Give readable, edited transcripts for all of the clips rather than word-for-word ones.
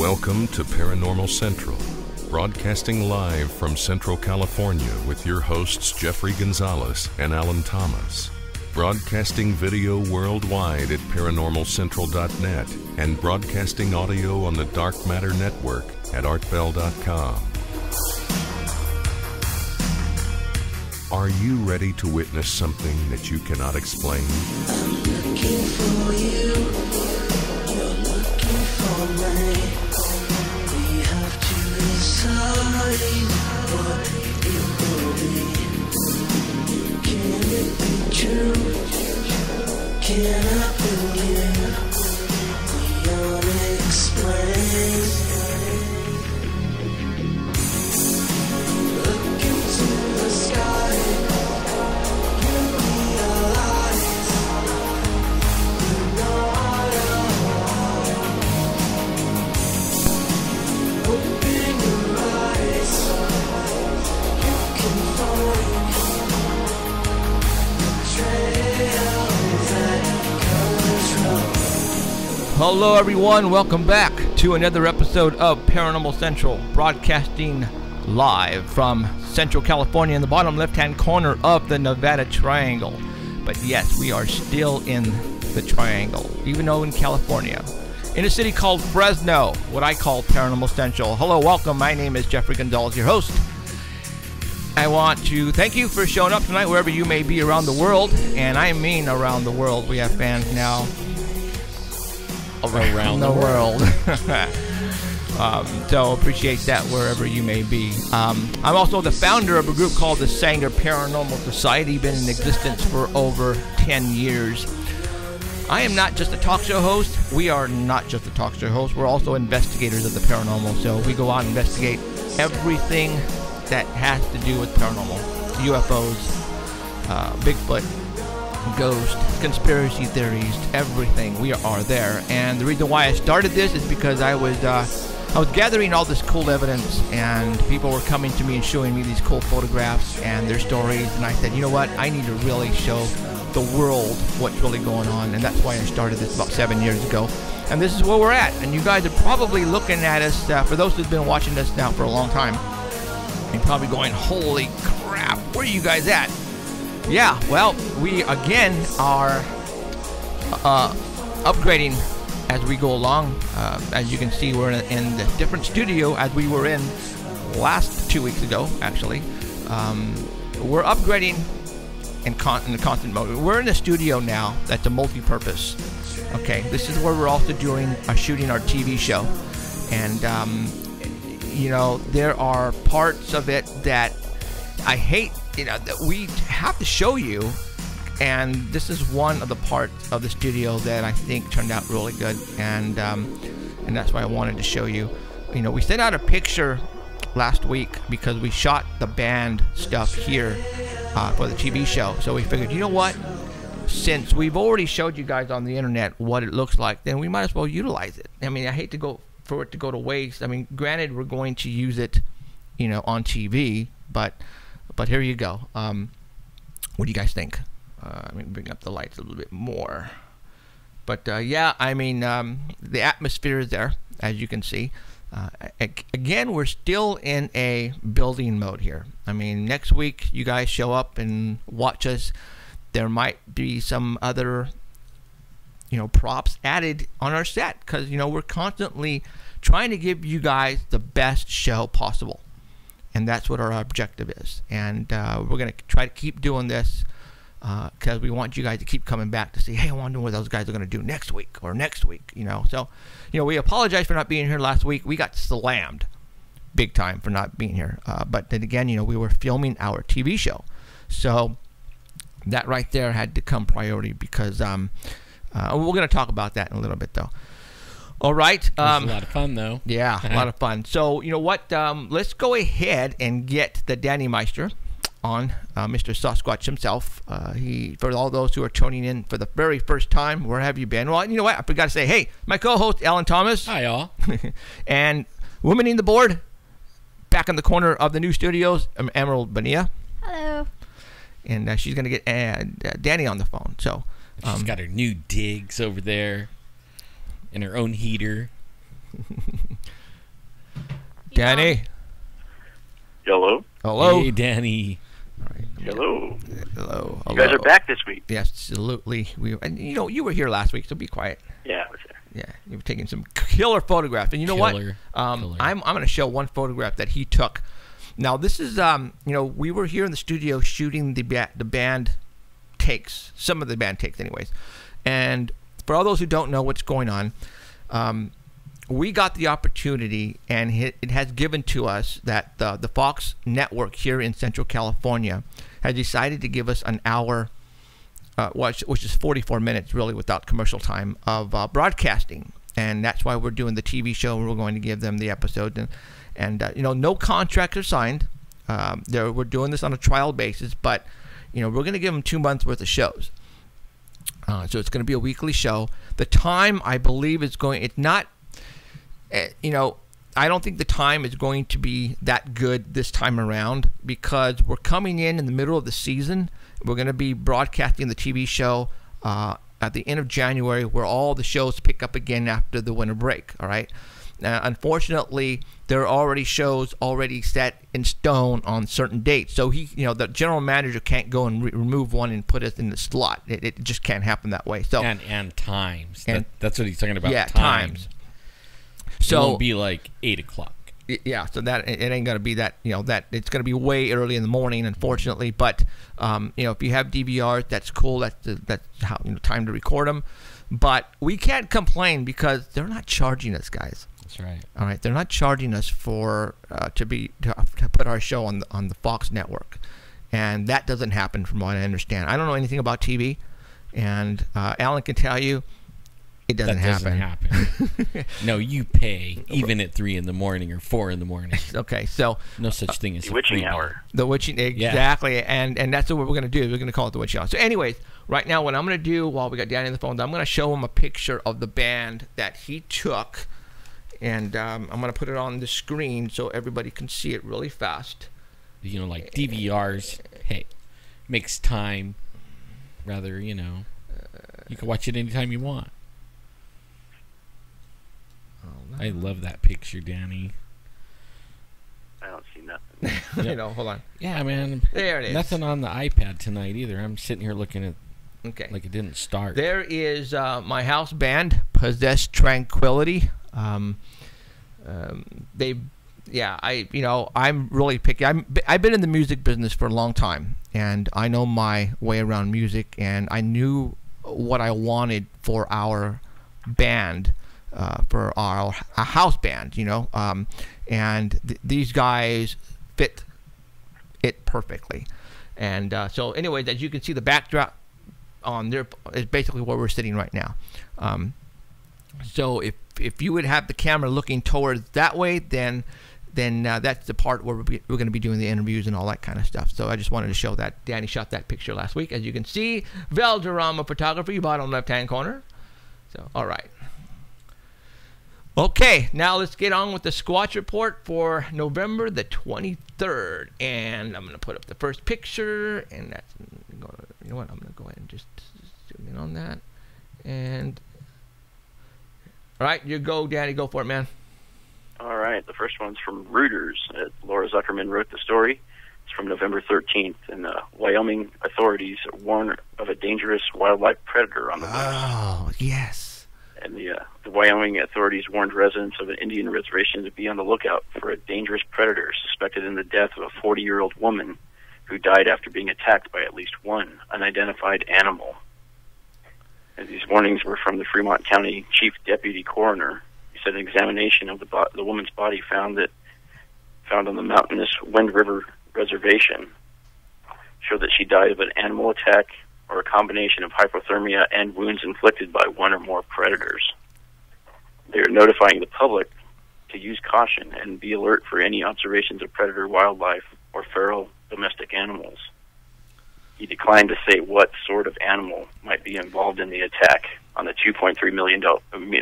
Welcome to Paranormal Central, broadcasting live from Central California with your hosts Jeffrey Gonzalez and Alan Thomas. Broadcasting video worldwide at ParanormalCentral.net and broadcasting audio on the Dark Matter Network at ArtBell.com. Are you ready to witness something that you cannot explain? I'm looking for you. You're looking for me. We have to decide what it will be. Can it be true? Can I believe the unexplained? Look into the sky. You realize you're not alone. Open your eyes. You can find the trails that control. Hello everyone, welcome back to another episode of Paranormal Central, broadcasting live from Central California in the bottom left-hand corner of the Nevada Triangle. But yes, we are still in the Triangle, even though in California, in a city called Fresno, what I call Paranormal Central. Hello, welcome, my name is Jeffrey Gonzalez, your host. I want to thank you for showing up tonight wherever you may be around the world, and I mean around the world. We have fans now around the world. So appreciate that wherever you may be. I'm also the founder of a group called the Sanger Paranormal Society, been in existence for over 10 years. I am not just a talk show host. We are not just a talk show host. We're also investigators of the paranormal. So we go out and investigate everything that has to do with paranormal. UFOs, Bigfoot, ghosts, conspiracy theories, everything. We are there. And the reason why I started this is because I was gathering all this cool evidence, and people were coming to me and showing me these cool photographs and their stories, and I said, you know what, I need to really show the world what's really going on, and that's why I started this about 7 years ago. And this is where we're at, and you guys are probably looking at us, for those who've been watching us now for a long time, and probably going, holy crap, where are you guys at? Yeah, well, we again are upgrading as we go along. As you can see, we're in the different studio as we were in last 2 weeks ago, actually. We're upgrading in the constant mode. We're in the studio now that's a multi-purpose. Okay, this is where we're also shooting our TV show. And, you know, there are parts of it that I hate, that we have to show you. And this is one of the parts of the studio that I think turned out really good, and that's why I wanted to show you. We sent out a picture last week because we shot the band stuff here for the TV show. So we figured, you know what? Since we've already showed you guys on the internet what it looks like, then we might as well utilize it. I mean, I hate for it to go to waste. I mean, granted, we're going to use it, on TV, but here you go. What do you guys think? Let me bring up the lights a little bit more. But yeah, I mean, the atmosphere is there, as you can see. Again, we're still in a building mode here. I mean, next week, you guys show up and watch us. There might be some other, props added on our set, because, we're constantly trying to give you guys the best show possible. And that's what our objective is. And we're going to try to keep doing this, because we want you guys to keep coming back to see, hey, I wonder what those guys are going to do next week or next week, So, we apologize for not being here last week. We got slammed big time for not being here. But then again, we were filming our TV show. So that right there had to come priority, because we're going to talk about that in a little bit, though. All right. It was a lot of fun, though. Yeah, a lot of fun. So, you know what? Let's go ahead and get the Danny Meister on, Mr. Sasquatch himself. For all those who are tuning in for the very first time, where have you been? Well, you know what? I forgot to say, hey, my co-host, Alan Thomas. Hi, y'all. And womaning the board, back in the corner of the new studios, Emerald Bonilla. Hello. And she's going to get Danny on the phone. So She's got her new digs over there and her own heater. Danny. Hello. Hello. Hey, Danny. All right. Hello. Hello. You guys are back this week. Yes, absolutely. And you were here last week, so be quiet. Yeah, I was there. Yeah, you were taking some killer photographs, and you know what? Killer. I'm going to show one photograph that he took. Now this is we were here in the studio shooting the band takes, some of the band takes, anyways. And for all those who don't know what's going on, we got the opportunity, and it has given to us that the Fox network here in Central California has decided to give us an hour. Which is 44 minutes, really, without commercial time of broadcasting, and that's why we're doing the TV show. We're going to give them the episode, and no contracts are signed. We're doing this on a trial basis, but we're going to give them 2 months worth of shows. So it's going to be a weekly show. The time, I believe, is going. It's not. I don't think the time is going to be that good this time around because we're coming in the middle of the season. We're going to be broadcasting the TV show at the end of January, where all the shows pick up again after the winter break. All right. Now, unfortunately, there are already shows already set in stone on certain dates. So the general manager can't go and remove one and put it in the slot. It just can't happen that way. So and times. That's what he's talking about. Yeah, times. So it won't be like 8 o'clock. Yeah, so that it ain't gonna be that that it's gonna be way early in the morning, unfortunately. But if you have DVRs, that's cool. That's how time to record them. But we can't complain because they're not charging us, guys. That's right. All right, they're not charging us for to put our show on the Fox network, and that doesn't happen from what I understand. I don't know anything about TV, and Alan can tell you. It doesn't happen. No, you pay even at 3 in the morning or 4 in the morning. Okay, so no such thing as the witching hour. The witching, exactly, and that's what we're going to do. We're going to call it the witching hour. So, anyways, right now, what I'm going to do while we got Danny on the phone, I'm going to show him a picture of the band that he took, and I'm going to put it on the screen so everybody can see it really fast. Like DVRs. Hey, makes time. Rather, you can watch it anytime you want. I love that picture, Danny. I don't see nothing. Yep. Hold on. Yeah, man. There it is. Nothing on the iPad tonight either. I'm sitting here looking at like it didn't start. There is my house band, Possessed Tranquility. I'm really picky. I've been in the music business for a long time, and I know my way around music, and I knew what I wanted for our band. For our house band, and these guys fit it perfectly. And so anyways, as you can see, the backdrop on there is basically where we're sitting right now. So if you would have the camera looking towards that way, then that's the part where we're going to be doing the interviews and all that kind of stuff. So I just wanted to show that. Danny shot that picture last week. As you can see, Valderrama Photography, bottom left-hand corner. So, all right. Okay, now let's get on with the Squatch Report for November the 23rd. And I'm going to put up the first picture. And that's, you know what, I'm going to go ahead and just zoom in on that. And, all right, you go, Daddy. Go for it, man. All right, the first one's from Reuters. Laura Zuckerman wrote the story. It's from November 13th. And Wyoming authorities warn of a dangerous wildlife predator on the loose. Oh, yes. And the Wyoming authorities warned residents of an Indian reservation to be on the lookout for a dangerous predator suspected in the death of a 40-year-old woman who died after being attacked by at least one unidentified animal. And these warnings were from the Fremont County Chief Deputy Coroner. He said an examination of the woman's body found on the mountainous Wind River Reservation showed that she died of an animal attack or a combination of hypothermia and wounds inflicted by one or more predators. They are notifying the public to use caution and be alert for any observations of predator wildlife or feral domestic animals. He declined to say what sort of animal might be involved in the attack on the 2.3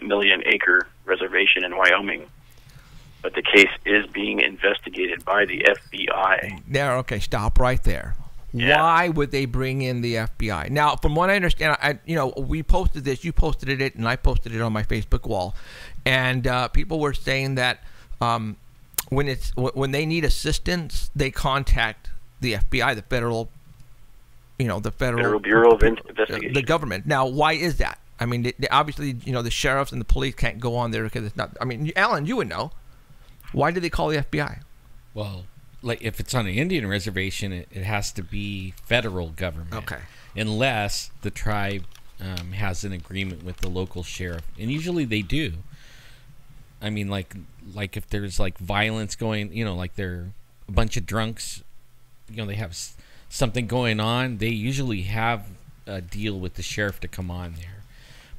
million acre reservation in Wyoming. But the case is being investigated by the FBI. There, okay, stop right there. Yeah. Why would they bring in the FBI? Now, from what I understand, we posted this, you posted it, and I posted it on my Facebook wall, and people were saying that when they need assistance, they contact the FBI, the federal, the Federal Bureau of Investigation. the government. Now, why is that? I mean, they obviously, the sheriffs and the police can't go on there because it's not. I mean, Alan, you would know. Why did they call the FBI? Well, like if it's on an Indian reservation, it has to be federal government. Okay. Unless the tribe has an agreement with the local sheriff, and usually they do. I mean, like if there's like violence going, like they're a bunch of drunks, they have something going on. They usually have a deal with the sheriff to come on there.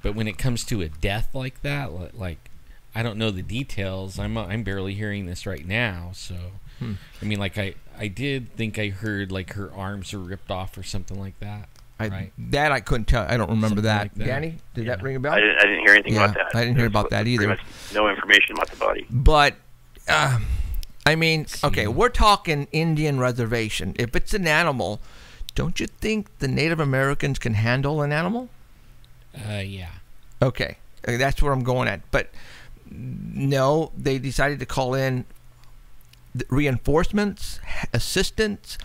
But when it comes to a death like that, like I don't know the details. I'm barely hearing this right now. So, I mean, like I did think I heard like her arms were ripped off or something like that. Right? That I couldn't tell. I don't remember Something that. like that. Danny, did that ring a bell? I didn't hear anything about that. I didn't hear about that either. Pretty much no information about the body. But, I mean, okay, we're talking Indian reservation. If it's an animal, don't you think the Native Americans can handle an animal? Yeah. Okay, that's where I'm going at. But no, they decided to call in reinforcements, assistance,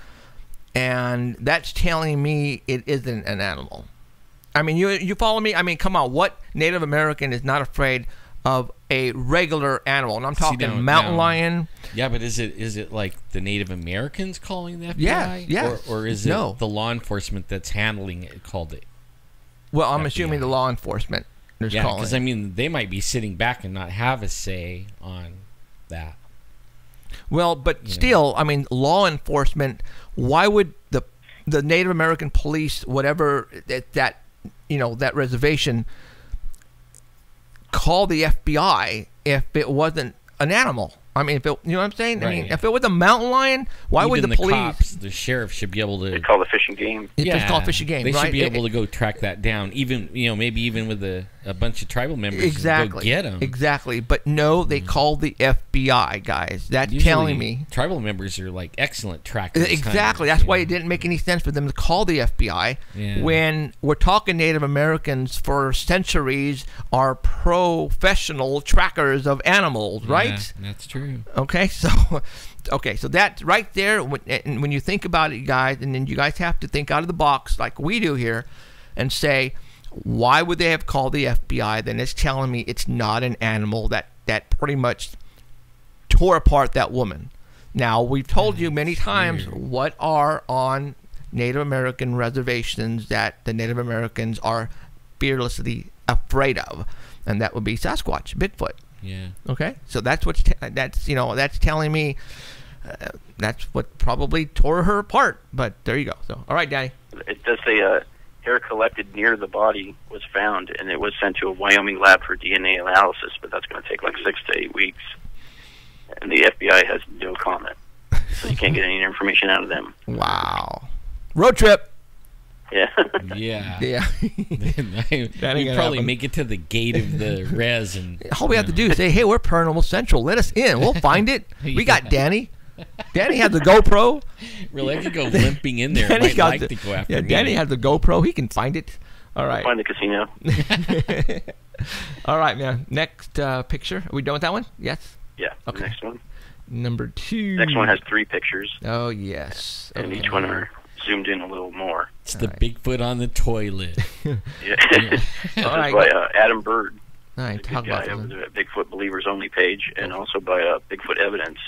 and that's telling me it isn't an animal. I mean, you follow me? I mean, come on, what Native American is not afraid of a regular animal? And I'm talking mountain lion. Yeah, but is it like the Native Americans calling the FBI? Yes. Or is it the law enforcement that's handling it called it? Well, I'm FBI. assuming the law enforcement is calling. Because I mean, they might be sitting back and not have a say on that. Well, but still, I mean, law enforcement. Why would the Native American police, whatever that reservation, call the FBI if it wasn't an animal? I mean, if it, you know what I'm saying? I mean, if it was a mountain lion, why would the police? Cops, the sheriff should be able to. They call the Fish and Game. It's called Fish and Game, they right? should be able to go track that down. Even maybe even with a bunch of tribal members. Exactly. Go get them. Exactly. But no, they call the FBI, guys. That's Usually, telling me tribal members are like excellent trackers. Exactly. That's why it didn't make any sense for them to call the FBI when we're talking Native Americans for centuries are professional trackers of animals, right? Yeah, that's true. Okay, so that right there, when you think about it, guys, and then you guys have to think out of the box like we do here and say, why would they have called the FBI? Then it's telling me it's not an animal that pretty much tore apart that woman. Now, we've told you many times what are on Native American reservations that the Native Americans are fearlessly afraid of, and that would be Sasquatch, Bigfoot. Yeah. Okay, so that's that's telling me that's what probably tore her apart. But there you go. So, all right, Danny. It does say hair collected near the body was found, and it was sent to a Wyoming lab for DNA analysis, but that's going to take like 6 to 8 weeks. And the FBI has no comment, so you can't get any information out of them. Wow. Road trip. Yeah. Yeah. We'd probably make it to the gate of the res, and all we have to do is say, "Hey, we're Paranormal Central. Let us in. We'll find it." We got Danny. Danny has the GoPro. Really, I could go limping in there. Danny Might like to go after me. Danny has the GoPro. He can find it. All right. Find the casino. All right, man. Next picture. Are we done with that one? Yes. Yeah. Okay. Next one. Number 2. Next one has 3 pictures. Oh yes. And each one are zoomed in a little more. It's the Bigfoot on the toilet. Yeah. This is All right. by Adam Bird. All right. Talk about Guy over that. the Bigfoot Believers Only page, and also by Bigfoot Evidence.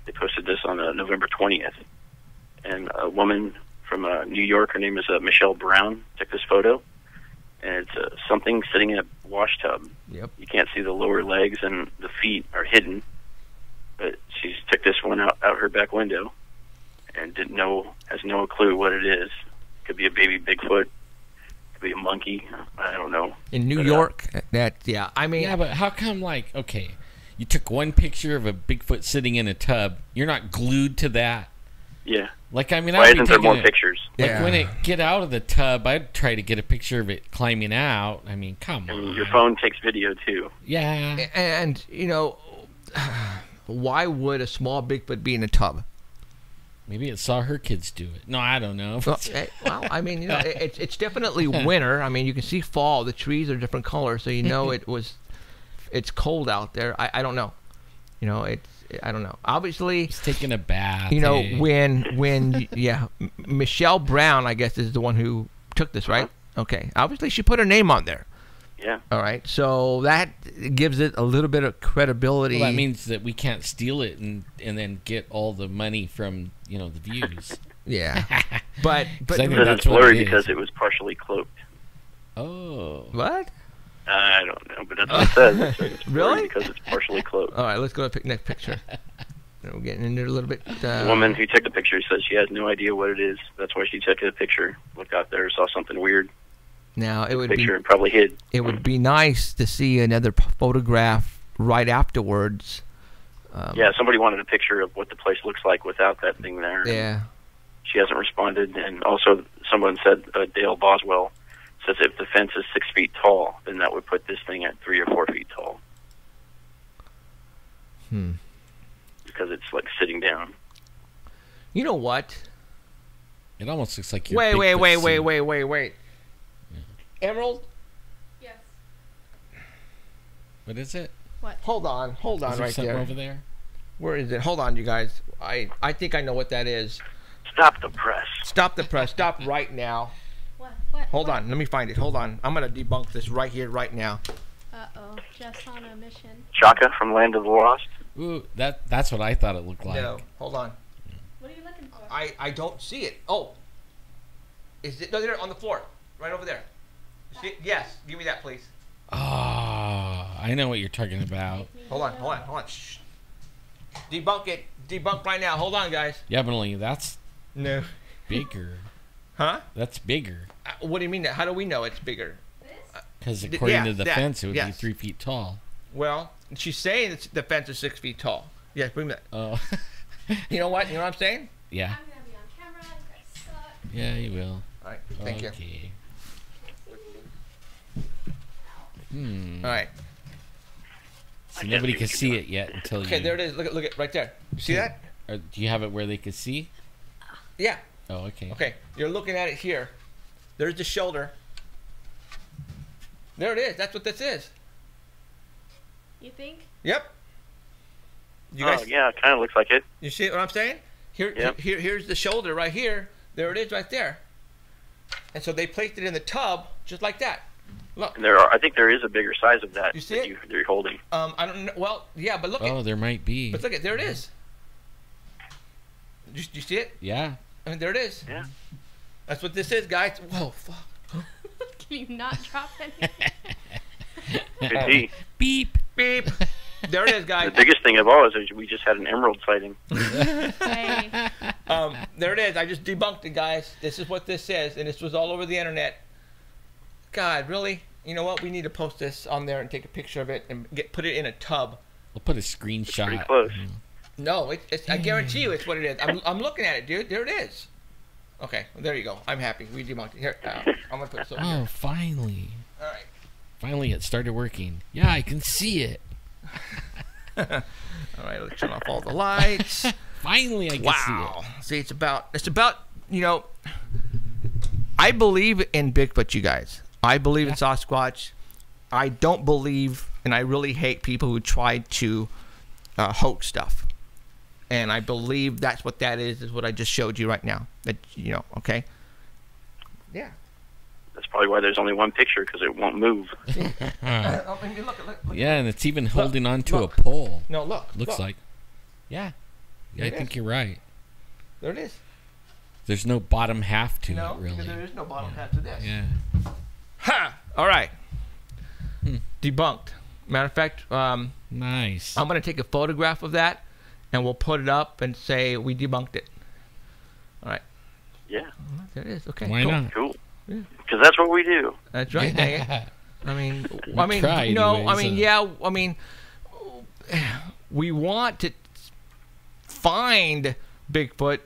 They posted this on November 20th. And a woman from New York, her name is Michelle Brown, took this photo. And it's something sitting in a wash tub. Yep. You can't see the lower legs, and the feet are hidden. But she took this one out her back window and has no clue what it is. Could be a baby Bigfoot. Could be a monkey. I don't know. In New York, I mean, Yeah, but how come, like, okay, you took one picture of a Bigfoot sitting in a tub. You're not glued to that. Yeah. Like, I mean, Why isn't there more pictures? Like, when it get out of the tub, I'd try to get a picture of it climbing out. I mean, come on. Your phone takes video, too. Yeah. and why would a small Bigfoot be in a tub? Maybe it saw her kids do it. No, I don't know. Well, I mean, it's definitely winter. I mean, you can see fall. The trees are different colors, so it's cold out there. I don't know. I don't know. Obviously, He's taking a bath. you know, hey. when Michelle Brown, I guess, is the one who took this, right? Okay. Obviously, she put her name on there. Yeah. All right. So that gives it a little bit of credibility. Well, that means that we can't steal it and then get all the money from, you know, the views. Yeah. But I think Because that's it's what blurry it is. because it was partially cloaked. Oh. what? I don't know, but that's what it says. It says it's blurry Really? because it's partially cloaked. All right. Let's go to the next picture. We're getting into it a little bit. The woman who took the picture says she has no idea what it is. That's why she took the picture. Looked out there, saw something weird. Now it would Picture be and probably hid. it would be nice to see another photograph right afterwards. Yeah, somebody wanted a picture of what the place looks like without that thing there. Yeah. She hasn't responded, and also someone said, Dale Boswell says if the fence is 6 feet tall, then that would put this thing at 3 or 4 feet tall. Because it's like sitting down. You know what? It almost looks like you're Wait. Emerald, Yes. What is it? What? hold on Is there right something there. over there? Where is it? Hold on, you guys. I think I know what that is. Stop the press. Stop the press. Stop right now. What? Hold on. Let me find it. Hold on. I'm going to debunk this right here, right now. Uh-oh. Jeff's on a mission. Chaka from Land of the Lost. Ooh, that's what I thought it looked like. No. Hold on. What are you looking for? I don't see it. Oh. Is it? No, there on the floor. Right over there. You see it? Yes. Give me that, please. Oh, I know what you're talking about. Hold on. Shh. Debunk it. Debunk right now. Hold on, guys. Yeah, but only that's No. bigger. Huh? That's bigger. What do you mean? How do we know it's bigger? Because according yeah, to the that, fence, it would be yes. 3 feet tall. Well, she's saying the fence is 6 feet tall. Yes, bring that. Oh, You know what? You know what I'm saying? yeah. I'm gonna be on camera. You guys suck. Yeah, you will. All right. Thank you. Okay. All right. So nobody can see it yet until Okay, you. there it is. Look at right there. You see that? Or do you have it where they can see? Yeah. Oh, okay. Okay. You're looking at it here. There's the shoulder. There it is. That's what this is. You think? Yep. You guys, Oh, yeah, it kind of looks like it. you see what I'm saying? Yep. Here's the shoulder right here. There it is right there. And so they placed it in the tub just like that. Look. And I think there is a bigger size of that You see that it? you're holding. I don't know. Well, yeah, but look Oh, at. there might be. But look at. There it is. You see it? Yeah. I mean, there it is. Yeah. That's what this is, guys. Whoa, fuck. Can you not drop anything? Could be. Beep. Beep. There it is, The guys. biggest thing of all is we just had an emerald sighting. Hey. There it is. I just debunked it, guys. This is what this is, and this was all over the internet. God, really? You know what? We need to post this on there and take a picture of it and put it in a tub. We'll put a screenshot. Pretty close. No, it's. I guarantee you, it's what it is. I'm looking at it, dude. There it is. Okay, well, there you go. I'm happy. We debunked it. Here, I'm gonna put this over Oh, here. finally. All right. Finally, it started working. Yeah, I can see it. All right. Let's turn off all the lights. Finally, I can Wow. See, it's about you know. I believe in Bigfoot, you guys. I believe in Sasquatch. I don't believe, and I really hate people who try to hoax stuff. And I believe that's what that is what I just showed you right now. That, you know, okay? Yeah. That's probably why there's only one picture, because it won't move. see it. Oh, I mean, look. Yeah, and it's even holding on to look. a pole. No, look. Looks look. like. Yeah. Yeah, I It think is. you're right. There it is. There's no bottom half to No, it, really. because there is no bottom half to this. Yeah. Ha! All right. Debunked. Matter of fact, Nice. I'm going to take a photograph of that, and we'll put it up and say we debunked it. All right. Yeah, There it is. Okay. Why cool. not? cool. Yeah. Because that's what we do. That's right, dang it. I mean, try no, anyways, I mean, yeah, I mean, we want to find Bigfoot,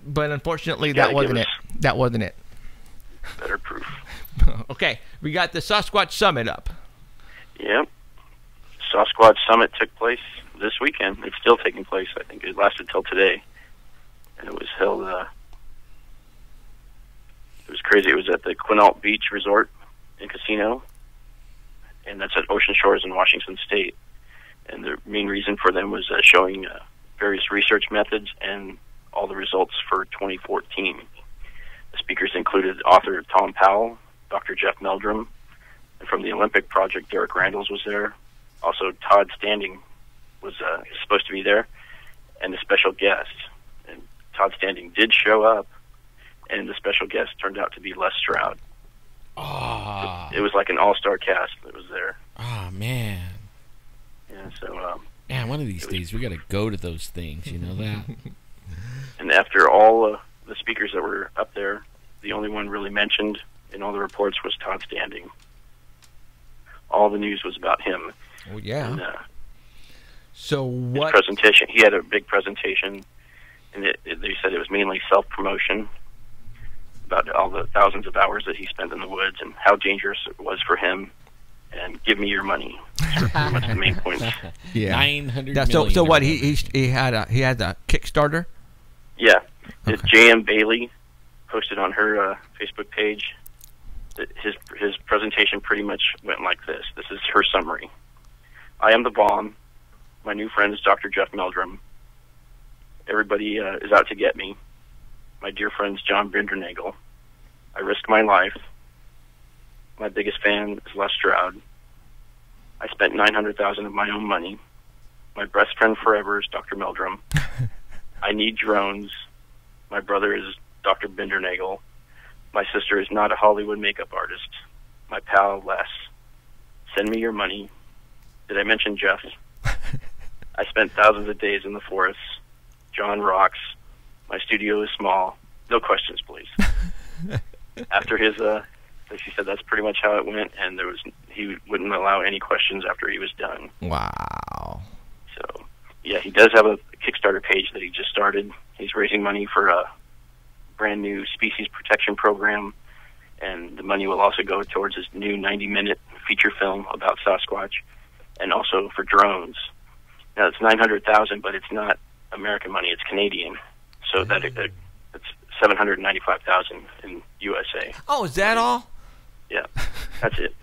but unfortunately, that Gotta wasn't give it. us- That wasn't it. Better proof. Okay, we got the Sasquatch Summit up. Yep. Sasquatch Summit took place this weekend. It's still taking place. I think it lasted till today. And it was held, it was crazy. It was at the Quinault Beach Resort and Casino. And that's at Ocean Shores in Washington State. And the main reason for them was showing various research methods and all the results for 2014. The speakers included author Tom Powell, Dr. Jeff Meldrum, and from the Olympic Project, Derek Randalls was there. Also, Todd Standing was supposed to be there, and a special guest. And Todd Standing did show up, and the special guest turned out to be Les Stroud. Ah. It was like an all-star cast that was there. Oh, man. Yeah, so... Man, one of these days we got to go to those things, you know that? And after all the speakers that were up there, the only one really mentioned in all the reports was Todd Standing. All the news was about him. Oh, yeah. And, so his what? presentation, he had a big presentation, and they said it was mainly self-promotion about all the thousands of hours that he spent in the woods and how dangerous it was for him. And give me your money. That's pretty much the main points. Yeah. 900 Now, million. so what? or He had a Kickstarter. Yeah. Okay. J.M. Bailey posted on her Facebook page that his presentation pretty much went like this. This is her summary. I am the bomb. My new friend is Dr. Jeff Meldrum. Everybody is out to get me. My dear friend's John Bindernagel. I risk my life. My biggest fan is Les Stroud. I spent $900,000 of my own money. My best friend forever is Dr. Meldrum. I need drones. My brother is Dr. Bindernagel. My sister is not a Hollywood makeup artist. My pal, Les. Send me your money. Did I mention Jeff? I spent thousands of days in the forests. John rocks. My studio is small. No questions, please. After his, like she said, that's pretty much how it went, and he wouldn't allow any questions after he was done. Wow. So, yeah, he does have a Kickstarter page that he just started. He's raising money for a brand new species protection program, and the money will also go towards his new 90-minute feature film about Sasquatch, and also for drones. Now, it's $900,000, but it's not American money; it's Canadian. So it's $795,000 in USA. Oh, is that all? Yeah, that's it.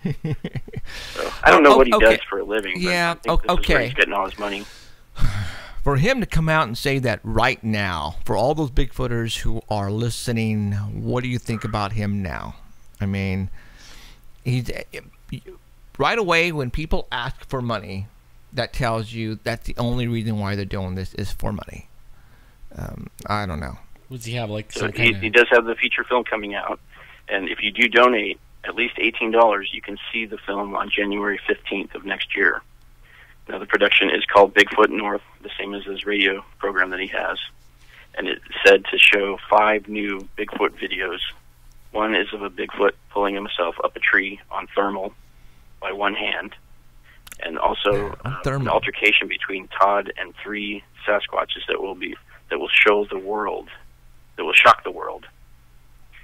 So, I don't know what he okay. does for a living. But Yeah, I think this is where okay. he's getting all his money. For him to come out and say that right now, for all those Bigfooters who are listening, what do you think about him now? I mean, he's right away when people ask for money, that tells you that's the only reason why they're doing this is for money. I don't know. Does he have like So some he kind of... does have the feature film coming out, and if you do donate at least $18, you can see the film on January 15th of next year. Now, the production is called Bigfoot North, the same as his radio program that he has, and it's said to show 5 new Bigfoot videos. One is of a Bigfoot pulling himself up a tree on thermal by one hand, and also an altercation between Todd and 3 Sasquatches that will show the world, that will shock the world,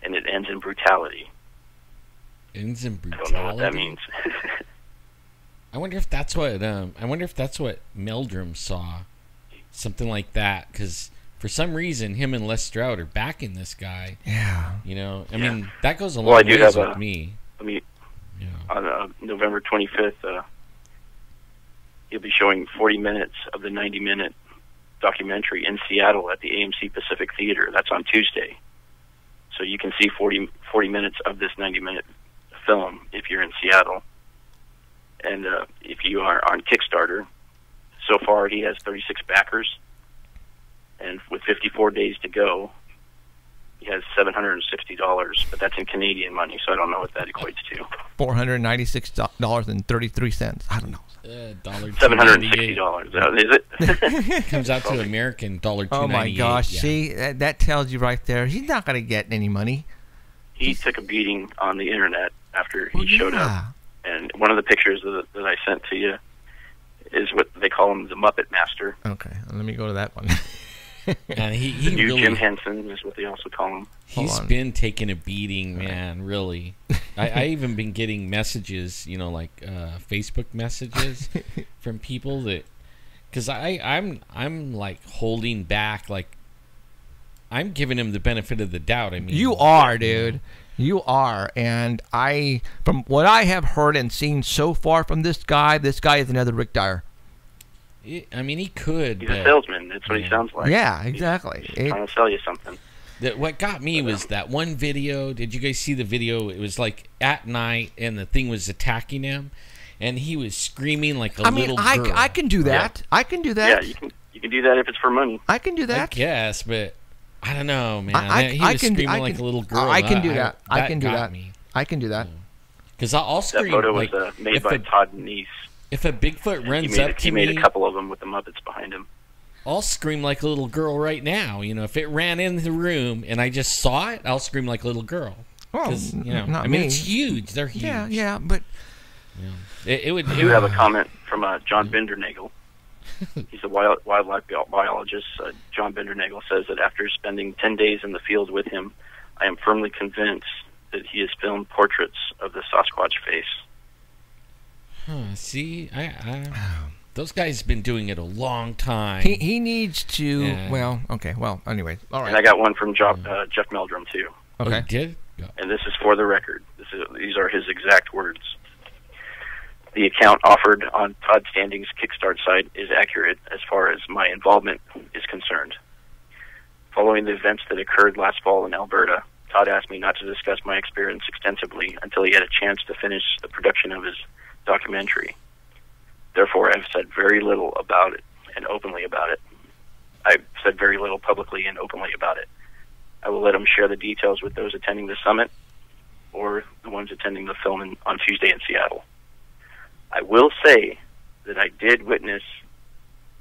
and it ends in brutality. Ends in I brutality? don't know what that means. I wonder if that's what Meldrum saw, something like that. Because for some reason, him and Les Stroud are backing this guy. Yeah. You know, I Yeah. mean, that goes a long Well, I do ways have with me. Yeah. On November 25th, he'll be showing 40 minutes of the 90-minute documentary in Seattle at the AMC Pacific Theater. That's on Tuesday. So you can see 40 minutes of this 90-minute film if you're in Seattle. And if you are on Kickstarter, so far he has 36 backers. And with 54 days to go, he has $760, but that's in Canadian money, so I don't know what that equates to. $496.33. I don't know. $760, is it? Comes out to American $2.98. Oh my gosh! Yeah. See, that tells you right there. He's not going to get any money. He took a beating on the internet after he showed up. And one of the pictures that I sent to you is what they call him, the Muppet Master. Okay, let me go to that one. And he The new really, Jim Henson is what they also call him. he's Hold on. been taking a beating, man. Really, I even been getting messages, you know, like Facebook messages from people that, because I'm like holding back, like I'm giving him the benefit of the doubt. I mean, You are, dude. You are. And from what I have heard and seen so far from this guy is another Rick Dyer. I mean, he could. He's but a salesman. That's what he sounds like. Yeah, exactly. He's trying to sell you something. What got me was that one video. Did you guys see the video? It was like at night, and the thing was attacking him, and he was screaming like a little girl. I can do that. I can do that. Yeah, you can do that if it's for money. I can do I that. guess, but I don't know, man. He I was can do- screaming I like can- a little girl. I can do that. I can do got that. me. I can do that. Because I'll That scream. photo like, was made if by a, Todd Neese. if a Bigfoot runs up to He made me, a couple of them with the Muppets behind him. I'll scream like a little girl right now. You know, if it ran in the room and I just saw it, I'll scream like a little girl. Well, 'Cause, you know, not I mean, me. it's huge. They're huge. Yeah, but It would. I do have a comment from John Bindernagel. He's a wildlife biologist. John Bindernagel says that after spending 10 days in the field with him, I am firmly convinced that he has filmed portraits of the Sasquatch face. See, those guys have been doing it a long time. he needs to. Yeah. Well, okay. Well, anyway, all And I right. got one from Jeff Meldrum, too. Oh, Okay. you did? And this is for the record. These are his exact words. The account offered on Todd Standing's Kickstart site is accurate as far as my involvement is concerned. Following the events that occurred last fall in Alberta, Todd asked me not to discuss my experience extensively until he had a chance to finish the production of his documentary. Therefore, I've said very little about it and openly about it. I've said very little publicly and openly about it. I will let him share the details with those attending the summit or the ones attending the film on Tuesday in Seattle. I will say that I did witness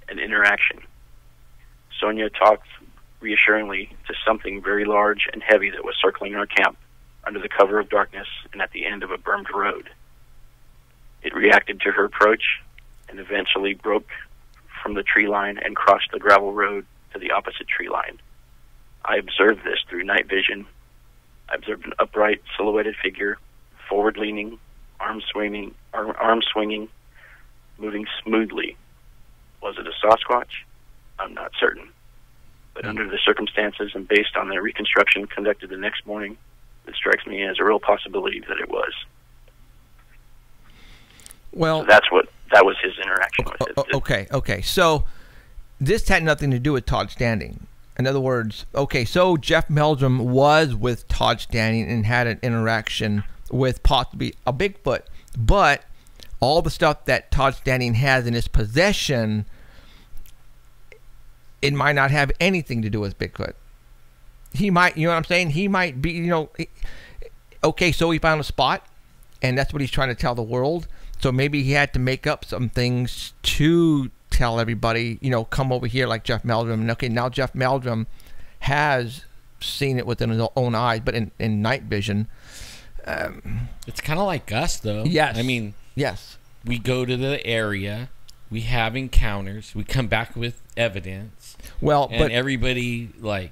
an interaction. Sonia talked reassuringly to something very large and heavy that was circling our camp under the cover of darkness and at the end of a bermed road. It reacted to her approach and eventually broke from the tree line and crossed the gravel road to the opposite tree line. I observed this through night vision. I observed an upright, silhouetted figure, forward-leaning, arm swinging, moving smoothly. Was it a Sasquatch? I'm not certain. But under the circumstances and based on the reconstruction conducted the next morning, it strikes me as a real possibility that it was. Well, So that was his interaction with it. Okay. So this had nothing to do with Todd Standing. In other words, okay, so Jeff Meldrum was with Todd Standing and had an interaction with possibly a Bigfoot, but all the stuff that Todd Standing has in his possession, it might not have anything to do with Bigfoot. He might, you know what I'm saying? He might be, okay, so he found a spot, and that's what he's trying to tell the world. So maybe he had to make up some things to tell everybody, come over here like Jeff Meldrum. And okay, now Jeff Meldrum has seen it within his own eyes, but in night vision. It's kind of like us, though. Yes. I mean, yes. we go to the area, we have encounters, we come back with evidence. Well, and but everybody, right.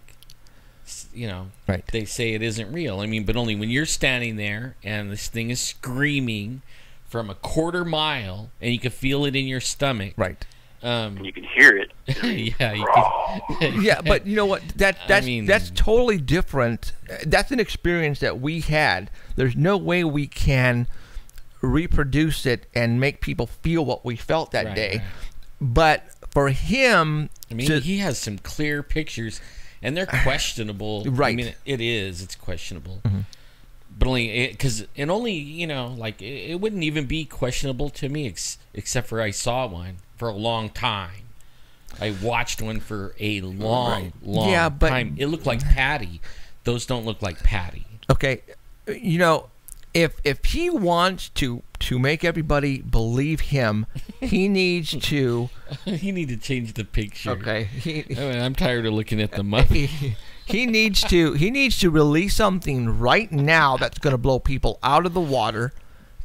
They say it isn't real. I mean, but only when you're standing there and this thing is screaming from a quarter mile and you can feel it in your stomach. Right. And you can hear it. Yeah, you can. Yeah, but you know what? That's totally different. That's an experience that we had. There's no way we can reproduce it and make people feel what we felt that day. Right. But for him, I mean, he has some clear pictures, and they're questionable. Right. I mean, it's questionable. Mm-hmm. But it wouldn't even be questionable to me, except for I saw one for a long time. I watched one for a long time. It looked like Patty. Those don't look like Patty. Okay, if he wants to make everybody believe him, he needs to. He need to change the picture. Okay, I'm tired of looking at the mummy. He needs to release something right now that's going to blow people out of the water,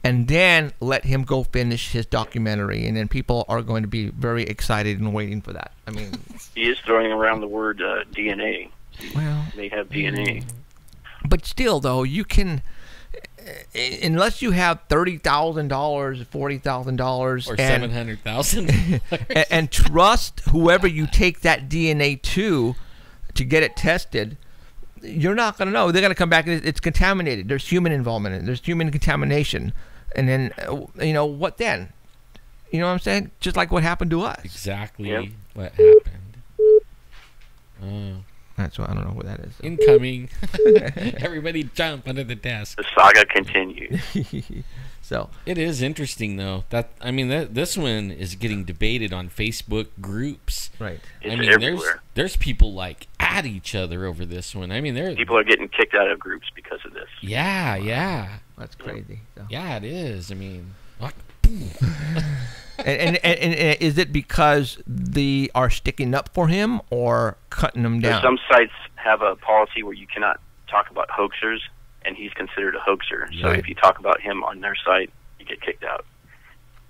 and then let him go finish his documentary, and then people are going to be very excited and waiting for that. I mean, he is throwing around the word DNA. Well, they have DNA. But still, though, you can, unless you have $30,000, $40,000, or $700,000, and trust whoever you take that DNA to get it tested, you're not going to know. They're going to come back and it's contaminated. There's human involvement in it. There's human contamination. And then, what then? You know what I'm saying? Just like what happened to us. Exactly Yep. what happened. Oh, That's what I don't know what that is. incoming. Everybody jump under the desk. The saga continues. So It is interesting, though. This one is getting debated on Facebook groups. right. It's I mean, everywhere. there's people like at each other over this one. I mean, People are getting kicked out of groups because of this. yeah, That's crazy. So. yeah. It is. I mean, like, And is it because they are sticking up for him or cutting him down? Some sites have a policy where you cannot talk about hoaxers, and he's considered a hoaxer. So Right. if you talk about him on their site, you get kicked out.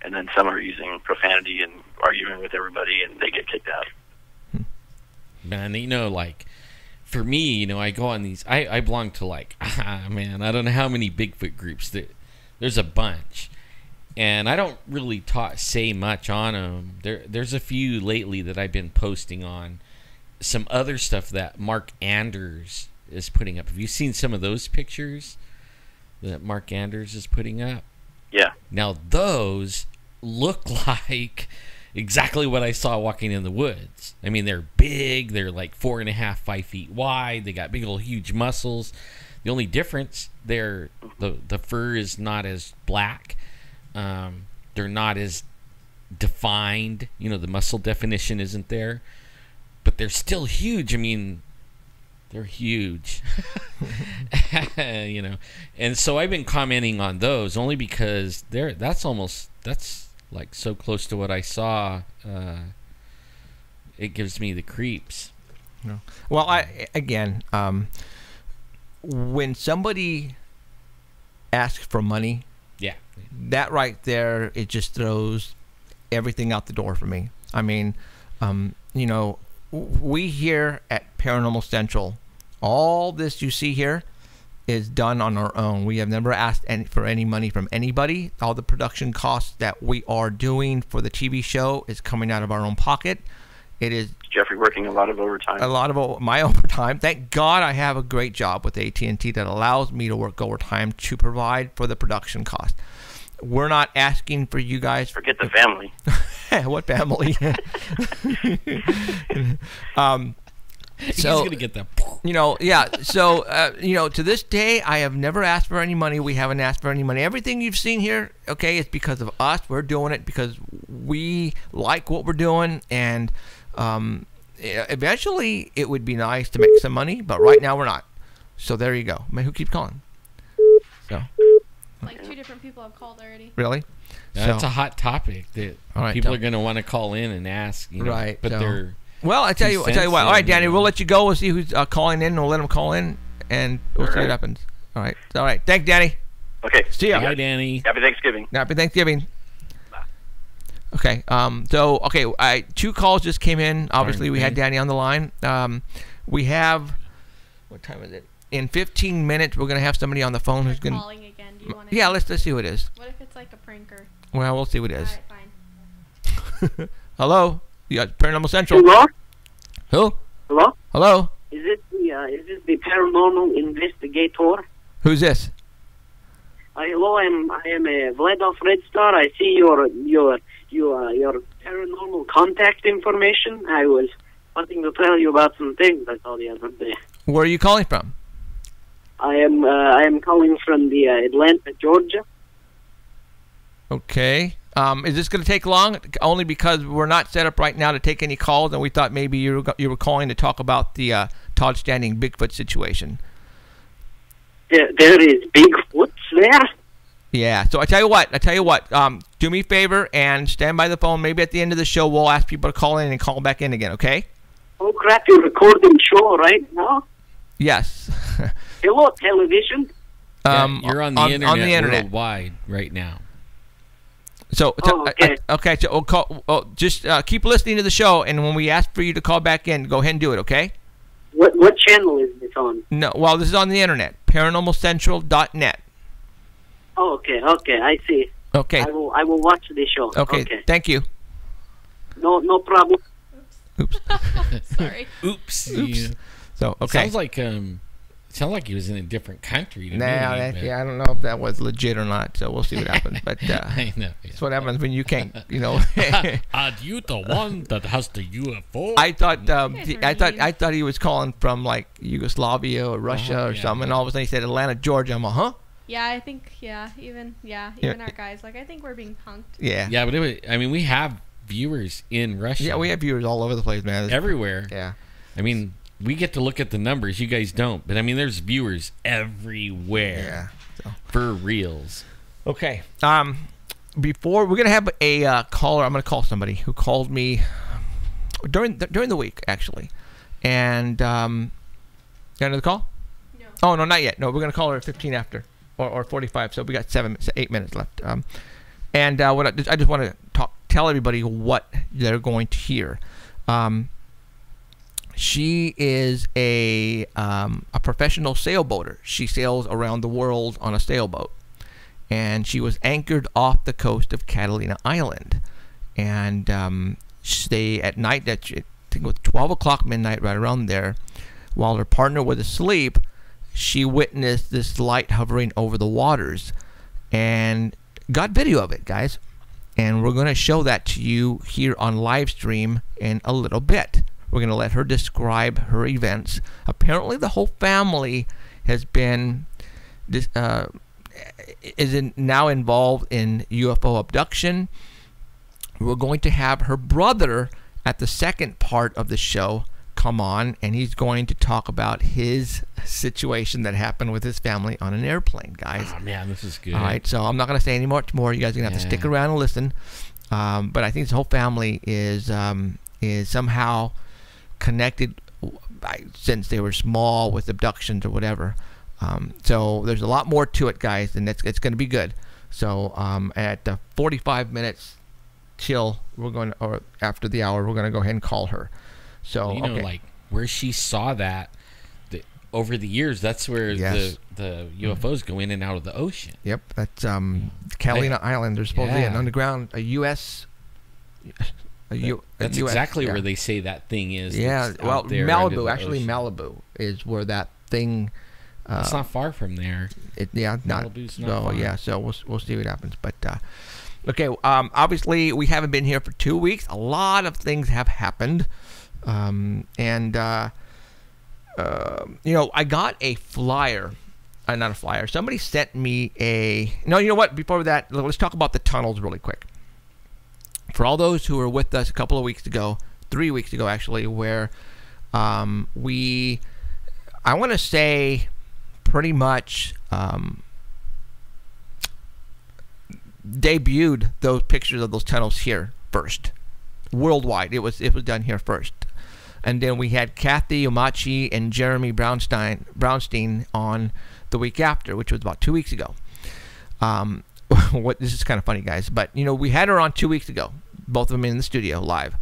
And then some are using profanity and arguing with everybody, and they get kicked out. man, like for me, I go on these. I belong to like, man, I don't know how many Bigfoot groups. There's a bunch. And I don't really say much on them. There's a few lately that I've been posting on. Some other stuff that Mark Anders is putting up. Have you seen some of those pictures that Mark Anders is putting up? Yeah. Now, those look like exactly what I saw walking in the woods. I mean, they're big. They're like 4.5, 5 feet wide. They got big old huge muscles. The only difference, the fur is not as black. They're not as defined. The muscle definition isn't there. But they're still huge. I mean, they're huge. And so I've been commenting on those only because that's like so close to what I saw. It gives me the creeps. No. Well, when somebody asks for money, Yeah. that right there, it just throws everything out the door for me. I mean, we here at Paranormal Central, all this you see here is done on our own. We have never asked for any money from anybody. All the production costs that we are doing for the TV show is coming out of our own pocket. It is Jeffrey working a lot of overtime. a lot of my overtime. Thank God I have a great job with AT&T that allows me to work overtime to provide for the production cost. We're not asking for you guys. Forget the family. What family? He's So, going to get that. yeah. So, to this day, I have never asked for any money. We haven't asked for any money. Everything you've seen here, okay, is because of us. We're doing it because we like what we're doing, and eventually it would be nice to make some money, but right now we're not. So there you go. Man, who keeps calling? So Like 2 different people have called already. really, That's a hot topic that All right, people so- are going to want to call in and ask. Right, But so- they're. well, I tell you what. All right, Danny, we'll let you go. We'll see who's calling in. We'll let them call in, and we'll see what happens. All right. Thanks, Danny. Okay. See ya. Hi, Danny. Happy Thanksgiving. Happy Thanksgiving. Okay. 2 calls just came in. Obviously, we had Danny on the line. We have. What time is it? In 15 minutes, we're gonna have somebody on the phone who's They're gonna. calling again. Do you want to? Yeah, let's see who it is. What if it's like a pranker? Well, we'll see who it is. All right, fine. Hello. You got Paranormal Central. Hello? Who? Hello? Hello. Is this the paranormal investigator? Who's this? Hello, I am Vlad of Red Star. I see your paranormal contact information. I was wanting to tell you about some things I saw the other day. Where are you calling from? I am calling from the Atlanta, Georgia. Okay. Is this going to take long? Only because we're not set up right now to take any calls, and we thought maybe you were calling to talk about the Todd Standing Bigfoot situation. There is Bigfoots there. Yeah. So I tell you what. Do me a favor and stand by the phone. Maybe at the end of the show, we'll ask people to call in and call back in again. Okay? Oh crap! You're recording show right now. Yes. Hello, television. You're on the internet worldwide right now. So, okay. Okay. So we'll call. Just keep listening to the show, and when we ask for you to call back in, go ahead and do it. Okay? What channel is this on? No. Well, this is on the internet. ParanormalCentral.net. Oh, okay, I see. Okay. I will watch the show. Okay. Thank you. No problem. Oops. Sorry. Oops. Oops. Yeah. So okay. Sounds like Sounded like he was in a different country to me. I don't know if that was legit or not, so we'll see what happens. But I know. that's what happens when you can't, Are you the one that has the UFO? I thought guys are I thought he was calling from like Yugoslavia or Russia or something, and all of a sudden he said Atlanta, Georgia. I'm like, huh? Yeah, I think, even our guys, like, I think we're being punked. Yeah. Yeah, but we have viewers in Russia. Yeah, we have viewers all over the place, man. Everywhere. Yeah. I mean, we get to look at the numbers. You guys don't. But, I mean, there's viewers everywhere. Yeah. For reals. Okay. Before we're gonna have a caller, I'm gonna call somebody who called me during the week actually, and got another call? No. Oh no, not yet. No, we're gonna call her at 15 after or 45. So we got 8 minutes left. And what I just want to tell everybody what they're going to hear. She is a professional sailboater. She sails around the world on a sailboat. And she was anchored off the coast of Catalina Island. And at night, I think it was 12 o'clock midnight, right around there, while her partner was asleep, she witnessed this light hovering over the waters and got video of it, guys. And we're going to show that to you here on live stream in a little bit. We're going to let her describe her events. Apparently, the whole family has been now involved in UFO abduction. We're going to have her brother at the second part of the show come on, and he's going to talk about his situation that happened with his family on an airplane, guys. Oh, man, this is good. All right, so I'm not going to say any more. You guys are going to have to stick around and listen. But I think this whole family is somehow connected since they were small with abductions or whatever. So there's a lot more to it, guys, and it's going to be good. So at 45 minutes till or after the hour, we're going to go ahead and call her. So okay. Like where she saw that over the years, that's where the UFOs go in and out of the ocean. Yep, that's Catalina Island. There's supposed to be an underground, that's exactly where they say that thing is. Yeah, well, Malibu. Actually, Malibu is where that thing. It's not far from there. Malibu's not far. Yeah, so we'll see what happens. But okay, obviously we haven't been here for 2 weeks. A lot of things have happened, and I got a flyer. Not a flyer. Somebody sent me a. No, you know what? Before that, let's talk about the tunnels really quick. For all those who were with us a couple of weeks ago, 3 weeks ago actually, where I want to say pretty much debuted those pictures of those tunnels here first, worldwide. It was done here first, and then we had Kathy Omachi and Jeremy Brownstein on the week after, which was about 2 weeks ago. This is kind of funny, guys, but we had her on 2 weeks ago, both of them in the studio live,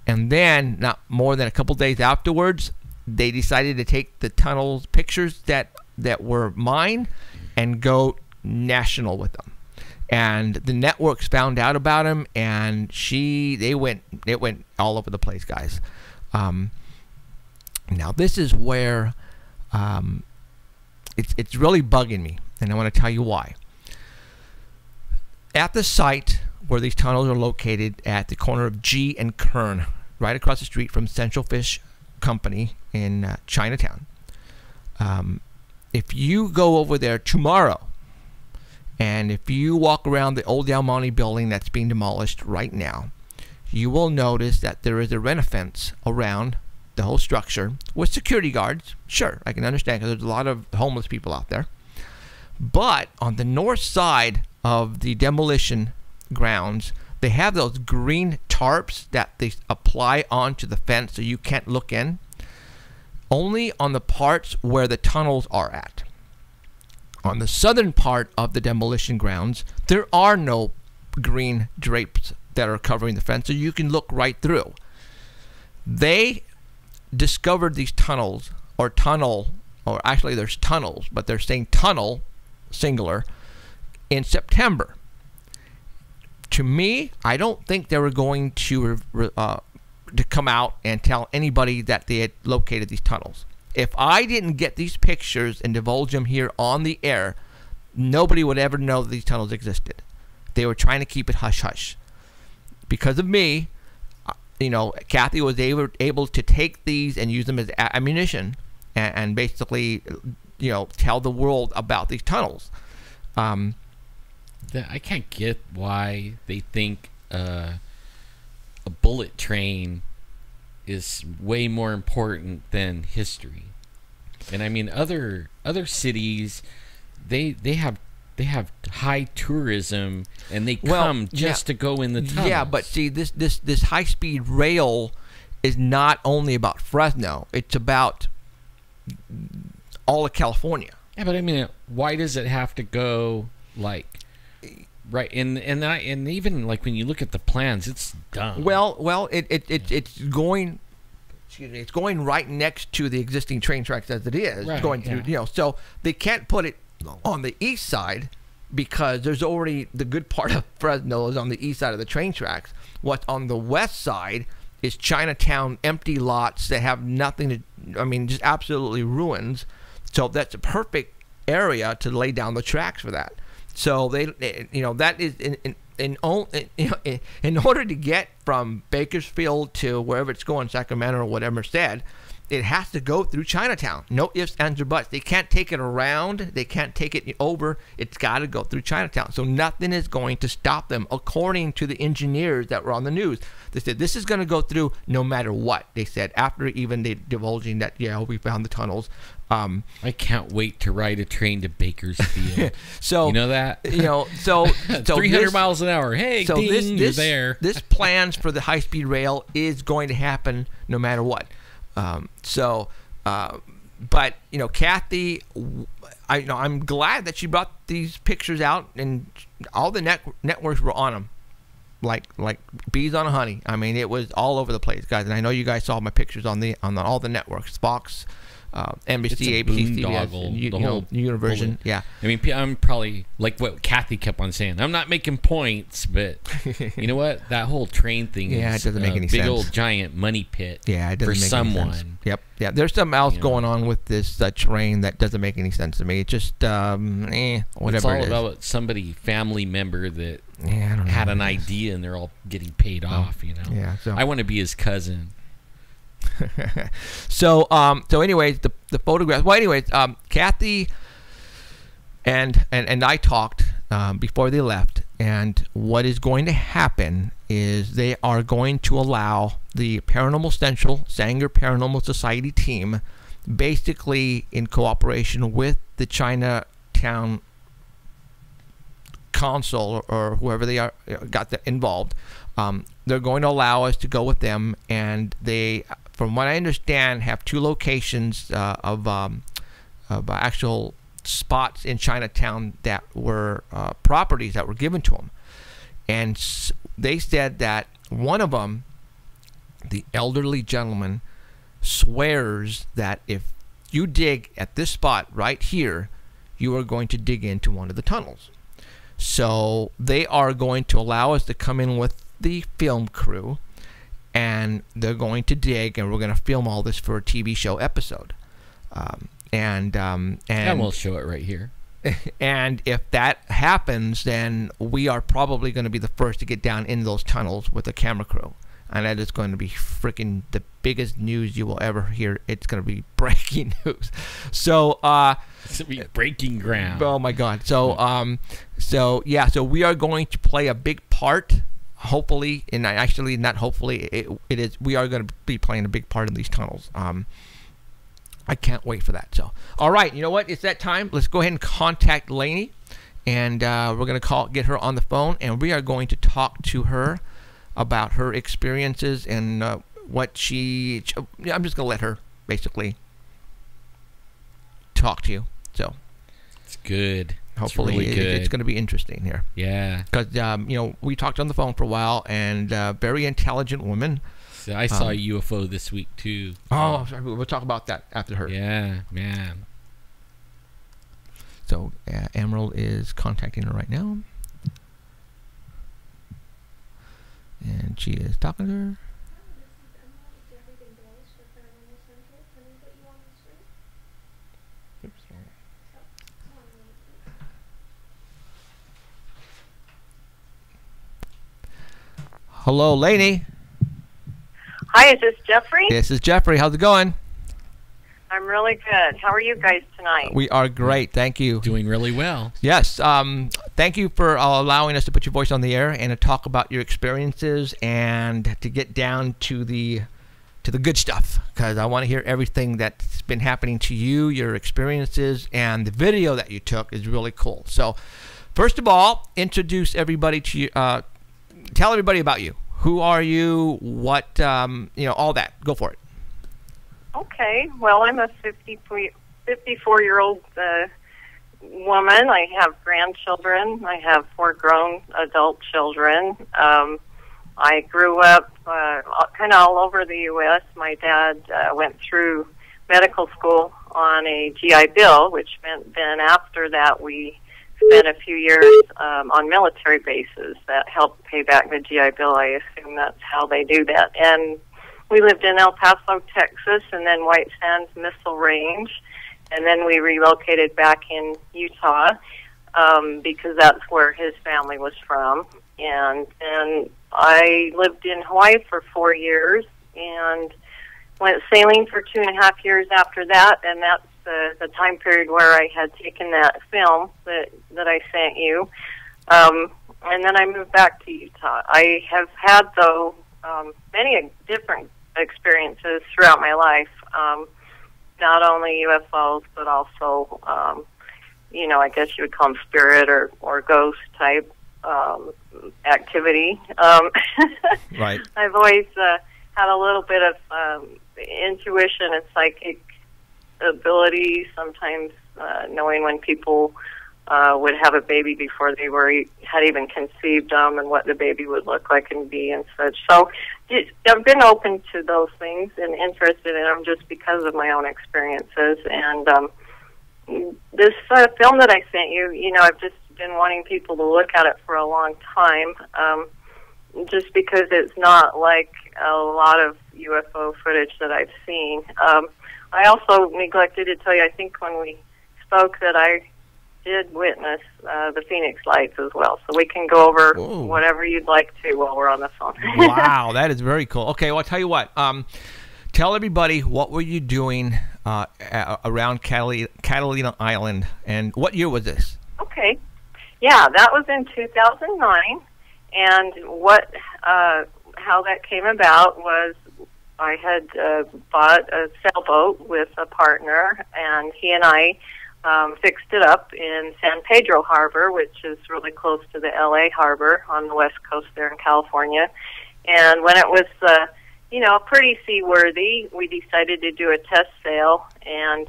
and then not more than a couple days afterwards, they decided to take the tunnels pictures that were mine and go national with them, and the networks found out about them, and it went all over the place, guys. Now this is where it's really bugging me, and I want to tell you why. At the site where these tunnels are located, at the corner of G and Kern, right across the street from Central Fish Company in Chinatown. If you go over there tomorrow, and if you walk around the old Del Monte building that's being demolished right now, you will notice that there is a rent-a-fence around the whole structure with security guards. Sure, I can understand because there's a lot of homeless people out there. But on the north side of the demolition grounds, they have those green tarps that they apply onto the fence so you can't look in. Only on the parts where the tunnels are at. On the southern part of the demolition grounds, there are no green drapes that are covering the fence, so you can look right through. They discovered these tunnels, or actually there's tunnels, but they're saying tunnel, singular, in September. To me, I don't think they were going to come out and tell anybody that they had located these tunnels. If I didn't get these pictures and divulge them here on the air, nobody would ever know that these tunnels existed. They were trying to keep it hush-hush. Because of me, Kathy was able to take these and use them as ammunition and basically, tell the world about these tunnels. I can't get why they think a bullet train is way more important than history. And I mean, other cities, they have high tourism, and they come just to go in the tunnels. Yeah, but see, this high-speed rail is not only about Fresno; it's about all of California. Yeah, but I mean, why does it have to go like right? And even like when you look at the plans, it's dumb. Well, it's going. Excuse me, it's going right next to the existing train tracks as it is. Right, going through, so they can't put it on the east side because there's already the good part of Fresno is on the east side of the train tracks. What's on the west side is Chinatown, empty lots that have nothing to, just absolutely ruins. So that's a perfect area to lay down the tracks for that. So that is in order to get from Bakersfield to wherever it's going, Sacramento or whatever said, it has to go through Chinatown. No ifs, ands, or buts. They can't take it around. They can't take it over. It's got to go through Chinatown. So nothing is going to stop them, according to the engineers that were on the news. They said this is going to go through no matter what. They said after even they divulging that, we found the tunnels. I can't wait to ride a train to Bakersfield. So you know that? So 300 miles an hour. Hey, so ding, you're there. This plans for the high-speed rail is going to happen no matter what. But Kathy, I'm glad that she brought these pictures out, and all the networks were on them, like bees on a honey. I mean, it was all over the place, guys. And I know you guys saw my pictures on all the networks, Fox, NBC, ABC, CBS, the whole Univision. Yeah. I mean, I'm probably like what Kathy kept on saying. I'm not making points, but you know what? That whole train thing is it doesn't make any big sense. old giant money pit. Yeah, it doesn't for make someone. Any sense. Yep. Yeah. There's something else going on with this train that doesn't make any sense to me. It just whatever. It's all it is. about somebody family member that I don't know had what an it is. idea and they're all getting paid off. Yeah. So I want to be his cousin. So anyways, the photographs. Well, anyways, Kathy and I talked before they left, and what is going to happen is they are going to allow the Paranormal Central Sanger Paranormal Society team, basically in cooperation with the Chinatown Council or whoever they are got involved. They're going to allow us to go with them, and they, from what I understand, have two locations of actual spots in Chinatown that were properties that were given to them. And they said that one of them, the elderly gentleman, swears that if you dig at this spot right here, you are going to dig into one of the tunnels. So they are going to allow us to come in with the film crew, and they're going to dig, and we're going to film all this for a TV show episode. And we'll show it right here. And if that happens, then we are probably going to be the first to get down in those tunnels with a camera crew. And that is going to be freaking the biggest news you will ever hear. It's going to be breaking news. So, it's going to be breaking ground. Oh my God. So, so we are going to play a big part, hopefully, and actually not hopefully, it is, we are going to be playing a big part in these tunnels. I can't wait for that. So, all right, you know what? It's that time. Let's go ahead and contact Lainey, and we're going to get her on the phone, and we are going to talk to her about her experiences and what she. I'm just going to let her basically talk to you. So it's good. Hopefully, it's really good. It's going to be interesting here. Yeah, because we talked on the phone for a while, and very intelligent woman. So I saw a UFO this week too. Oh, sorry, we'll talk about that after her. Yeah, man. So Emerald is contacting her right now, and she is talking to her. Hello, Lainey. Hi, is this Jeffrey? This is Jeffrey. How's it going? I'm really good. How are you guys tonight? We are great. Thank you. Doing really well. Yes. Thank you for allowing us to put your voice on the air and to talk about your experiences and to get down to the good stuff, because I want to hear everything that's been happening to you, your experiences, and the video that you took is really cool. So, first of all, introduce everybody to you. Tell everybody about you. Who are you? What, all that. Go for it. Okay. Well, I'm a 54-year-old woman. I have grandchildren. I have 4 grown adult children. I grew up kind of all over the U.S. My dad went through medical school on a GI Bill, which meant then after that we spent a few years on military bases that helped pay back the GI Bill. I assume that's how they do that. And we lived in El Paso, Texas, and then White Sands Missile Range, and then we relocated back in Utah because that's where his family was from. And then I lived in Hawaii for 4 years and went sailing for 2.5 years after that, and that's the time period where I had taken that film that I sent you. And then I moved back to Utah. I have had, though, many different experiences throughout my life, not only UFOs, but also, I guess you would call them spirit or ghost type activity. Right. I've always had a little bit of intuition and psychic ability, sometimes knowing when people would have a baby before they had even conceived them and what the baby would look like and be and such. So I've been open to those things and interested in them just because of my own experiences. And this film that I sent you, I've just been wanting people to look at it for a long time, just because it's not like a lot of UFO footage that I've seen. I also neglected to tell you, I think when we spoke, that I did witness the Phoenix Lights as well. So we can go over whatever you'd like to while we're on the phone. Wow, that is very cool. Okay, well, I'll tell you what. Tell everybody, what were you doing around Catalina Island, and what year was this? Okay. Yeah, that was in 2009, and how that came about was I had bought a sailboat with a partner, and he and I fixed it up in San Pedro Harbor, which is really close to the L.A. harbor on the west coast there in California. And when it was, pretty seaworthy, we decided to do a test sail. And,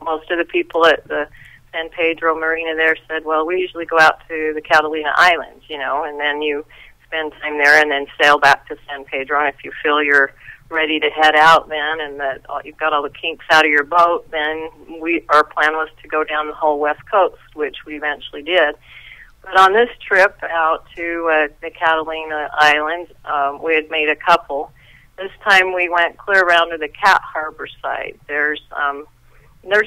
most of the people at the San Pedro Marina there said, well, we usually go out to the Catalina Islands, and then you spend time there and then sail back to San Pedro. And if you feel you're ready to head out then and that you've got all the kinks out of your boat, then our plan was to go down the whole west coast, which we eventually did. But on this trip out to the Catalina Islands, we had made a couple. This time we went clear around to the Cat Harbor side. There's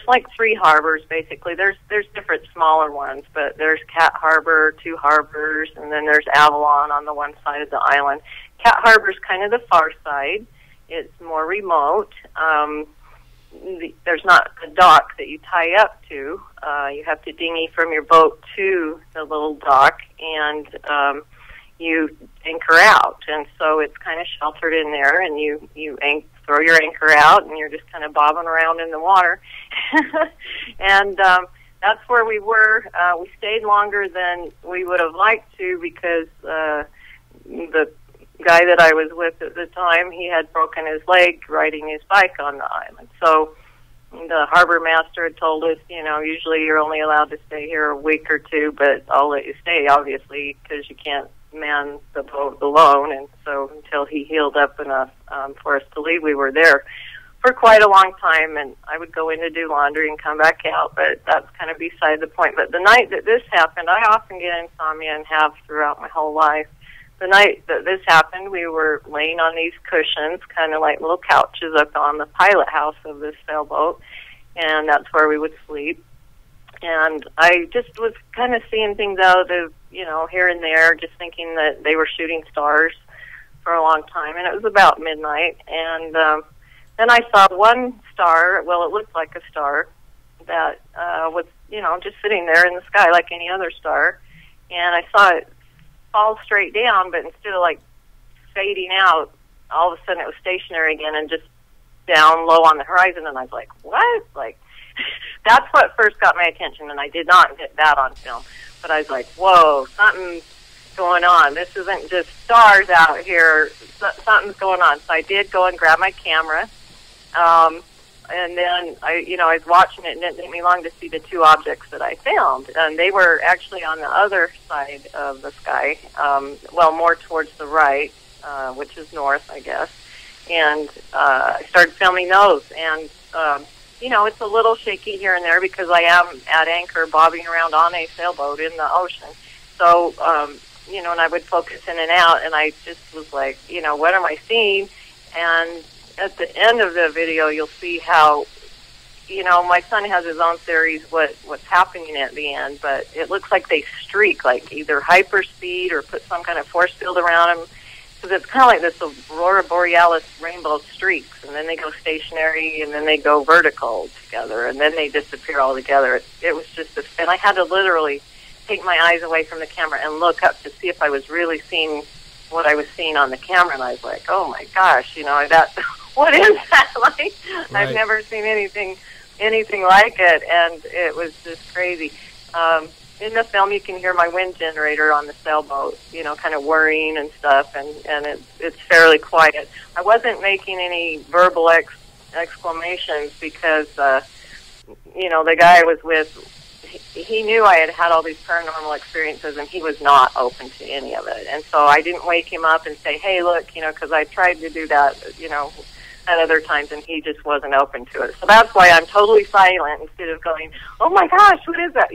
like 3 harbors basically. There's different smaller ones, but there's Cat Harbor, 2 harbors, and then there's Avalon on the one side of the island. Cat Harbor's kind of the far side. It's more remote. There's not a dock that you tie up to. You have to dinghy from your boat to the little dock, and you anchor out. And so it's kind of sheltered in there, and you throw your anchor out, and you're just kind of bobbing around in the water. And that's where we were. We stayed longer than we would have liked to because the guy that I was with at the time, he had broken his leg riding his bike on the island. So the harbor master had told us, usually you're only allowed to stay here a week or 2, but I'll let you stay, obviously, because you can't man the boat alone. And so until he healed up enough for us to leave, we were there for quite a long time. And I would go in to do laundry and come back out, but that's kind of beside the point. But the night that this happened, I often get insomnia and have throughout my whole life. The night that this happened, we were laying on these cushions, kind of like little couches up on the pilot house of this sailboat, and that's where we would sleep. And I just was kind of seeing things out of, here and there, just thinking that they were shooting stars. for a long time, and it was about midnight. And then I saw one star. Well, it looked like a star that was, just sitting there in the sky like any other star. And I saw it fall straight down, but instead of like fading out, all of a sudden it was stationary again and just down low on the horizon. And I was like, what? Like, that's what first got my attention, and I did not get that on film. But I was like, whoa, something's going on. This isn't just stars out here. Something's going on. So I did go and grab my camera. And then I was watching it, and it didn't take me long to see the two objects that I filmed. And they were actually on the other side of the sky, more towards the right, which is north, I guess. And I started filming those. And, it's a little shaky here and there because I am at anchor bobbing around on a sailboat in the ocean. So, and I would focus in and out, and I just was like, what am I seeing? And at the end of the video, you'll see how, my son has his own theories what's happening at the end, but it looks like they streak, like either hyperspeed or put some kind of force field around them. Because it's kind of like this aurora borealis rainbow streaks, and then they go stationary, and then they go vertical together, and then they disappear altogether. It was just and I had to literally take my eyes away from the camera and look up to see if I was really seeing what I was seeing on the camera, and I was like, oh my gosh, what is that like? Right. I've never seen anything like it, and it was just crazy. In the film, you can hear my wind generator on the sailboat, kind of whirring and stuff, and it's fairly quiet. I wasn't making any verbal exclamations because, the guy I was with, he knew I had all these paranormal experiences, and he was not open to any of it. And so I didn't wake him up and say, hey, look, because I tried to do that, at other times, and he just wasn't open to it. So that's why I'm totally silent instead of going, oh my gosh, what is that,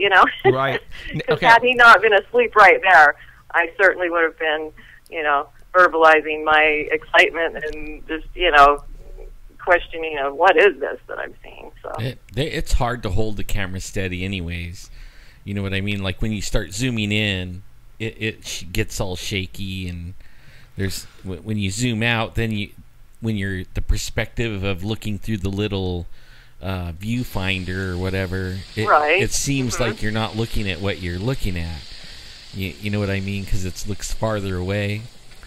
Right. Because had he not been asleep right there, I certainly would have been, verbalizing my excitement and just, questioning of what is this that I'm seeing. So it's hard to hold the camera steady anyways. You know what I mean? Like when you start zooming in, it gets all shaky, and when you zoom out, then when you're the perspective of looking through the little viewfinder or whatever, it seems like you're not looking at what you're looking at. You know what I mean? Because it looks farther away.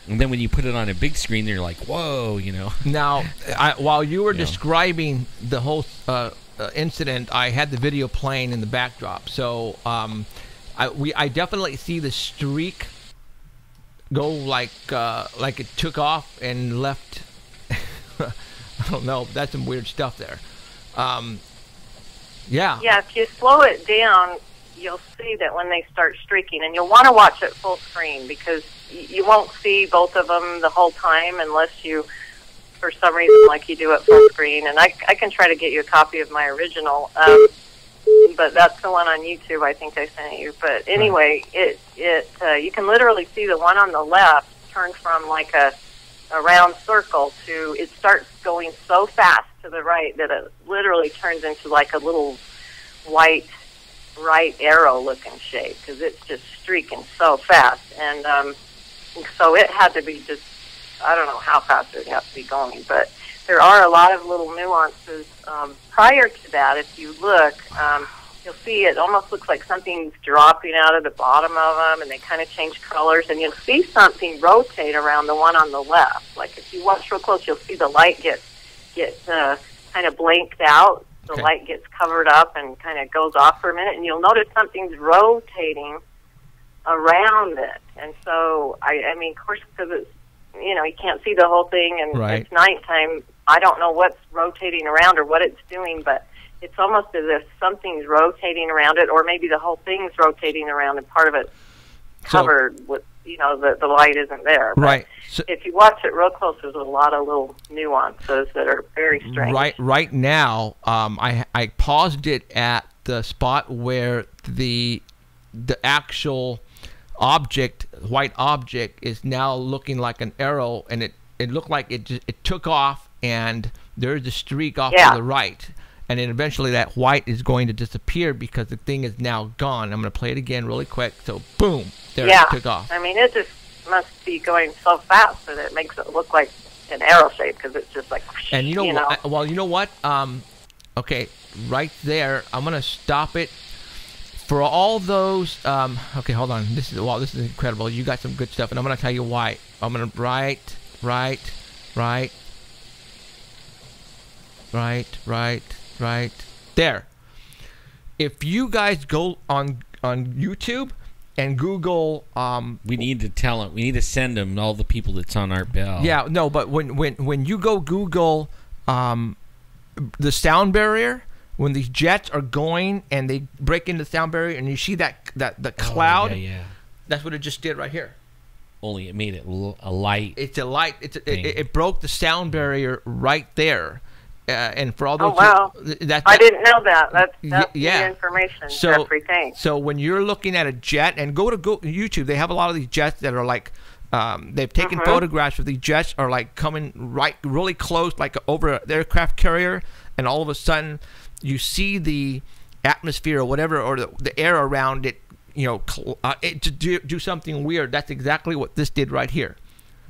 And then when you put it on a big screen, you're like, whoa, Now, while you were describing the whole incident, I had the video playing in the backdrop. So I definitely see the streak go like it took off and left. I don't know. That's some weird stuff there. Yeah. Yeah, if you slow it down, you'll see that when they start streaking, and you'll want to watch it full screen because you won't see both of them the whole time unless you, for some reason, like you do it full screen. And I can try to get you a copy of my original, but that's the one on YouTube I think I sent you. But anyway, you can literally see the one on the left turn from like a round circle to, it starts going so fast to the right that it literally turns into like a little white right arrow looking shape because it's just streaking so fast. And so it had to be just, I don't know how fast it would have to be going, but there are a lot of little nuances. Prior to that, if you look, you'll see it almost looks like something's dropping out of the bottom of them, and they kind of change colors, and you'll see something rotate around the one on the left. Like if you watch real close, you'll see the light get kind of blanked out. The light gets covered up and kind of goes off for a minute, and you'll notice something's rotating around it. And so, I mean, of course, because it's, you can't see the whole thing, and it's nighttime, I don't know what's rotating around or what it's doing, but it's almost as if something's rotating around it, or maybe the whole thing's rotating around and part of it covered with, the light isn't there. But so if you watch it real close, there's a lot of little nuances that are very strange. Right now, I paused it at the spot where the actual object, white object, is now looking like an arrow, and it looked like it took off, and there's a streak off to the right. And then eventually that white is going to disappear because the thing is now gone. I'm going to play it again really quick. So, boom, there it took off. I mean, it must be going so fast that it makes it look like an arrow shape because it's just like. And you know. Well, you know what? Okay, right there. I'm gonna stop it. For all those, okay, hold on. This is incredible. You got some good stuff, and I'm gonna tell you why. I'm gonna right there. If you guys go on YouTube and Google, we need to tell them. We need to send them all the people that's on Art Bell. Yeah, no, but when you go Google, the sound barrier. When these jets are going and they break into the sound barrier and you see the cloud, that's what it just did right here. Only it made it a light. It's a light. It broke the sound barrier right there. And for all those, I didn't know that. That's new information. Jeffrey, thanks. So when you're looking at a jet, and go to YouTube, they have a lot of these jets that are like, they've taken photographs of these jets are like coming really close, like over an aircraft carrier, and all of a sudden you see the atmosphere or whatever, or the air around it, to do something weird. That's exactly what this did right here.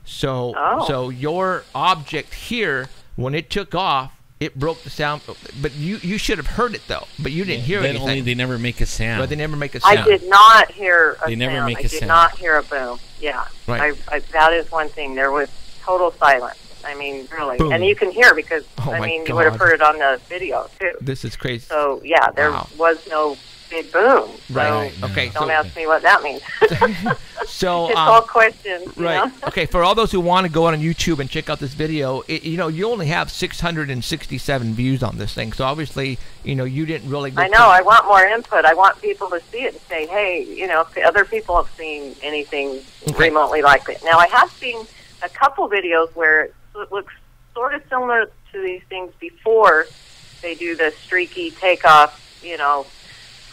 So your object here, when it took off, it broke the sound. But you should have heard it though. But you didn't hear anything. Only they never make a sound. But they never make a sound. I did not hear a sound. They never make a sound. I did not hear a boom. Yeah, right. That is one thing. There was total silence. I mean, really. Boom. And you can hear because, you would have heard it on the video, too. This is crazy. So, yeah, there was no big boom. Right. So okay. Don't ask me what that means. So it's all questions. Right. Okay, for all those who want to go on YouTube and check out this video, you only have 667 views on this thing. So, obviously, you didn't really get I know. I want more input. I want people to see it and say, hey, if other people have seen anything remotely like it. Now, I have seen a couple videos where it looks sort of similar to these things before they do the streaky takeoff,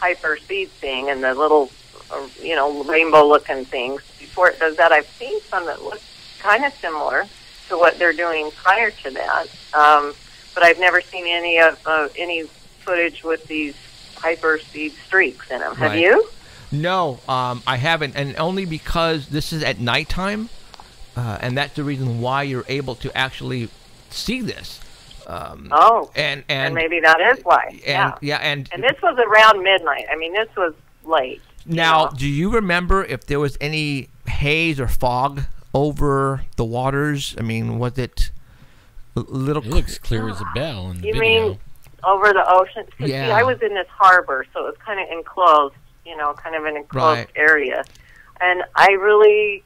hyper speed thing and the little, rainbow looking things. Before it does that, I've seen some that look kind of similar to what they're doing prior to that. But I've never seen any footage with these hyper speed streaks in them. Have you? No, I haven't, and only because this is at nighttime. And that's the reason why you're able to actually see this. And maybe that is why. And this was around midnight. I mean, this was late. Now, do you remember if there was any haze or fog over the waters? I mean, was it a little? It looks clear as a bell in the you video. Mean over the ocean? Yeah. See, I was in this harbor, so it was kind of enclosed. Kind of an enclosed area, and I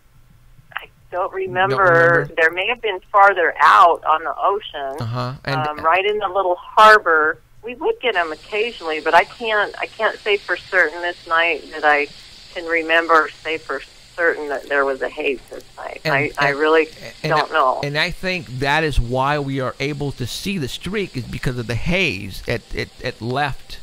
don't remember. There may have been farther out on the ocean, right in the little harbor. We would get them occasionally, but I can't say for certain this night that I can remember. Say for certain that there was a haze this night. I really don't know. And I think that is why we are able to see the streak is because of the haze. It left.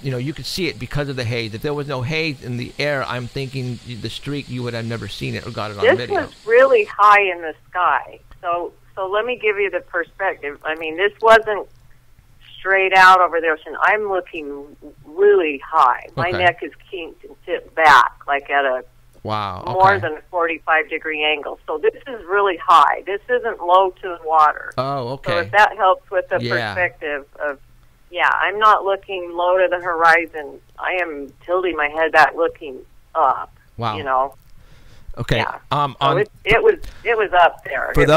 You could see it because of the haze. If there was no haze in the air, I'm thinking the streak, you would have never seen it or got it on video. This was really high in the sky. So let me give you the perspective. I mean, this wasn't straight out over the ocean. I'm looking really high. My neck is kinked and tipped back, like at a more than a 45-degree angle. So this is really high. This isn't low to the water. Oh, okay. So if that helps with the perspective of, I'm not looking low to the horizon. I am tilting my head back, looking up. Wow. Okay. Yeah. So it was up there. It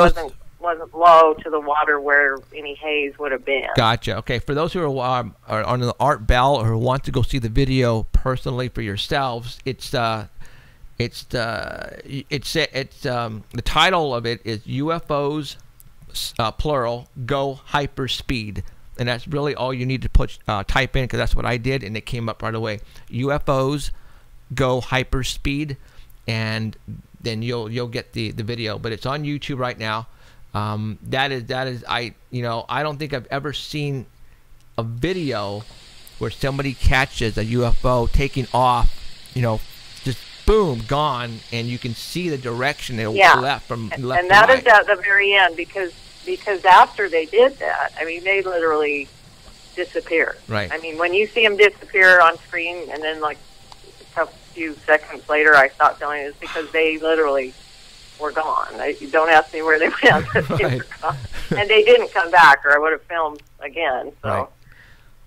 wasn't low to the water where any haze would have been. Gotcha. Okay. For those who are on the Art Bell or who want to go see the video personally for yourselves, the title of it is UFOs plural go hyperspeed. And that's really all you need to type in, because that's what I did, and it came up right away. UFOs go hyperspeed, and then you'll get the video. But it's on YouTube right now. That is I don't think I've ever seen a video where somebody catches a UFO taking off, just boom, gone, and you can see the direction it left from left to right. And that is at the very end because after they did that, I mean, they literally disappeared. Right. I mean, when you see them disappear on screen, and then like a few seconds later, I stopped filming, it's because they literally were gone. Don't ask me where they went. But they Right. were gone. And they didn't come back, or I would have filmed again. So. Right.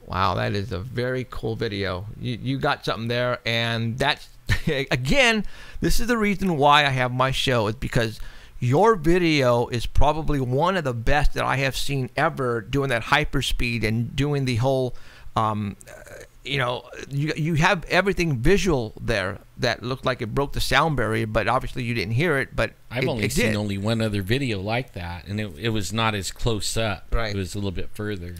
Wow, that is a very cool video. You got something there, and that's again, this is the reason why I have my show, is because your video is probably one of the best that I have seen ever, doing that hyperspeed and doing the whole you know, you have everything visual there that looked like it broke the sound barrier, but obviously you didn't hear it. But I've only seen only one other video like that, and it was not as close up. Right. It was a little bit further.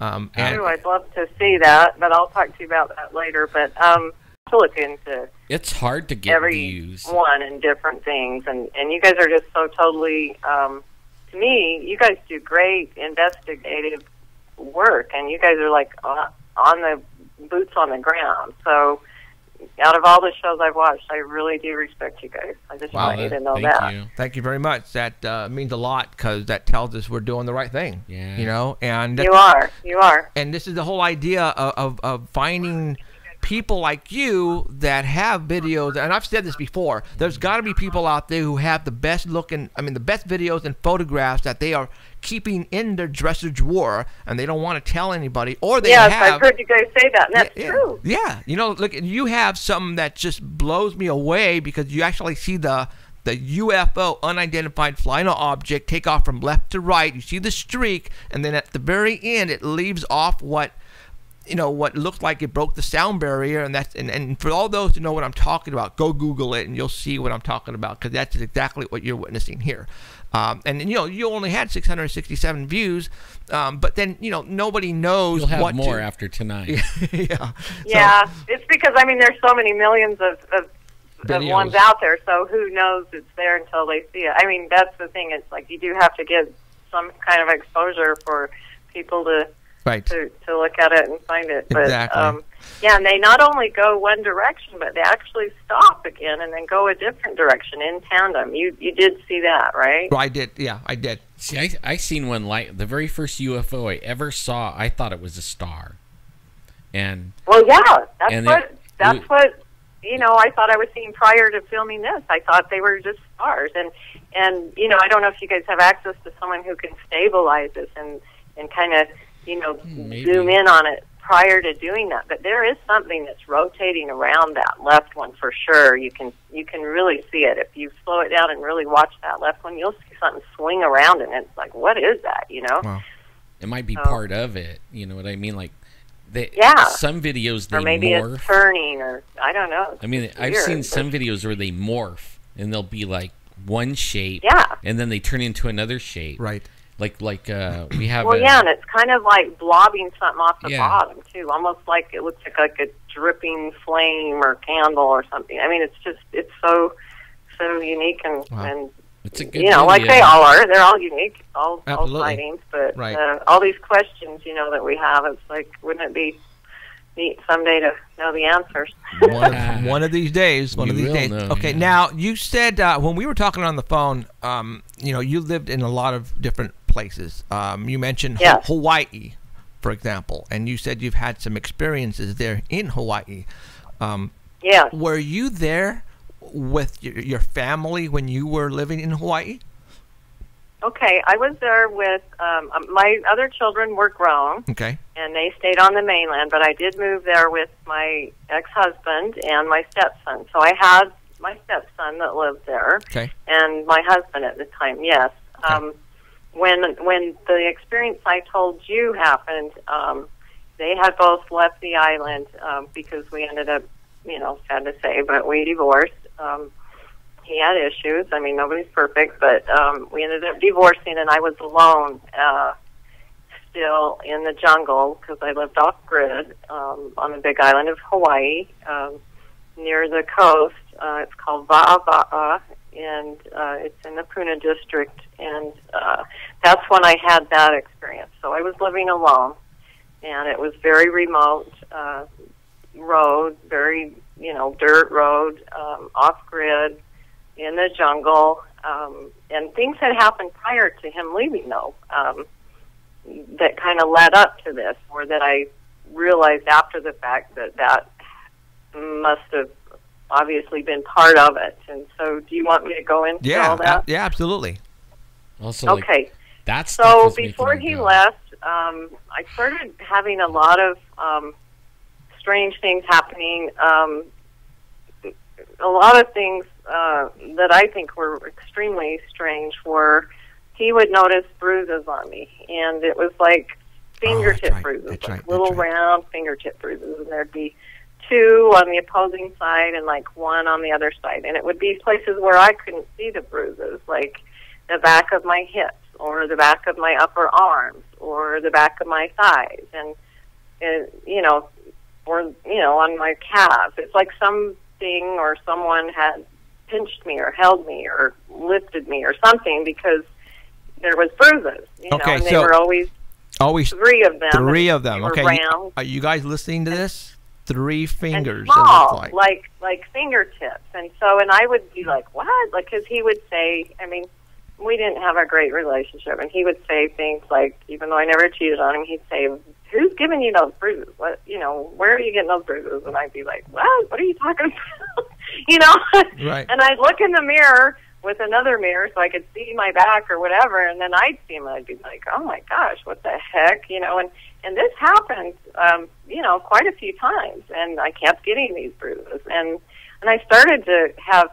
Ooh, I'd love to see that, but I'll talk to you about that later. But to look into it's hard to get views. One and different things, and you guys are just so totally. To me, you guys do great investigative work, and you guys are like on the boots on the ground. So, out of all the shows I've watched, I really do respect you guys. I just want you to know that. Thank you very much. That means a lot, because that tells us we're doing the right thing. Yeah. You know, and you are. And this is the whole idea of finding people like you that have videos, and I've said this before, there's got to be people out there who have the best looking, the best videos and photographs that they are keeping in their dresser drawer, and they don't want to tell anybody, or they have. Yes, I've heard you guys say that, and that's true. Yeah, you know, look, you have something that just blows me away, because you actually see the UFO, unidentified flying object, take off from left to right. You see the streak, and then at the very end, it leaves off what looks like it broke the sound barrier, and for all those who know what I'm talking about, go Google it and you'll see what I'm talking about, because that's exactly what you're witnessing here. And you only had 667 views, but then nobody knows. You'll have what more after tonight. Yeah. Yeah, it's because there's so many millions of ones out there, so who knows it's there until they see it. That's the thing. It's like you do have to give some kind of exposure for people to look at it and find it. Exactly. But and they not only go one direction, but they actually stop again and then go a different direction in tandem. You did see that, right? I did. Yeah, I did. See, I seen one like the very first UFO I ever saw. I thought it was a star. And well, yeah, that's what I thought I was seeing prior to filming this. I thought they were just stars, and I don't know if you guys have access to someone who can stabilize this and kind of zoom in on it prior to doing that. But there is something that's rotating around that left one for sure. You can really see it. If you slow it down and really watch that left one, you'll see something swing around, and it's like, what is that? Wow. It might be part of it. You know what I mean? Like, some videos they or maybe morph. It's turning, or I don't know. I've seen some videos where they morph, and they'll be like one shape, and then they turn into another shape. Right. Like we have. And it's kind of like blobbing something off the bottom too, almost like it looks like a dripping flame or candle or something. It's so unique and it's a good like they all are. They're all unique, all sightings. But right. All these questions, that we have, it's like, wouldn't it be neat someday to know the answers? One of these days. Okay, now you said when we were talking on the phone, you lived in a lot of different places. You mentioned Hawaii, for example, and you said you've had some experiences there in Hawaii. Were you there with your family when you were living in Hawaii? Okay, I was there with my other children were grown. Okay. And they stayed on the mainland, but I did move there with my ex-husband and my stepson. So I had my stepson that lived there, and my husband at the time. Yes. Okay. When the experience I told you happened, they had both left the island because we ended up, sad to say, but we divorced. He had issues. Nobody's perfect, but we ended up divorcing, and I was alone still in the jungle because I lived off-grid on the big island of Hawaii near the coast. It's called Va'ava'a, and it's in the Puna district, and that's when I had that experience. So I was living alone, and it was very remote road, very, dirt road, off-grid, in the jungle, and things had happened prior to him leaving, though, that kind of led up to this, or that I realized after the fact that must have obviously been part of it. And so, do you want me to go into all that? Yeah, absolutely. Also, Okay. like, that's so before he left, I started having a lot of strange things happening. A lot of things that I think were extremely strange were he would notice bruises on me, and it was like fingertip bruises, like little round fingertip bruises, and there'd be 2 on the opposing side and like 1 on the other side, and it would be places where I couldn't see the bruises, like the back of my hips, or the back of my upper arms, or the back of my thighs, and you know, or on my calves. It's like something or someone had pinched me or held me or lifted me or something, because there was bruises. You know, and they were always 3 of them. 3 of them. Okay. Round. Are you guys listening to this? 3 fingers. And small, it looked like fingertips. And I would be like, what? Like, because he would say, I mean, we didn't have a great relationship, and he would say things like, even though I never cheated on him, he'd say, who's giving you those bruises? What, where are you getting those bruises? And I'd be like, what are you talking about? Right. And I'd look in the mirror with another mirror so I could see my back or whatever, and then I'd see him, and I'd be like, oh my gosh, what the heck? And this happened, quite a few times, and I kept getting these bruises. And I started to have,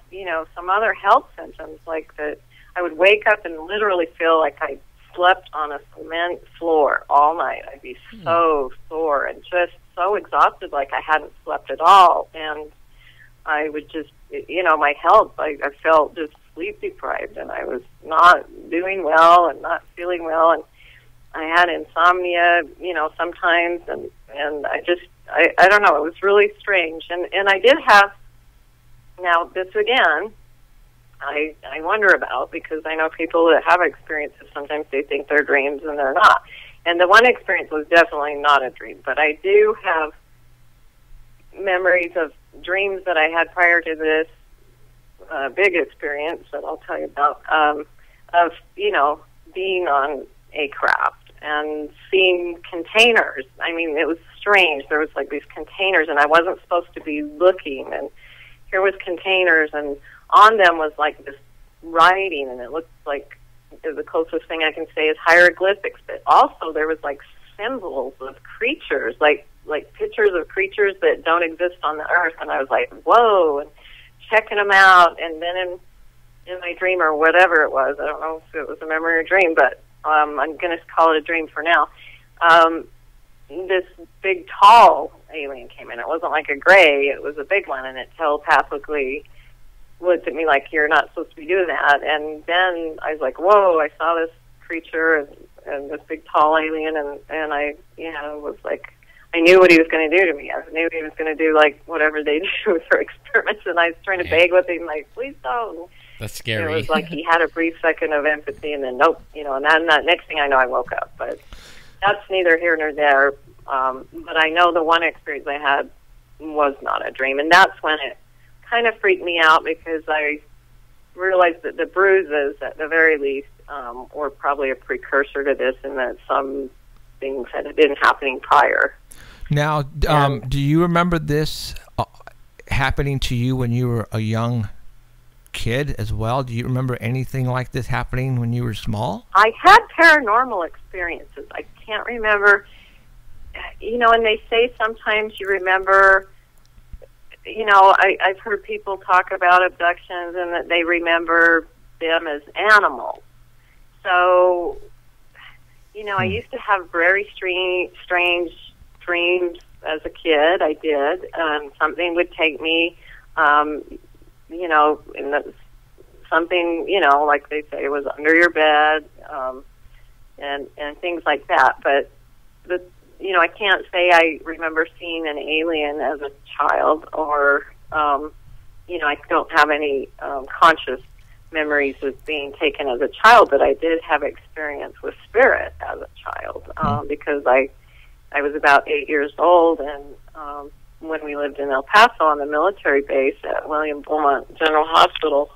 some other health symptoms, like that I would wake up and literally feel like I slept on a cement floor all night. I'd be so sore and just so exhausted, like I hadn't slept at all. And I would just, my health, I felt just sleep deprived, and I was not doing well and not feeling well. And I had insomnia, sometimes, and I don't know, it was really strange. And I did have, now this again, I wonder about, because I know people that have experiences, sometimes they think they're dreams and they're not. And the one experience was definitely not a dream, but I do have memories of dreams that I had prior to this big experience that I'll tell you about, of, being on a craft and seeing containers. I mean, it was strange. There was like these containers, and I wasn't supposed to be looking, and here was containers, and on them was like this writing, and it looked like, the closest thing I can say is hieroglyphics, but also there was like symbols of creatures, like pictures of creatures that don't exist on the earth. And I was like, whoa, and checking them out. And then in my dream, or whatever it was, I don't know if it was a memory or a dream, but I'm going to call it a dream for now. This big, tall alien came in. It wasn't like a gray, it was a big one, and it telepathically looked at me like, you're not supposed to be doing that. And then I was like, whoa, I saw this creature and this big, tall alien, and I, was like, I knew what he was going to do to me. I knew he was going to do, like, whatever they do with their experiments, and I was trying to beg with him, like, please don't. That's scary. And it was like he had a brief second of empathy, and then nope, and then that next thing I know, I woke up. But that's neither here nor there. But I know the one experience I had was not a dream, and that's when it kind of freaked me out, because I realized that the bruises, at the very least, were probably a precursor to this, and that some things had been happening prior. Now, do you remember this happening to you when you were a young kid as well? Do you remember anything like this happening when you were small? I had paranormal experiences. I can't remember, and they say sometimes you remember, I've heard people talk about abductions and that they remember them as animals. So, I used to have very strange dreams as a kid. I did. Something would take me, something, like they say, was under your bed, and things like that. But I can't say I remember seeing an alien as a child, or, I don't have any conscious memories of being taken as a child, but I did have experience with spirit as a child, because I was about 8 years old, and when we lived in El Paso on the military base at William Beaumont General Hospital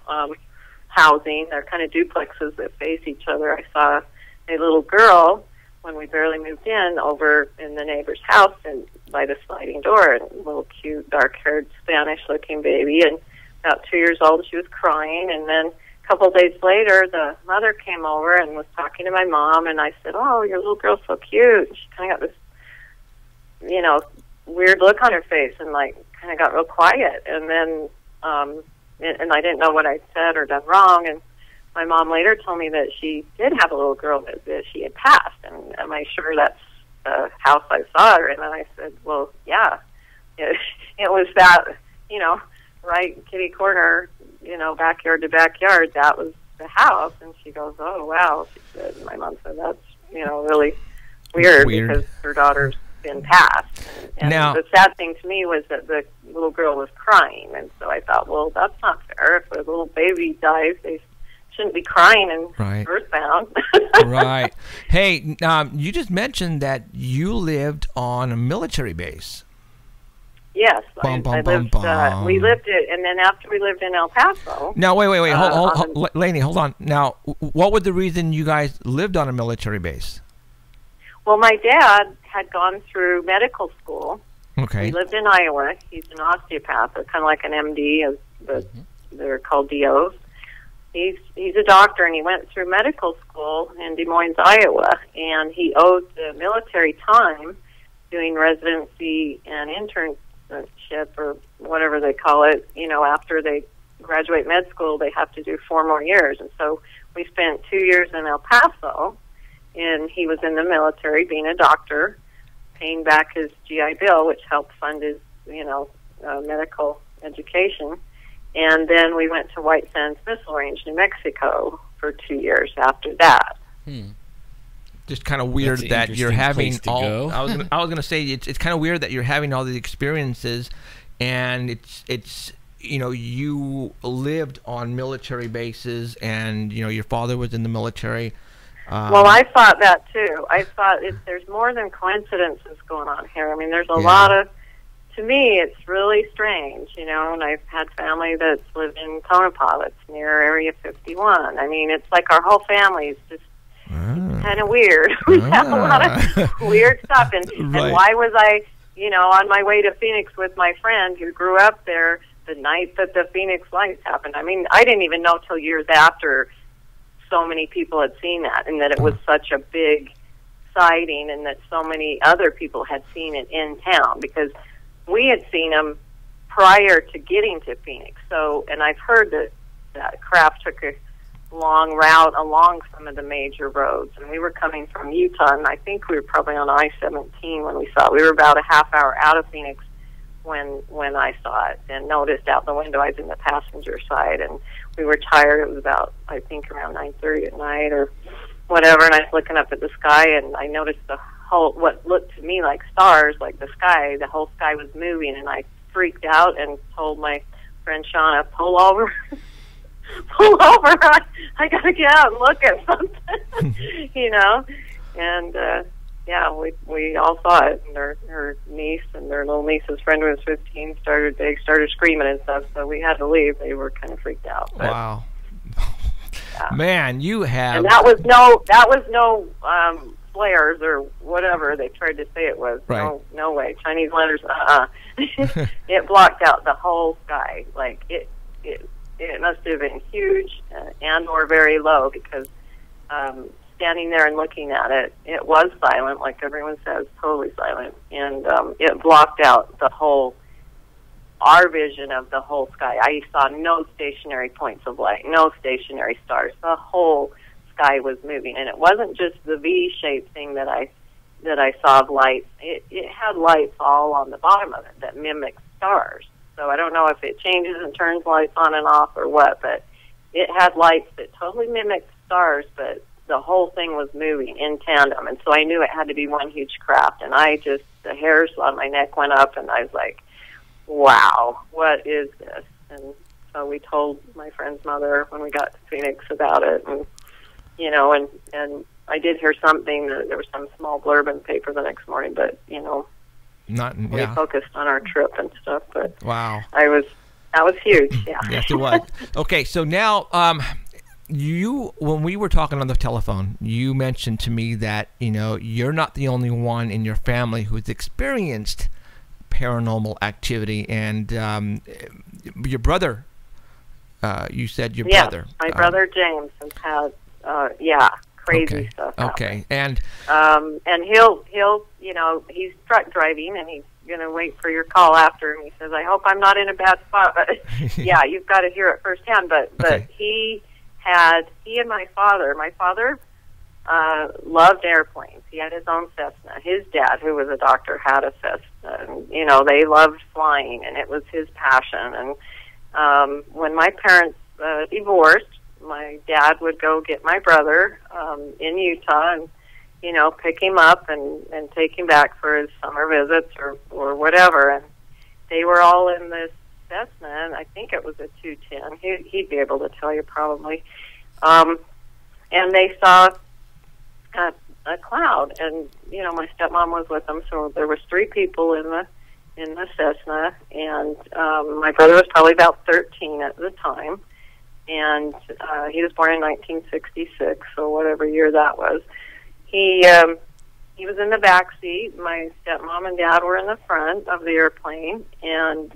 housing, they're kind of duplexes that face each other. I saw a little girl when we barely moved in, over in the neighbor's house and by the sliding door, and a little cute, dark-haired, Spanish-looking baby, and about 2 years old. She was crying, and then a couple of days later, the mother came over and was talking to my mom, and I said, "Oh, your little girl's so cute." And she kind of got this, you know, weird look on her face, and like kind of got real quiet, and then and I didn't know what I'd said or done wrong, and my mom later told me that she did have a little girl that she had passed, and am I sure that's the house I saw her in? And I said, well, yeah, it was that, you know, right kitty corner, you know, backyard to backyard, that was the house. And she goes, oh, wow, she said. And my mom said, that's, you know, really weird. Because her daughter's been passed. And now, the sad thing to me was that the little girl was crying, and so I thought, well, that's not fair. If a little baby dies, they shouldn't be crying and earthbound. Right. Hey, you just mentioned that you lived on a military base. Yes, we lived it, and then after we lived in El Paso. Now, wait, hold, Lainey, hold on. Now, what was the reason you guys lived on a military base? Well, my dad had gone through medical school. Okay. He lived in Iowa. He's an osteopath, or kind of like an MD, but they're called DOs. He's a doctor, and he went through medical school in Des Moines, Iowa, and he owed the military time doing residency and internship, or whatever they call it. You know, after they graduate med school, they have to do 4 more years. And so we spent 2 years in El Paso, and he was in the military being a doctor, paying back his GI Bill, which helped fund his, you know, medical education. And then we went to White Sands Missile Range, New Mexico, for 2 years after that. Just kind of weird that you're having all. I was gonna say it's kind of weird that you're having all these experiences, and it's you know, you lived on military bases, and you know your father was in the military. Well, I thought that too. I thought there's more than coincidences going on here. I mean, there's a lot of. To me, it's really strange, you know, and I've had family that's lived in Tonopah, that's near Area 51. I mean, it's like our whole family is just kind of weird. We have a lot of weird stuff. And why was I, you know, on my way to Phoenix with my friend who grew up there the night that the Phoenix lights happened? I mean, I didn't even know till years after so many people had seen that, and that it was such a big sighting, and that so many other people had seen it in town, because we had seen them prior to getting to Phoenix. So, and I've heard that craft took a long route along some of the major roads. And we were coming from Utah, and I think we were probably on I-17 when we saw it. We were about a half hour out of Phoenix when I saw it, and noticed out the window. I was in the passenger side, and we were tired. It was about, I think, around 9:30 at night or whatever, and I was looking up at the sky, and I noticed what looked to me like stars, like the sky, the whole sky was moving, and I freaked out and told my friend Shauna, pull over, pull over, I gotta get out and look at something, you know, and yeah, we all saw it, and her niece and their little niece's friend who was 15 started screaming and stuff, so we had to leave. They were kind of freaked out. But, wow. Man, you have... And that was no flares or whatever they tried to say it was. Right. No way. Chinese letters, It blocked out the whole sky. Like, it must have been huge and or very low, because standing there and looking at it, it was silent, like everyone says, totally silent. And it blocked out our vision of the whole sky. I saw no stationary points of light, no stationary stars. The whole sky was moving, and it wasn't just the V-shaped thing that I saw of lights. It had lights all on the bottom of it that mimic stars. So I don't know if it changes and turns lights on and off or what, but it had lights that totally mimicked stars, but the whole thing was moving in tandem. And so I knew it had to be one huge craft, and the hairs on my neck went up, and I was like, wow, what is this? And so we told my friend's mother when we got to Phoenix about it, and you know, and I did hear something, there was some small blurb in the paper the next morning, but you know, we focused on our trip and stuff. But wow, that was huge. Yeah. Yes, it was. Okay, so now when we were talking on the telephone, you mentioned to me that, you're not the only one in your family who's experienced paranormal activity, and your brother, you said your brother. My brother James has had, crazy stuff happen. Okay, and he'll he's truck driving, and he's gonna wait for your call after, and he says, I hope I'm not in a bad spot, but yeah, you've got to hear it firsthand. But he and my father loved airplanes. He had his own Cessna. His dad, who was a doctor, had a Cessna. And, they loved flying, and it was his passion. And when my parents divorced, my dad would go get my brother in Utah and, pick him up and take him back for his summer visits or whatever. And they were all in this Cessna, and I think it was a 210. He'd be able to tell you probably. And they saw a cloud, and my stepmom was with them, so there was 3 people in the Cessna, and my brother was probably about 13 at the time, and he was born in 1966, so whatever year that was. He was in the back seat. My stepmom and dad were in the front of the airplane, and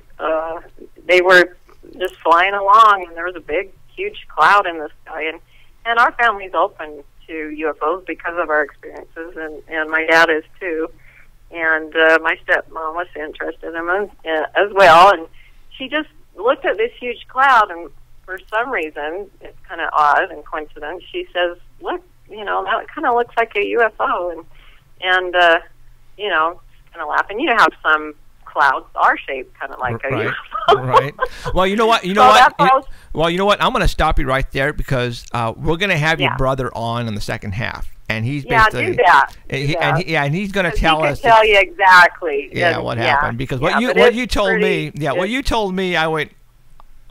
they were just flying along, and there was a big, huge cloud in the sky, and our family's open to UFOs because of our experiences, and my dad is too, and my stepmom was interested in them as well, and she just looked at this huge cloud, and for some reason, it's kind of odd and coincidence, she says, look, that kind of looks like a UFO, and kind of laughing. You know how some clouds are shaped kind of like a UFO. Right. Well, you know what? Well, you know what? I'm going to stop you right there because we're going to have your brother on in the second half, and he's basically do that. And he's going to tell us. Tell you exactly. What happened because what you told me. Yeah, what you told me, I went.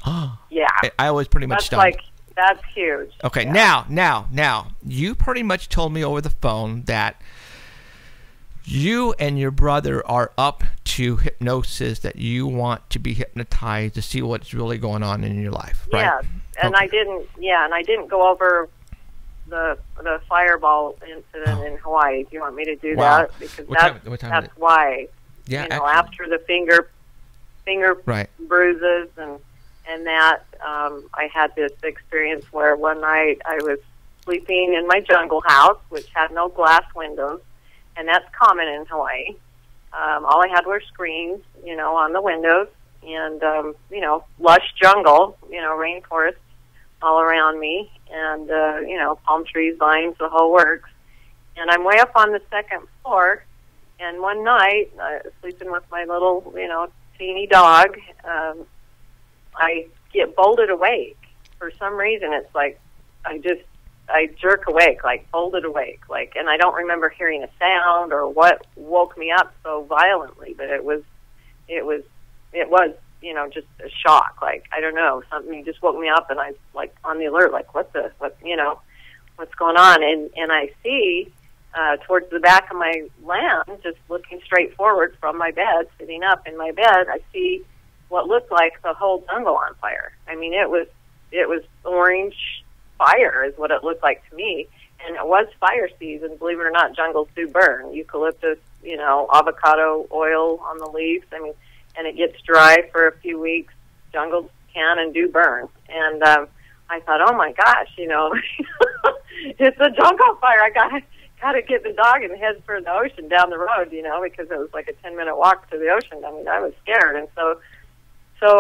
Oh. Yeah. I was pretty much stunned. That's huge. Okay, now, you pretty much told me over the phone that you and your brother are up to hypnosis, that you want to be hypnotized to see what's really going on in your life, right? Yes, and I didn't go over the fireball incident in Hawaii. Do you want me to do that? Because that's why. Yeah, after the finger bruises and that, I had this experience where one night I was sleeping in my jungle house, which had no glass windows, and that's common in Hawaii. All I had were screens, on the windows, and, lush jungle, rainforest all around me, and, palm trees, vines, the whole works. And I'm way up on the second floor, and one night, sleeping with my little, teeny dog, I get bolted awake. For some reason, it's like I jerk awake, like folded awake, and I don't remember hearing a sound or what woke me up so violently, but it was, just a shock. Like, I don't know, something just woke me up, and I was like on the alert, like what's going on? And I see towards the back of my land, just looking straight forward from my bed, sitting up in my bed, I see what looked like the whole jungle on fire. I mean, it was orange fire is what it looked like to me, and it was fire season. Believe it or not, jungles do burn. Eucalyptus, avocado oil on the leaves. I mean, and it gets dry for a few weeks. Jungles can and do burn. And I thought, oh my gosh, it's a jungle fire. I gotta get the dog and head for the ocean down the road, because it was like a 10-minute walk to the ocean. I mean, I was scared, and so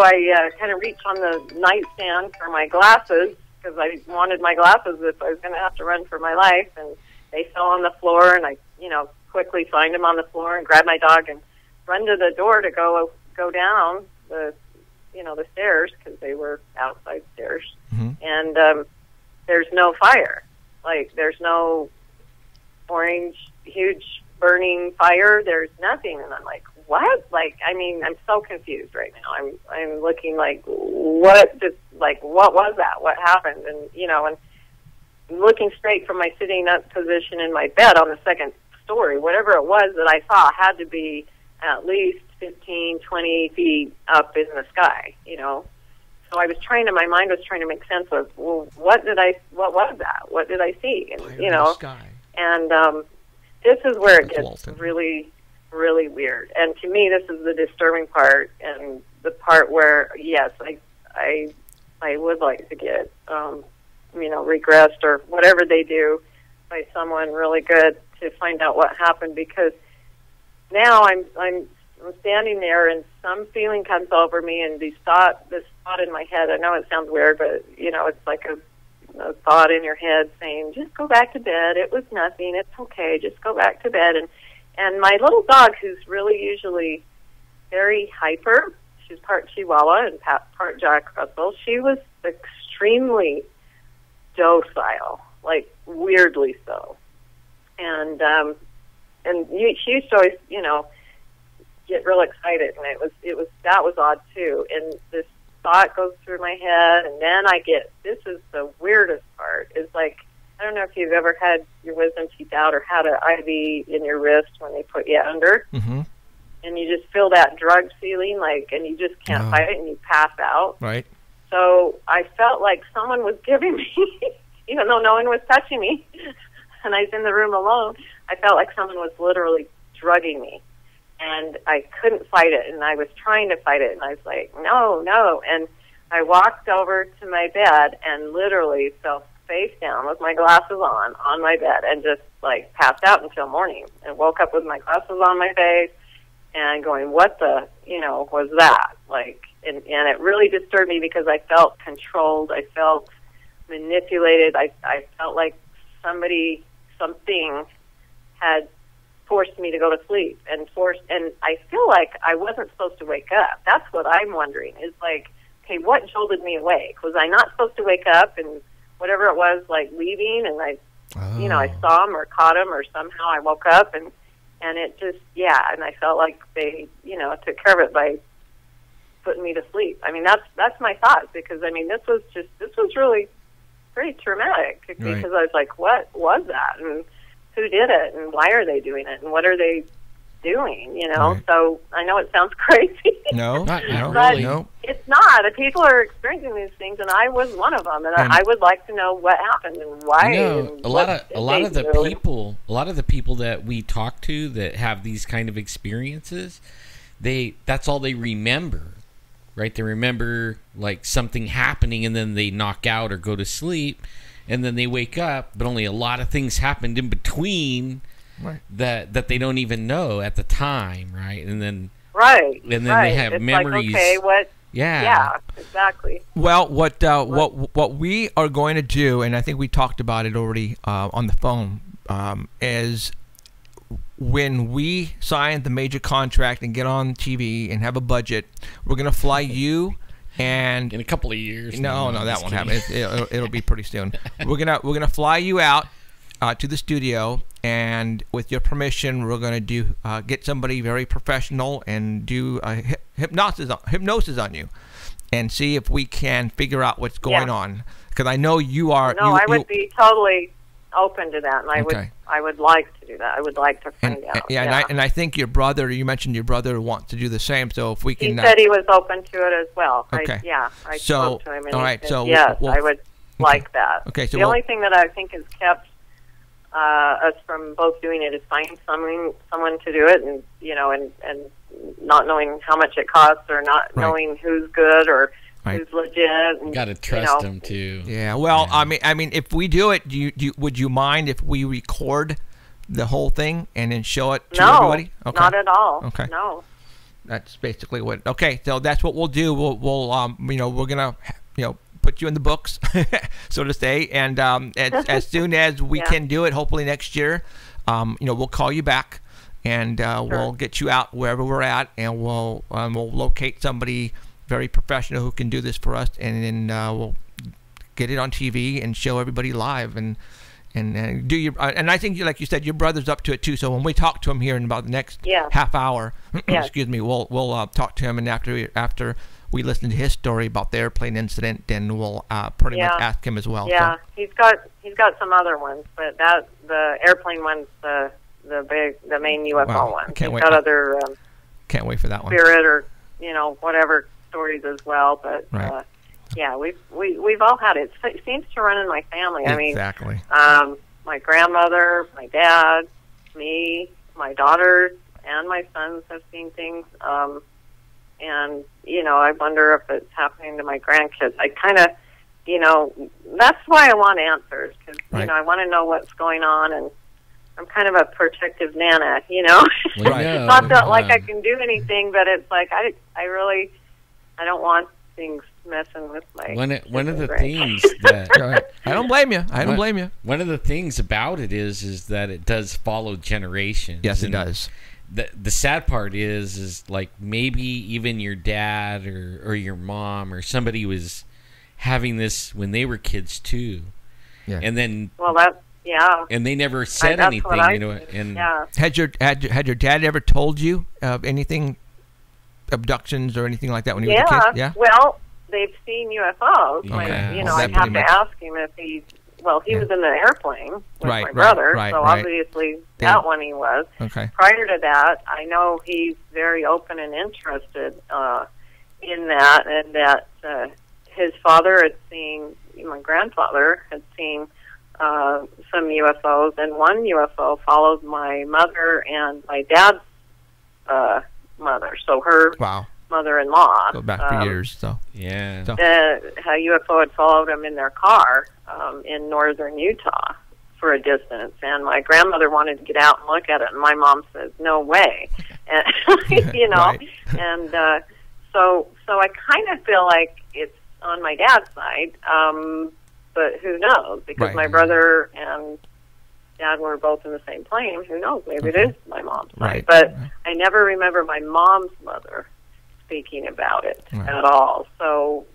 I kind of reached on the nightstand for my glasses, because I wanted my glasses if I was going to have to run for my life, and they fell on the floor, and I, quickly find them on the floor and grab my dog and run to the door to go down the stairs, because they were outside stairs, and there's no fire, like there's no orange, huge burning fire, there's nothing, and I'm like, what? Like, I mean, I'm so confused right now. I'm looking like, what was that? What happened? And, and looking straight from my sitting up position in my bed on the second story, whatever it was that I saw had to be at least 15, 20 feet up in the sky, so I was my mind was trying to make sense of, well, what was that? What did I see? And, Fire in the sky. and this is where it That's gets Walton. really, really weird. And to me, this is the disturbing part, and the part where, yes, I would like to get, regressed or whatever they do by someone really good to find out what happened, because now I'm standing there and some feeling comes over me, and this thought in my head, I know it sounds weird, but it's like a thought in your head saying, just go back to bed, it was nothing, it's okay, just go back to bed. And my little dog, who's really usually very hyper, she's part Chihuahua and part Jack Russell, she was extremely docile, like weirdly so. And she used to always, get real excited, and that was odd too. And this thought goes through my head, and then this is the weirdest part, is like, I don't know if you've ever had your wisdom teeth out or had an IV in your wrist when they put you under, Mm-hmm. and you just feel that drugged feeling, and you just can't fight it, and you pass out. Right. So I felt like someone was giving me, even though no one was touching me, and I was in the room alone, I felt like someone was literally drugging me. And I couldn't fight it, and I was trying to fight it, and I was like, no. And I walked over to my bed and literally fell face down with my glasses on my bed, and just, passed out until morning, and woke up with my glasses on my face and going, what the, was that? And it really disturbed me because I felt controlled. I felt manipulated. I felt like something had forced me to go to sleep, and I feel like I wasn't supposed to wake up. That's what I'm wondering, is okay, what jolted me awake? Was I not supposed to wake up, and whatever it was, leaving, and I saw him or caught him, or somehow I woke up, and it just, and I felt like they, took care of it by putting me to sleep. I mean, that's my thoughts, because this was really pretty traumatic, because I was like, what was that? And who did it, and why are they doing it, and what are they doing, Right. So I know it sounds crazy. No, Not but really. no. it's not. The people are experiencing these things, and I was one of them, and I would like to know what happened and why. And a lot of the people that we talk to that have these kind of experiences, that's all they remember, right? They remember something happening, and then they knock out or go to sleep, and then they wake up, but only a lot of things happened in between, Right. that they don't even know at the time, right? And then they have it's memories. Like, okay, what? Yeah, exactly. Well, what we are going to do, and I think we talked about it already on the phone, is when we sign the major contract and get on TV and have a budget, we're going to fly you. And in a couple of years. No, that won't happen. It'll be pretty soon. We're gonna fly you out to the studio, and with your permission, we're gonna get somebody very professional and do hypnosis on you, and see if we can figure out what's going on. Because I know you are. No, I would be totally open to that, and I would like to do that. I would like to find out. And I think your brother. You mentioned your brother wants to do the same. So if we can, he said he was open to it as well. Okay. I spoke to him, and all right. he said, So yes, I would like that. Okay. So the only thing that I think has kept us from both doing it is finding someone to do it, and and not knowing how much it costs, or not knowing who's good or who's legit. You got to trust them too. Yeah. Well, yeah. I mean, if we do it, would you mind if we record the whole thing and then show it to everybody? Okay. Not at all. Okay. No. That's basically what. Okay. So that's what we'll do. We'll we're gonna put you in the books, so to say, and as soon as we can do it, hopefully next year, we'll call you back, and we'll get you out wherever we're at, and we'll locate somebody very professional who can do this for us, and then we'll get it on TV and show everybody live, and do your and I think, like you said, your brother's up to it too. So when we talk to him here in about the next half hour, excuse me, we'll talk to him, and after we listen to his story about the airplane incident, then we'll pretty much ask him as well. Yeah, so. he's got some other ones, but the airplane one's the main UFO one. Can't wait. Got other can't wait for that one. Spirit or whatever stories as well, but Yeah, we've all had it. It seems to run in my family. Exactly. I mean, my grandmother, my dad, me, my daughters, and my sons have seen things. And, you know, I wonder if it's happening to my grandkids. I kind of, you know, that's why I want answers, because, you know, I want to know what's going on, and I'm kind of a protective nana, you know. Right. Not that, like, I can do anything, but it's like I don't want things messing with my one of the things that I don't blame you. I don't blame you. One of the things about it is that it does follow generations. Yes, it does. The sad part is like maybe even your dad or your mom or somebody was having this when they were kids too. Yeah. And then and they never said anything, you know. And had your dad ever told you of anything, abductions or anything like that when you were a kid? Yeah. Well, they've seen UFOs. Okay. You know, I'd have to ask him if he was in the airplane with my brother, so obviously that one he was. Okay. Prior to that, I know he's very open and interested in that, and that his father had seen, my grandfather had seen some UFOs, and one UFO followed my mother and my dad's mother, so her mother-in-law. Go back for years, so. Yeah. A UFO had followed them in their car in northern Utah for a distance, and my grandmother wanted to get out and look at it, and my mom says, "No way," and, you know. And so I kind of feel like it's on my dad's side, but who knows? Because my brother and dad were both in the same plane. Who knows? Maybe it is my mom's side, but I never remember my mom's mother speaking about it at all. So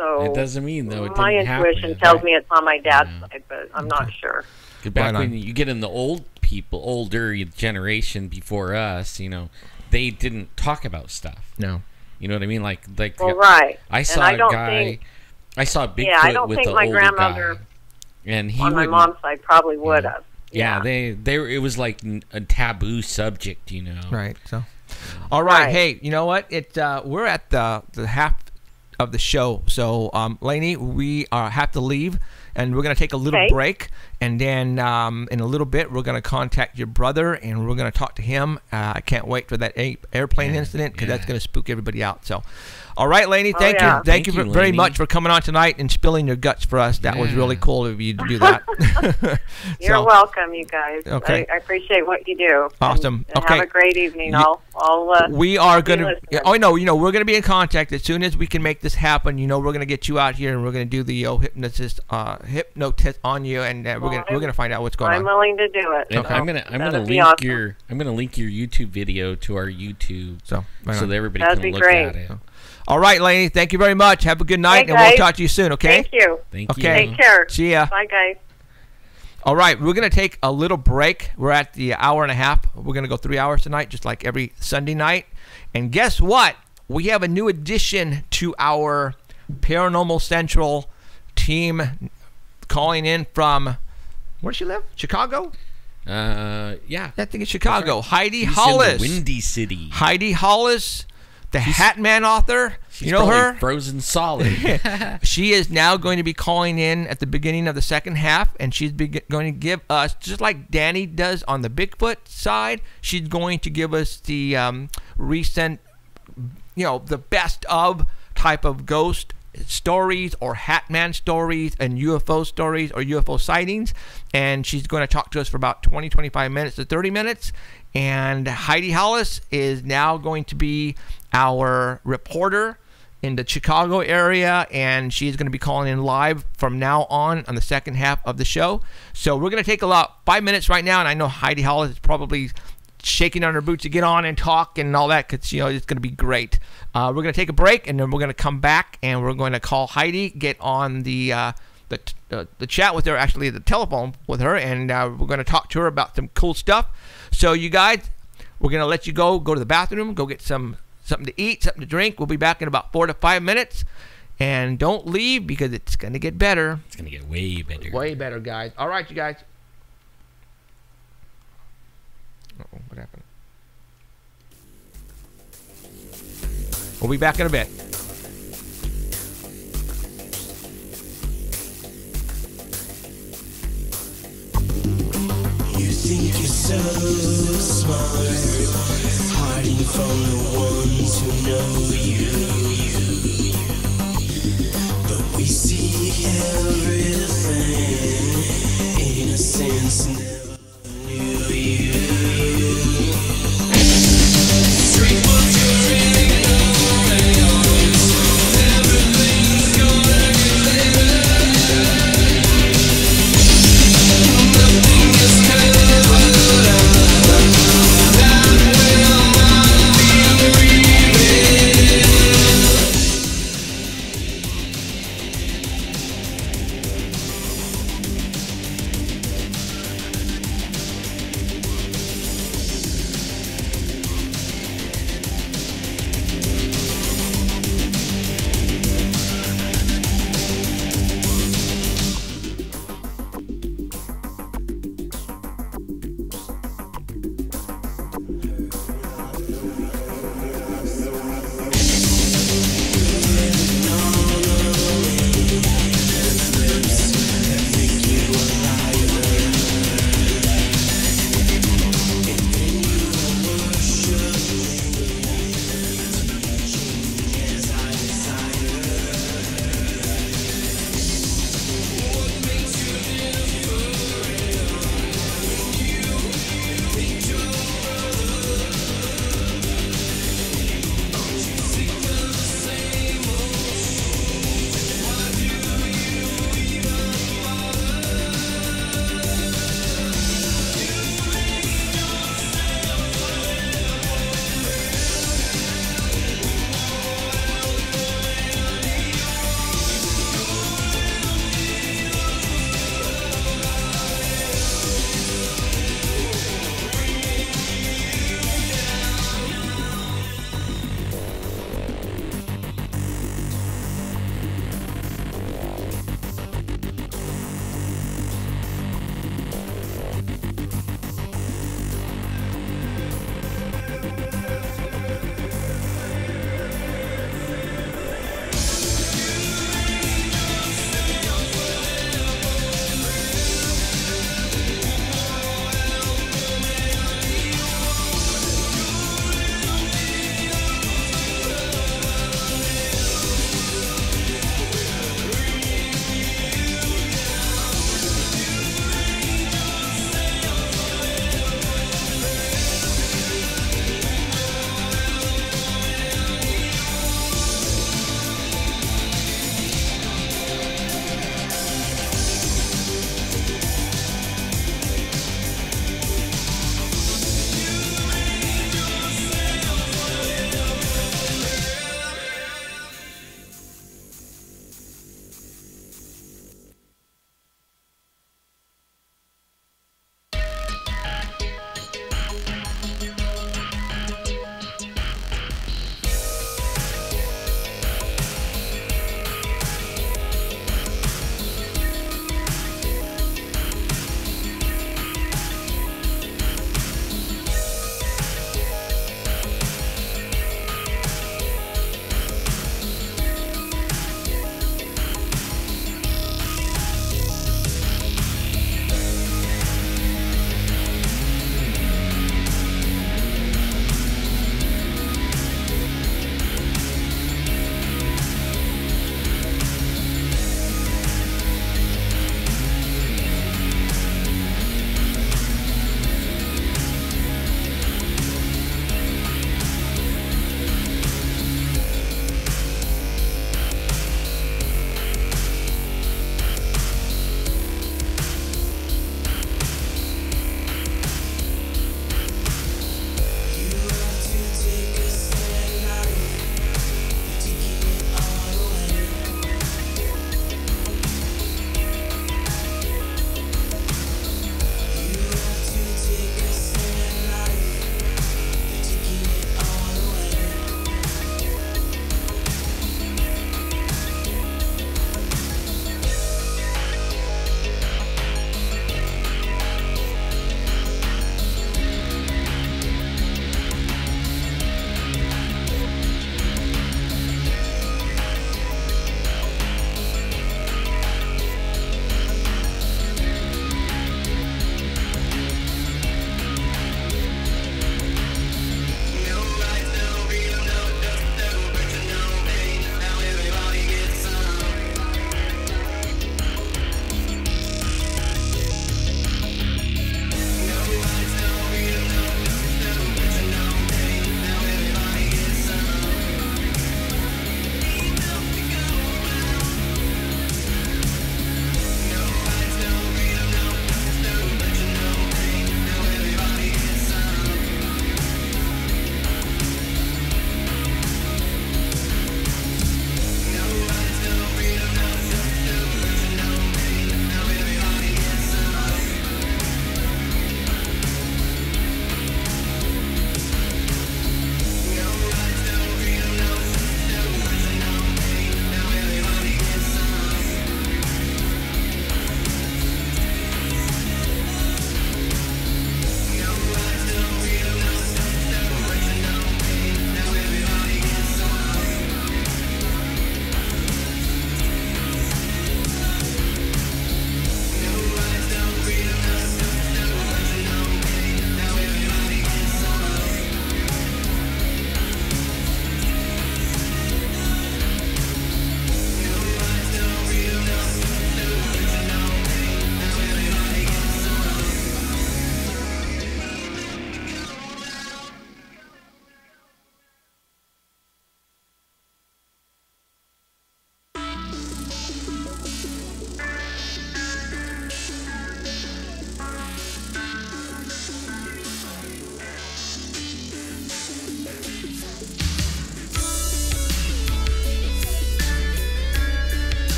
it doesn't mean though it my didn't intuition happen. tells me it's on my dad's side, but I'm not sure. Back when you get in the older generation before us, you know, they didn't talk about stuff. No, you know what I mean? Like I saw a guy. I saw Bigfoot I don't with think the my older grandmother guy, and he on my mom's side probably would have. Yeah, it was like a taboo subject, you know. Right. So, all right. Hey, you know what? We're at the half of the show. So, Lainey, we have to leave, and we're going to take a little break, and then in a little bit we're going to contact your brother, and we're going to talk to him. I can't wait for that airplane incident, because that's going to spook everybody out. So, all right, Lainey, thank you. Thank you very much for coming on tonight and spilling your guts for us. That was really cool of you to do that. You're welcome, you guys. Okay. I appreciate what you do. Awesome. And have a great evening. We are going to. Oh no, you know, we're going to be in contact as soon as we can make this happen. You know, we're going to get you out here, and we're going to do the hypnotist on you, and we're going to find out what's going on. I'm willing to do it. And I'm going to link your YouTube video to our YouTube, so that everybody can look at it. All right, Lainey, thank you very much. Have a good night, and we'll talk to you soon, okay? Thank you. Thank you. Take care. See ya. Bye, guys. All right, we're going to take a little break. We're at the hour and a half. We're going to go 3 hours tonight, just like every Sunday night. And guess what? We have a new addition to our Paranormal Central team calling in from, where does she live? Chicago? Yeah. I think it's Chicago. Right. Heidi She's Hollis. in the Windy City. Heidi Hollis. The Hat Man author, you know her? Frozen solid. She is now going to be calling in at the beginning of the second half, and she's going to give us, just like Danny does on the Bigfoot side, she's going to give us the recent, you know, the best of type of ghost stories or Hat Man stories and UFO stories or UFO sightings, and she's going to talk to us for about 25 minutes to 30 minutes. And Heidi Hollis is now going to be our reporter in the Chicago area, and she's going to be calling in live from now on the second half of the show. So we're going to take about 5 minutes right now, and I know Heidi Hollis is probably shaking on her boots to get on and talk and all that, because, you know, it's going to be great. We're going to take a break, and then we're going to come back, and we're going to call Heidi, get on the chat with her, actually the telephone with her, and we're going to talk to her about some cool stuff. So you guys, we're going to let you go to the bathroom, go get something to eat, something to drink. We'll be back in about 4 to 5 minutes. And don't leave, because it's going to get better. It's going to get way better. Way better, guys. All right, you guys. Uh-oh, what happened? We'll be back in a bit. so smart, hiding from the ones who know you. But we see everything, innocence never knew you. Straight what you're ignorance, everything's gonna get better. Nothing is covered up, that will not be revealed.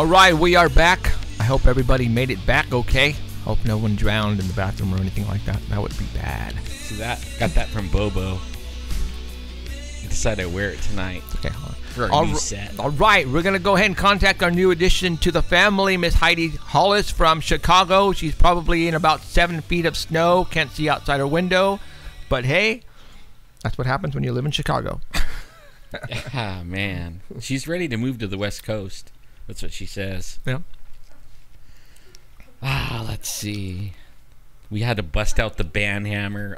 All right, we are back. I hope everybody made it back okay. Hope no one drowned in the bathroom or anything like that. That would be bad. See that? Got that from Bobo. I decided I'd wear it tonight. Okay, hold on. For our new set. All right, we're going to go ahead and contact our new addition to the family, Miss Heidi Hollis from Chicago. She's probably in about 7 feet of snow. Can't see outside her window. But hey, that's what happens when you live in Chicago. Ah, man. She's ready to move to the West Coast. That's what she says. Yeah. Let's see. We had to bust out the band hammer.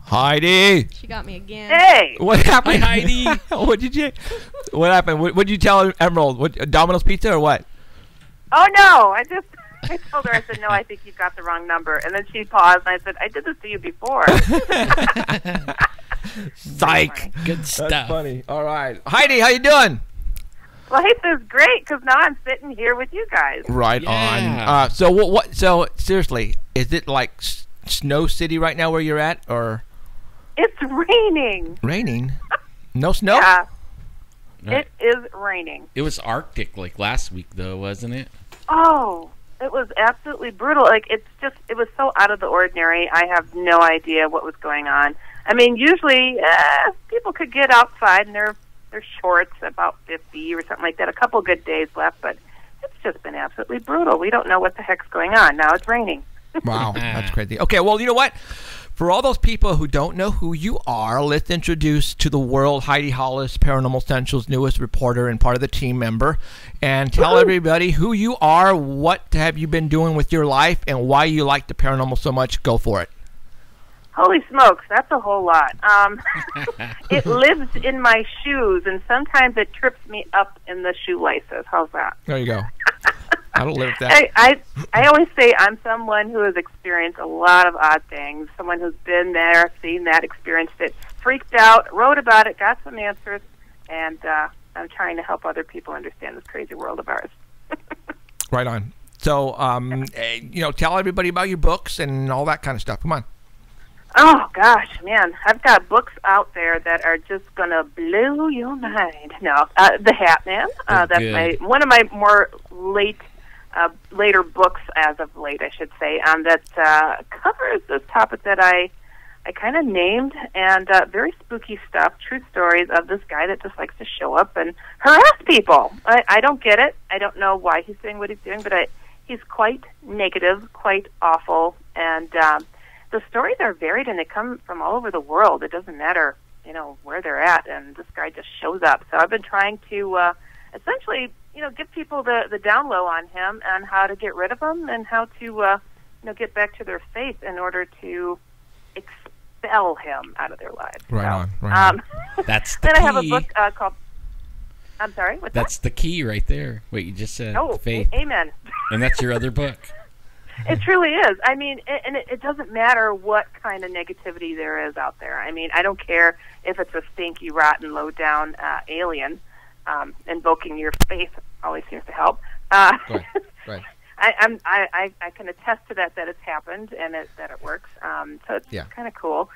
Heidi! She got me again. Hey! What happened? Hi, Heidi! What happened? What did you tell Emerald? Domino's Pizza or what? Oh, no. I told her, I said, no, I think you've got the wrong number. And then she paused, and I said, I did this to you before. Psych. Good stuff. That's funny. All right. Heidi, how you doing? Life is great, because now I'm sitting here with you guys. Right Yeah. on. So what? So seriously, is it like Snow City right now where you're at, or It's raining. raining? No snow? Yeah, No. it is raining. It was Arctic like last week, though, wasn't it? Oh, it was absolutely brutal. Like, it was so out of the ordinary. I have no idea what was going on. I mean, usually people could get outside in their shorts, about 50 or something like that. A couple good days left, but it's just been absolutely brutal. We don't know what the heck's going on. Now it's raining. Wow, that's crazy. Okay, well, you know what? For all those people who don't know who you are, let's introduce to the world Heidi Hollis, Paranormal Central's newest reporter and part of the team member, and tell everybody who you are, what have you been doing with your life, and why you like the paranormal so much. Go for it. Holy smokes, that's a whole lot. It lives in my shoes, and sometimes it trips me up in the shoelaces. How's that? There you go. I don't live with that. I always say I'm someone who has experienced a lot of odd things, someone who's been there, seen that, experienced it, freaked out, wrote about it, got some answers, and I'm trying to help other people understand this crazy world of ours. Right on. So, tell everybody about your books and all that kind of stuff. Come on. Oh, gosh, man. I've got books out there that are just going to blow your mind. No, The Hat Man. That's one of my more later books, as of late, I should say, that covers this topic that I kind of named, and very spooky stuff, true stories of this guy that just likes to show up and harass people. I don't get it. I don't know why he's doing what he's doing, but he's quite negative, quite awful, and the stories are varied, and they come from all over the world. It doesn't matter, where they're at, and this guy just shows up. So I've been trying to essentially, give people the down low on him and how to get rid of him and how to, get back to their faith in order to expel him out of their lives. Right so, on. That's the then key. I have a book called. I'm sorry. What's That's the key right there. Wait, you just said Oh, faith, amen. and that's your other book. It truly is. I mean, and it doesn't matter what kind of negativity there is out there. I mean, I don't care if it's a stinky, rotten, low-down alien. Invoking your faith always seems to help. Right. I can attest to that it's happened and that it works. So it's kind of cool.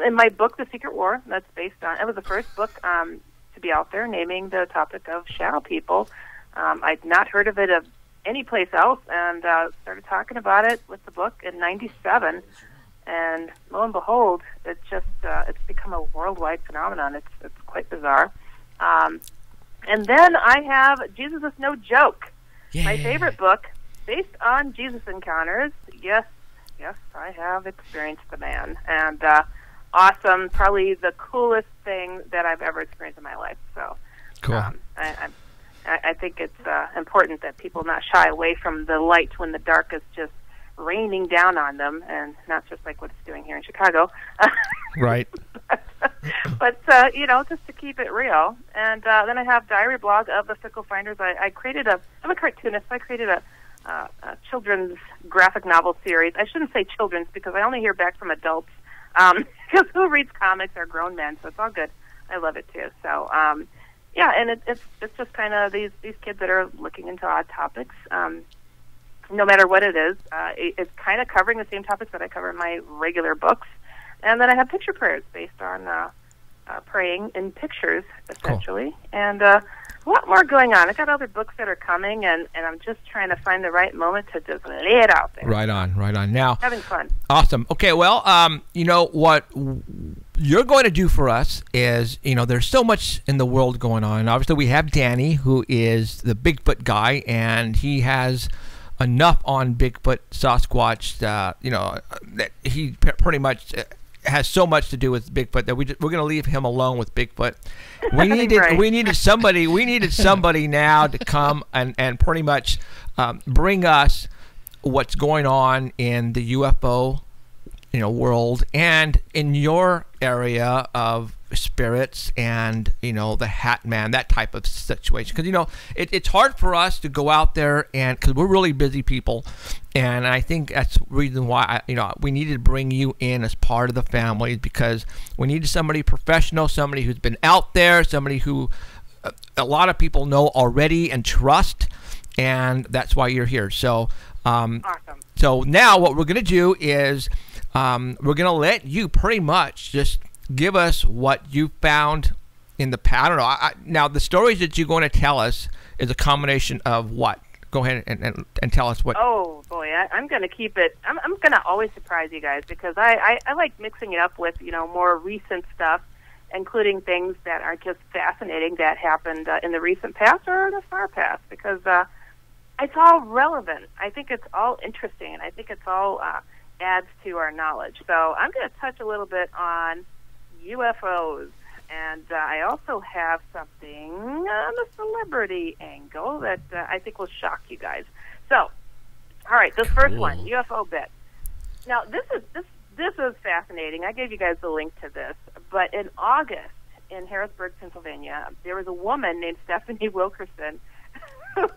In my book, The Secret War, that's based on. It was the first book to be out there, naming the topic of shadow people. I'd not heard of it any place else, and started talking about it with the book in '97. And lo and behold, it's become a worldwide phenomenon. It's quite bizarre. And then I have Jesus is No Joke, my favorite book, based on Jesus encounters. Yes, I have experienced the man, and awesome, probably the coolest thing that I've ever experienced in my life. So, cool. I think it's important that people not shy away from the light when the dark is just raining down on them, and not just like what it's doing here in Chicago. Right. But just to keep it real. And then I have Diary Blog of the Fickle Finders. I'm a cartoonist, so I created a children's graphic novel series. I shouldn't say children's because I only hear back from adults, because who reads comics are grown men, so it's all good. I love it too. So, and it's just kind of these kids that are looking into odd topics. No matter what it is, it's kind of covering the same topics that I cover in my regular books. And then I have picture prayers based on praying in pictures, essentially. Cool. And a lot more going on. I got other books that are coming, and I'm just trying to find the right moment to just lay it out there. Right on, right on. Now, having fun. Awesome. Okay, well, you know what you're going to do for us is, you know, there's so much in the world going on. Obviously, we have Danny, who is the Bigfoot guy, and he has enough on Bigfoot, Sasquatch, you know, that he pretty much has so much to do with Bigfoot that we're going to leave him alone with Bigfoot. We needed Right. we needed somebody now to come and pretty much bring us what's going on in the UFO, you know, world and in your area of spirits and, you know, the Hat Man, that type of situation. Because, you know, it's hard for us to go out there and because we're really busy people. And I think that's the reason why, you know, we needed to bring you in as part of the family because we needed somebody professional, somebody who's been out there, somebody who a lot of people know already and trust. And that's why you're here. So, Awesome. so now what we're going to do is we're going to let you pretty much just give us what you found in the past. I don't know. Now, the stories that you're going to tell us is a combination of what? Go ahead and tell us what. Oh, boy. I'm going to keep it. I'm going to always surprise you guys because I like mixing it up with, you know, more recent stuff, including things that are just fascinating that happened in the recent past or the far past because it's all relevant. I think it's all interesting, and I think it's all adds to our knowledge. So I'm going to touch a little bit on UFOs, and I also have something on the celebrity angle that I think will shock you guys. So, all right, this first one, UFO bit. Now, this is fascinating. I gave you guys the link to this, but in August in Harrisburg, Pennsylvania, there was a woman named Stephanie Wilkerson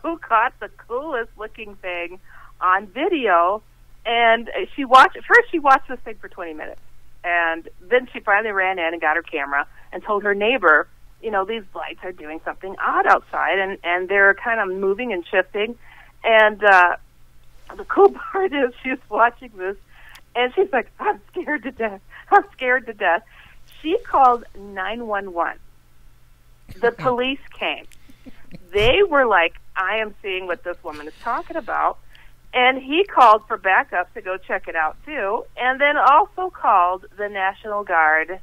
who caught the coolest looking thing on video, and she watched this thing for 20 minutes. And then she finally ran in and got her camera and told her neighbor, you know, these lights are doing something odd outside, and they're kind of moving and shifting. And the cool part is she's watching this, and she's like, I'm scared to death. I'm scared to death. She called 911. The police came. They were like, I am seeing what this woman is talking about. And he called for backup to go check it out, too, and then also called the National Guard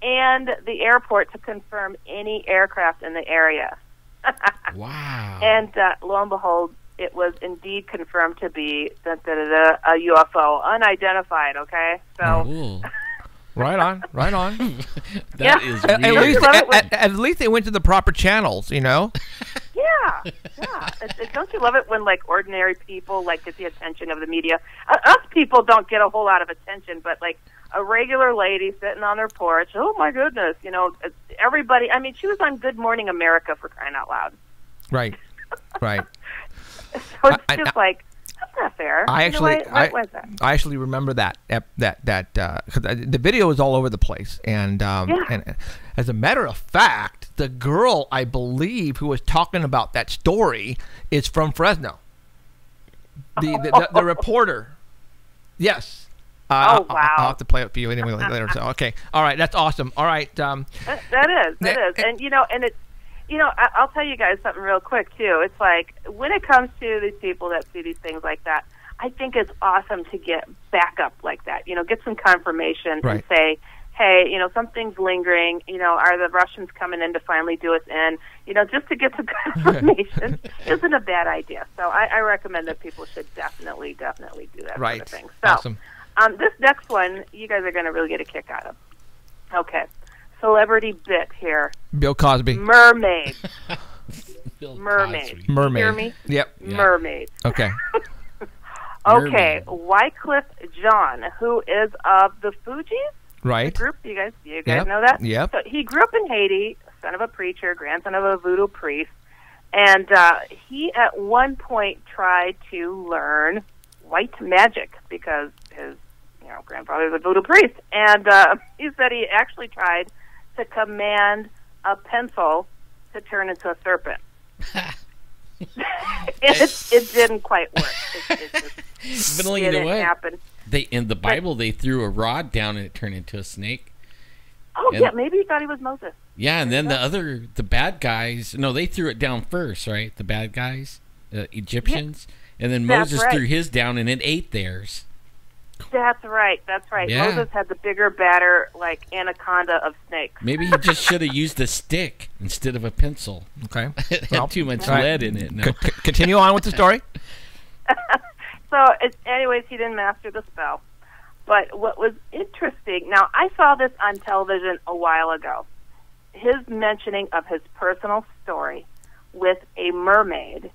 and the airport to confirm any aircraft in the area. Wow. And lo and behold, it was indeed confirmed to be a UFO, unidentified, okay? So. Cool. Right on, right on. That is At weird. at least they went to the proper channels, you know? Yeah. Don't you love it when, like, ordinary people, like, get the attention of the media? Us people don't get a whole lot of attention, but, like, a regular lady sitting on her porch, oh, my goodness, you know, everybody, I mean, she was on Good Morning America for crying out loud. Right, right. So it's just like, that's not fair. I actually remember that 'cause the video was all over the place, and as a matter of fact, the girl I believe who was talking about that story is from Fresno. The reporter, yes. Oh wow! I'll have to play it for you anyway later. So okay, all right, that's awesome. All right, that is, and you know, and it's. You know, I'll tell you guys something real quick, too. It's like, when it comes to these people that see these things like that, I think it's awesome to get backup like that. You know, get some confirmation and say, hey, you know, something's lingering. You know, are the Russians coming in to finally do us in? You know, just to get some confirmation isn't a bad idea. So I recommend that people should definitely do that sort of thing. So, awesome. This next one, you guys are going to really get a kick out of. Okay. Celebrity bit here. Bill Cosby. Mermaid. Mermaid. You hear me? Yep. Mermaid. Okay. Okay. Wycliffe Jean, who is of the Fugees. Right. Group. You guys know that? Yep. So he grew up in Haiti, son of a preacher, grandson of a voodoo priest, and he at one point tried to learn white magic because his grandfather was a voodoo priest, and he said he actually tried to command a pencil to turn into a serpent. It didn't quite work. It But you know what? Happen. In the Bible, they threw a rod down and it turned into a snake. Oh, yeah, maybe he thought he was Moses. Yeah, and then the bad guys, no, they threw it down first, right? The bad guys, Egyptians. Yeah. And then Moses threw his down and it ate theirs. That's right. Yeah. Moses had the bigger, badder, like, anaconda of snakes. Maybe he just should have used a stick instead of a pencil. Okay. It had too much lead in it. No. Continue on with the story. So, anyways, he didn't master the spell. But what was interesting, now I saw this on television a while ago, his mentioning of his personal story with a mermaid.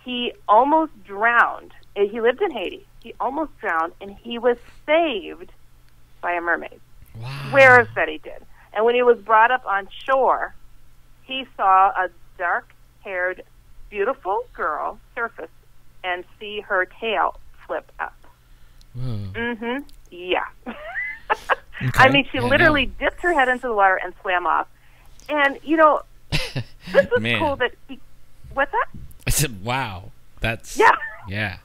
He almost drowned. He lived in Haiti. He almost drowned, and he was saved by a mermaid. Wow. Swears that he did. And when he was brought up on shore, he saw a dark-haired, beautiful girl surface and see her tail flip up. Whoa. Yeah. Okay. I mean, she literally dipped her head into the water and swam off. And, you know, this is cool that he... What's that? I said, wow. That's... Yeah. Yeah.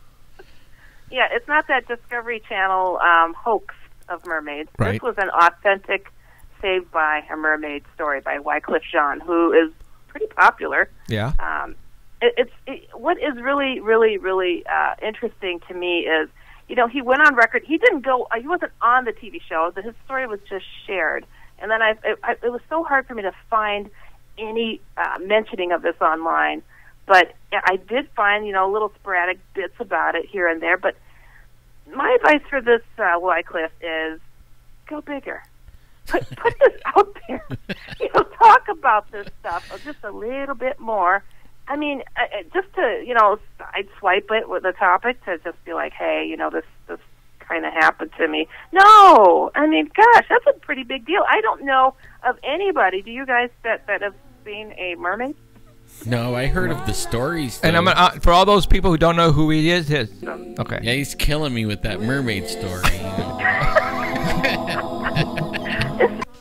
Yeah, it's not that Discovery Channel hoax of mermaids. Right. This was an authentic Saved by a Mermaid story by Wycliffe Jean, who is pretty popular. Yeah. What is really, really, really interesting to me is, you know, he went on record. He didn't go. He wasn't on the TV show. His story was just shared. And then it was so hard for me to find any mentioning of this online. But I did find, you know, little sporadic bits about it here and there. But my advice for this Wycliffe is go bigger. Put this out there. You know, talk about this stuff just a little bit more. I mean, just to, you know, sideswipe it with the topic to just be like, hey, you know, this kind of happened to me. No! I mean, gosh, that's a pretty big deal. I don't know of anybody, do you guys, that have seen a mermaid? No, I heard of the stories, though. And I'm for all those people who don't know who he is, okay. Yeah, he's killing me with that mermaid story. You know?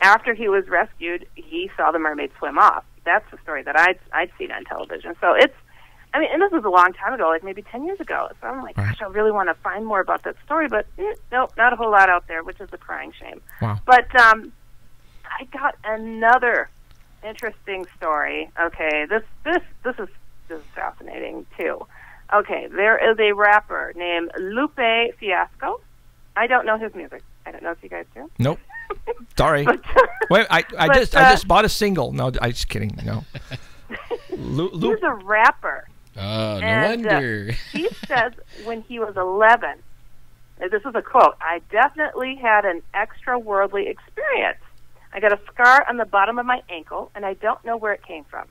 After he was rescued, he saw the mermaid swim off. That's the story that I'd seen on television. So it's, I mean, and this was a long time ago, like maybe 10 years ago. So I'm like, gosh, I really want to find more about that story, but nope, not a whole lot out there, which is a crying shame. Wow. But I got another interesting story. Okay, this is fascinating too. Okay, there is a rapper named Lupe Fiasco. I don't know his music. I don't know if you guys do. Nope. Sorry. But, Wait, I just bought a single. No, I'm just kidding. No. He's a rapper. Oh, no wonder. He says when he was 11, this is a quote, I definitely had an extra-worldly experience. I got a scar on the bottom of my ankle, and I don't know where it came from.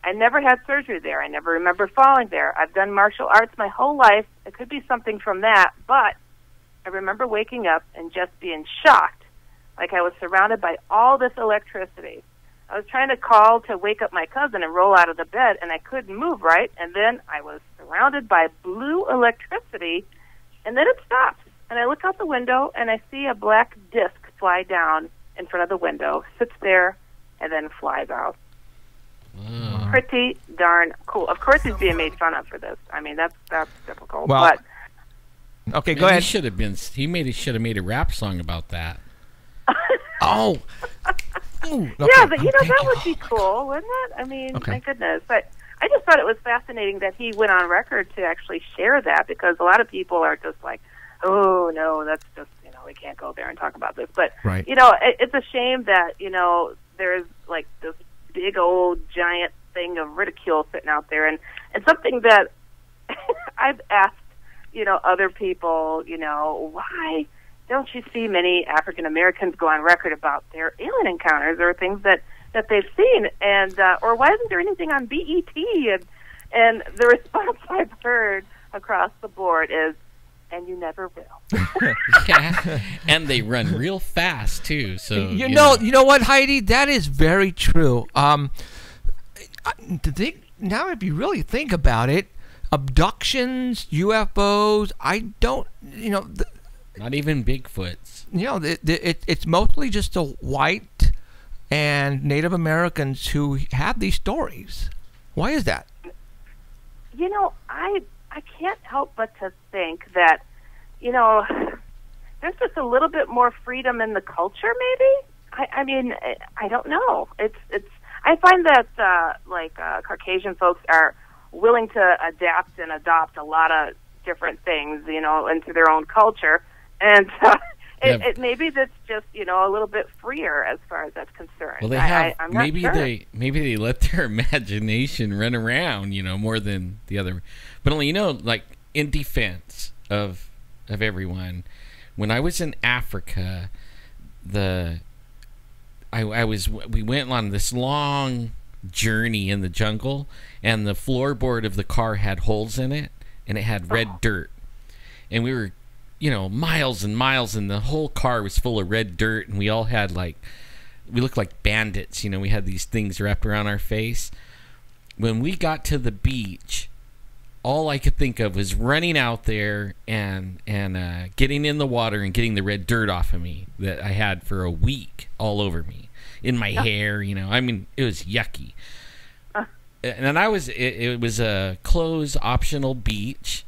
I never had surgery there. I never remember falling there. I've done martial arts my whole life. It could be something from that, but I remember waking up and just being shocked, like I was surrounded by all this electricity. I was trying to call to wake up my cousin and roll out of the bed, and I couldn't move right, and then I was surrounded by blue electricity, and then it stops. And I look out the window, and I see a black disc fly down in front of the window, sits there, and then flies out. Wow. Pretty darn cool. Of course, he's being made fun of for this. I mean, that's difficult. Well, but okay, go ahead. He should have made a rap song about that. Oh. Ooh, okay. Yeah, but you know, that would be cool, wouldn't it? I mean, my goodness. But I just thought it was fascinating that he went on record to actually share that, because a lot of people are just like, oh, no, that's just, you know, we can't go there and talk about this. But, right. you know, it's a shame that, you know, there's like this big old giant thing of ridicule sitting out there. And something that I've asked, you know, other people, you know, why don't you see many African Americans go on record about their alien encounters or things that they've seen, and or why isn't there anything on BET? And the response I've heard across the board is, "And you never will." Yeah, and they run real fast too. So you know what, Heidi, that is very true. Now, if you really think about it, abductions, UFOs, I don't, you know. Not even Bigfoots. You know, it's mostly just the white and Native Americans who have these stories. Why is that? You know, I can't help but to think that, you know, there's just a little bit more freedom in the culture, maybe. I mean, I don't know. I find that Caucasian folks are willing to adapt and adopt a lot of different things, into their own culture, and it maybe that's just a little bit freer as far as that's concerned. Well, they have I'm not maybe sure. they let their imagination run around, more than the other. But only like in defense of everyone, when I was in Africa, we went on this long journey in the jungle, and the floorboard of the car had holes in it, and it had red dirt, and we were miles and miles, and the whole car was full of red dirt, and we all had we looked like bandits, we had these things wrapped around our face. When we got to the beach, all I could think of was running out there and getting in the water and getting the red dirt off of me that I had for a week all over me, in my hair, I mean, it was yucky. And it was a closed optional beach.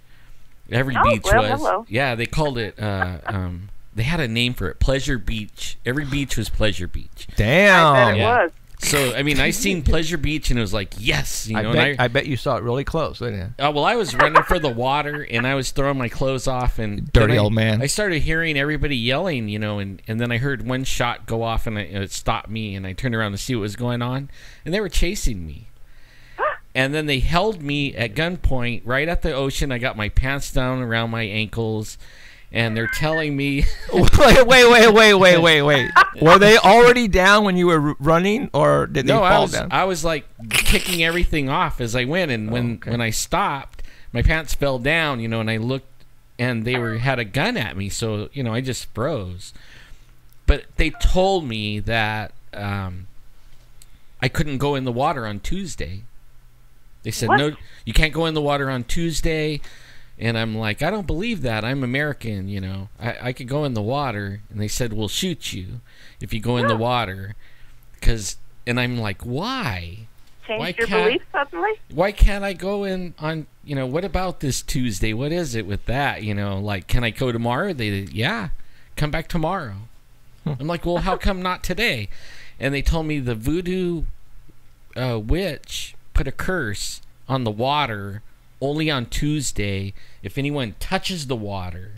Every beach was. Hello. Yeah, they called it, they had a name for it, Pleasure Beach. Every beach was Pleasure Beach. Damn. I bet it was. So, I mean, I seen Pleasure Beach, and it was like, yes. I bet you saw it really close, didn't you? Well, I was running for the water, and I was throwing my clothes off. And dirty old man. I started hearing everybody yelling, and then I heard one shot go off, and it stopped me, and I turned around to see what was going on, and they were chasing me. And then they held me at gunpoint right at the ocean. I got my pants down around my ankles, and they're telling me... Wait. Were they already down when you were running, or did they fall down? I was like kicking everything off as I went, and when I stopped, my pants fell down, and I looked, and they had a gun at me, so, I just froze. But they told me that I couldn't go in the water on Tuesday. They said, no, you can't go in the water on Tuesday. And I'm like, I don't believe that. I'm American, I could go in the water. And they said, we'll shoot you if you go in the water. And I'm like, why? Change your beliefs suddenly? Why can't I go in on, what about this Tuesday? What is it with that? Can I go tomorrow? Yeah, come back tomorrow. I'm like, well, how come not today? And they told me the voodoo witch put a curse on the water only on Tuesday. If anyone touches the water,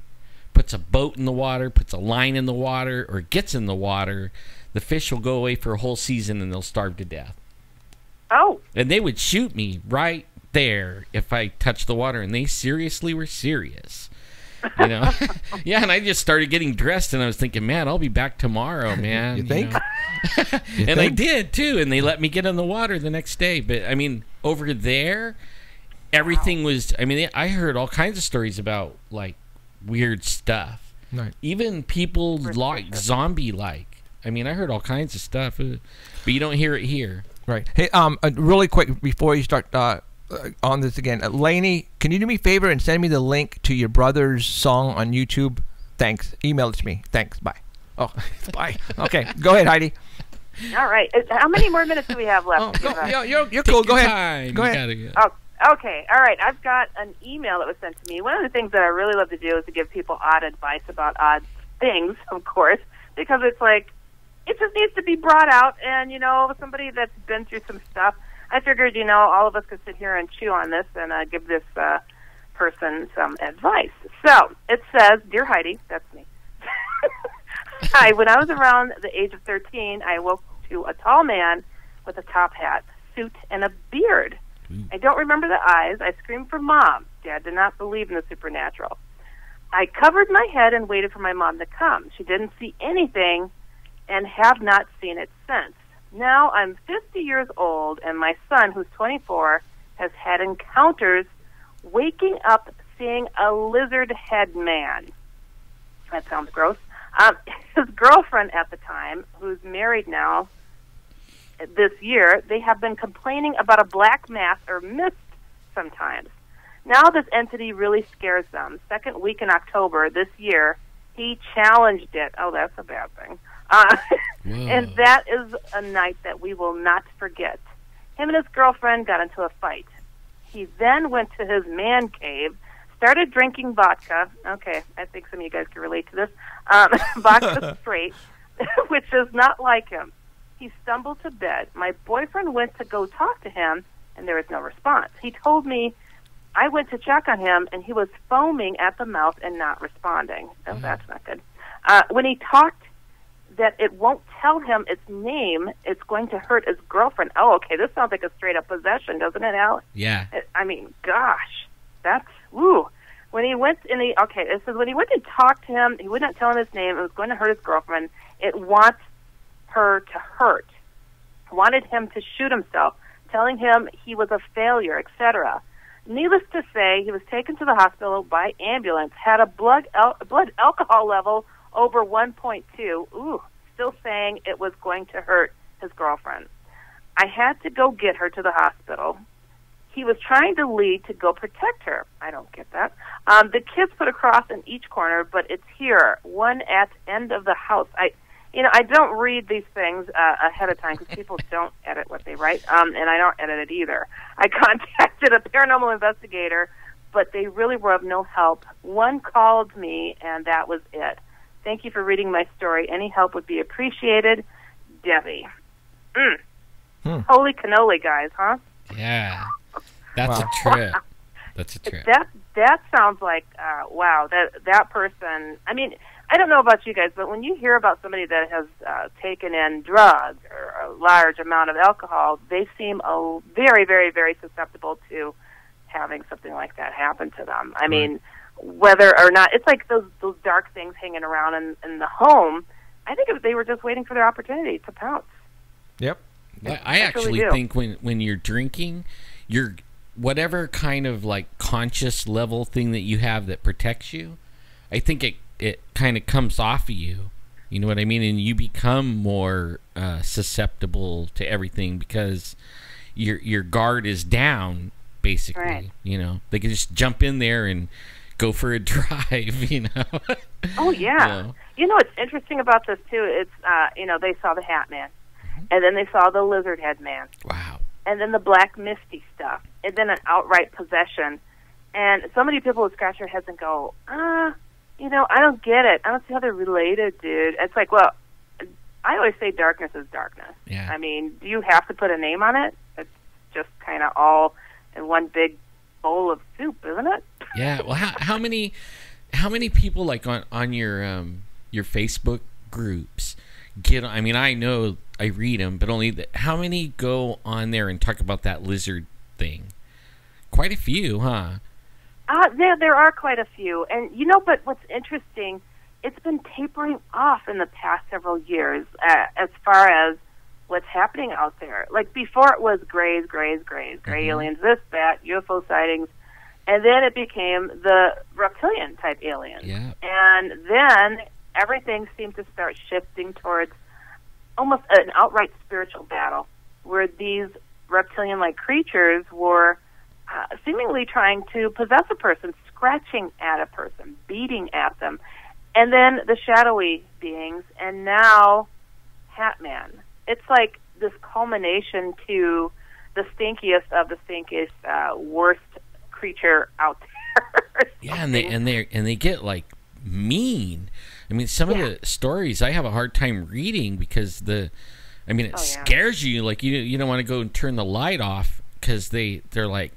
puts a boat in the water, puts a line in the water, or gets in the water, the fish will go away for a whole season and they'll starve to death. Oh. And they would shoot me right there if I touched the water, and they seriously were serious. Yeah, and I just started getting dressed, and I was thinking, man, I'll be back tomorrow, man. You think? I did, too, and they let me get in the water the next day. But, I mean, over there, everything was, I heard all kinds of stories about, weird stuff. Right. Even people zombie-like. I heard all kinds of stuff, but you don't hear it here. Right. Hey, really quick, before you start on this again, Lainey, can you do me a favor and send me the link to your brother's song on YouTube? Thanks. Email it to me. Thanks. Bye. Oh, bye. Okay, go ahead, Heidi. All right. How many more minutes do we have left? You're cool. Go ahead. Go ahead. Oh, okay. All right. I've got an email that was sent to me. One of the things that I really love to do is to give people odd advice about odd things, of course, because it's like, it just needs to be brought out, and, somebody that's been through some stuff, I figured, all of us could sit here and chew on this and give this person some advice. So, it says, Dear Heidi, that's me. Hi, when I was around the age of 13, I woke to a tall man with a top hat, suit, and a beard. I don't remember the eyes. I screamed for Mom. Dad did not believe in the supernatural. I covered my head and waited for my mom to come. She didn't see anything and have not seen it since. Now I'm 50 years old, and my son, who's 24, has had encounters waking up seeing a lizard head man. That sounds gross. His girlfriend at the time, who's married now this year, they have been complaining about a black mass or mist sometimes. Now this entity really scares them. Second week in October this year, he challenged it. Oh, that's a bad thing. And that is a night that we will not forget. Him and his girlfriend got into a fight. He then went to his man cave, started drinking vodka. Okay, I think some of you guys can relate to this. Vodka straight. which is not like him. He stumbled to bed. My boyfriend went to go talk to him, and there was no response. He told me I went to check on him, and he was foaming at the mouth and not responding. Oh, that's not good. When he talked, that it won't tell him its name, it's going to hurt his girlfriend. Oh, okay, this sounds like a straight-up possession, doesn't it, Alex? Yeah. I mean, gosh, that's, woo. When he went in the, okay, it says when he went to talk to him, he would not tell him his name, it was going to hurt his girlfriend. It wants her to hurt, wanted him to shoot himself, telling him he was a failure, etc. Needless to say, he was taken to the hospital by ambulance, had a blood alcohol level over 1.2. Ooh, still saying it was going to hurt his girlfriend. I had to go get her to the hospital. He was trying to lead to go protect her. I don't get that. The kids put a cross in each corner, but it's here, one at end of the house. I don't read these things ahead of time because people don't edit what they write, and I don't edit it either. I contacted a paranormal investigator, but they really were of no help. One called me, and that was it. Thank you for reading my story. Any help would be appreciated. Debbie. Holy cannoli, guys, huh? Yeah. That's a trip. That's a trip. That sounds like, wow, that person, I mean, I don't know about you guys, but when you hear about somebody that has taken in drugs or a large amount of alcohol, they seem very, very, very susceptible to having something like that happen to them. I mean, whether or not, it's like those dark things hanging around in the home. I think they were just waiting for their opportunity to pounce. Yep. I actually think when you're drinking, you're whatever kind of like conscious level thing that you have that protects you, I think it kind of comes off of you. You know what I mean? And you become more susceptible to everything because your guard is down, basically. Right. You know, they can just jump in there and go for a drive, you know. Oh, yeah. You know what's interesting about this, too? It's, they saw the Hat Man, and then they saw the Lizard Head Man. Wow. And then the Black Misty stuff, and then an outright possession. And so many people would scratch their heads and go, I don't get it. I don't see how they're related, dude. It's like, well, I always say darkness is darkness. Yeah. I mean, do you have to put a name on it? It's just kind of all in one big bowl of soup, isn't it? Yeah. Well, how many people like on your Facebook groups get? I mean, I know I read them, but only how many go on there and talk about that lizard thing? Quite a few, huh? There are quite a few, and but what's interesting, it's been tapering off in the past several years as far as what's happening out there. Like before, it was gray aliens, this, that, UFO sightings, and then it became the reptilian type aliens. Yeah. And then everything seemed to start shifting towards almost an outright spiritual battle, where these reptilian-like creatures were seemingly trying to possess a person, scratching at a person, beating at them, and then the shadowy beings, and now Hat Man. It's like this culmination to the stinkiest of the stinkiest, worst creature out there. Yeah, and they get like mean. I mean, some of the stories I have a hard time reading because it scares you. Like you don't want to go and turn the light off because they're like,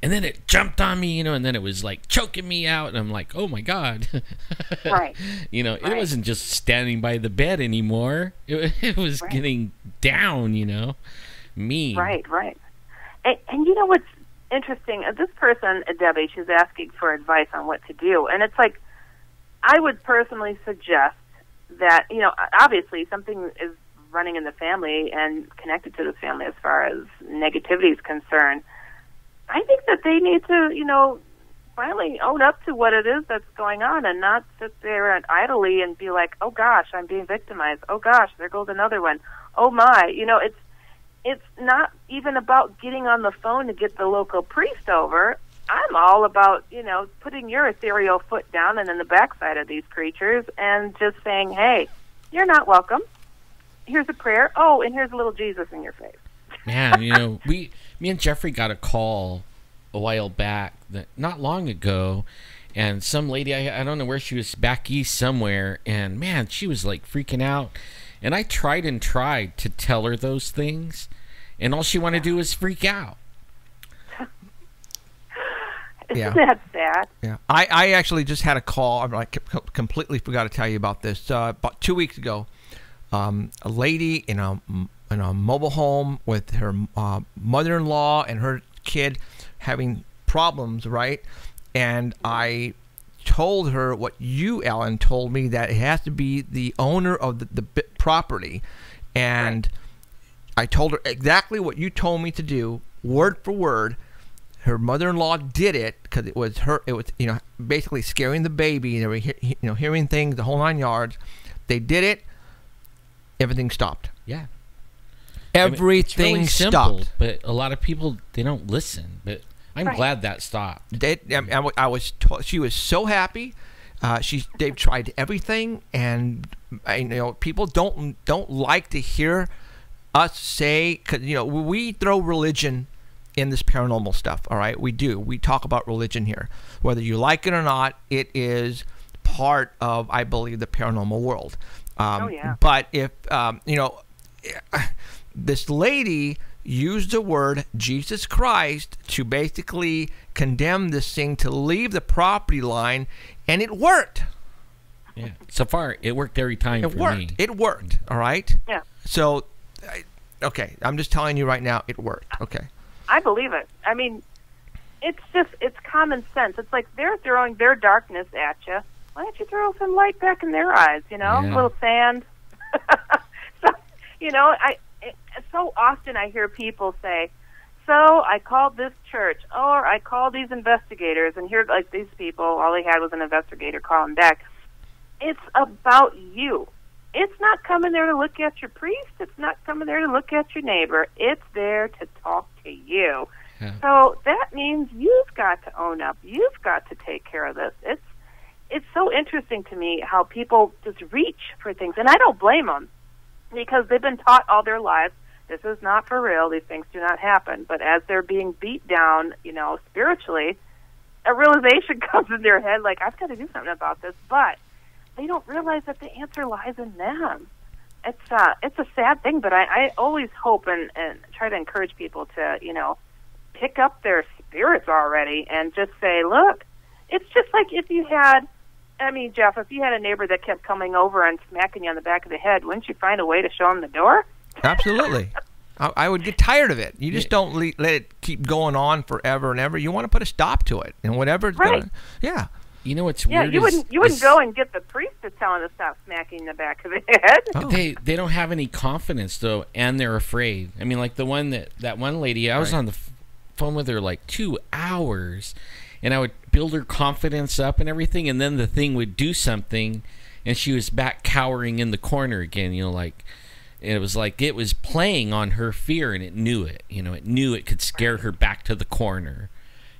and then it jumped on me, and then it was like choking me out, and I'm like, oh my God. Right. It wasn't just standing by the bed anymore. It was getting down, mean. Right. And you know what's interesting? This person, Debbie, she's asking for advice on what to do, and it's like, I would personally suggest that, obviously something is running in the family and connected to the family as far as negativity is concerned. I think that they need to, finally own up to what it is that's going on and not sit there and idly and be like, oh gosh, I'm being victimized. Oh gosh, there goes another one. Oh my, it's not even about getting on the phone to get the local priest over. I'm all about, putting your ethereal foot down and in the backside of these creatures and just saying, hey, you're not welcome. Here's a prayer. Oh, and here's a little Jesus in your face. Man, me and Jeffrey got a call a while back, not long ago, and some lady, I don't know where she was, back east somewhere, and man, she was like freaking out. And I tried to tell her those things, and all she wanted to do was freak out. Isn't that sad? Yeah, I actually just had a call. I completely forgot to tell you about this. About 2 weeks ago, a lady in a mobile home with her mother-in-law and her kid having problems, right? And I told her what you, Alan, told me, that it has to be the owner of the property. And I told her exactly what you told me to do, word for word. Her mother-in-law did it because it was basically scaring the baby. They were hearing things, the whole 9 yards. They did it. Everything stopped. Yeah. Everything really stopped. Simple, but a lot of people, they don't listen. But I'm glad that stopped. She was so happy. They've tried everything, and people don't like to hear us say, because we throw religion in this paranormal stuff. All right, we do. We talk about religion here, whether you like it or not. It is part of, I believe, the paranormal world. But if this lady used the word Jesus Christ to basically condemn this thing to leave the property line, and it worked. Yeah. So far, it worked every time for me. It worked. All right. Yeah. So, okay, I'm just telling you right now, it worked. Okay. I believe it. I mean, it's common sense. It's like they're throwing their darkness at you. Why don't you throw some light back in their eyes? A little sand. So often I hear people say, so I called this church, or I called these investigators, and here, like, these people, all they had was an investigator calling back. It's about you. It's not coming there to look at your priest. It's not coming there to look at your neighbor. It's there to talk to you. Yeah. So that means you've got to own up. You've got to take care of this. It's so interesting to me how people just reach for things, and I don't blame them, because they've been taught all their lives, this is not for real, these things do not happen. But as they're being beat down, spiritually, a realization comes in their head, like, I've got to do something about this. But they don't realize that the answer lies in them. It's a sad thing, but I always hope and try to encourage people to, pick up their spirits already and just say, look, it's just like if you had, Jeff, if you had a neighbor that kept coming over and smacking you on the back of the head, wouldn't you find a way to show him the door? Absolutely. I would get tired of it. You just don't let it keep going on forever and ever. You want to put a stop to it, and whatever it's going. Yeah. You know what's weird? You wouldn't go and get the priest to tell him to stop smacking the back of the head. Oh. They don't have any confidence though, and they're afraid. I mean, like that one lady. I was on the phone with her like 2 hours, and I would build her confidence up and everything, and then the thing would do something, and she was back cowering in the corner again. It was like it was playing on her fear, and it knew it. It knew it could scare her back to the corner.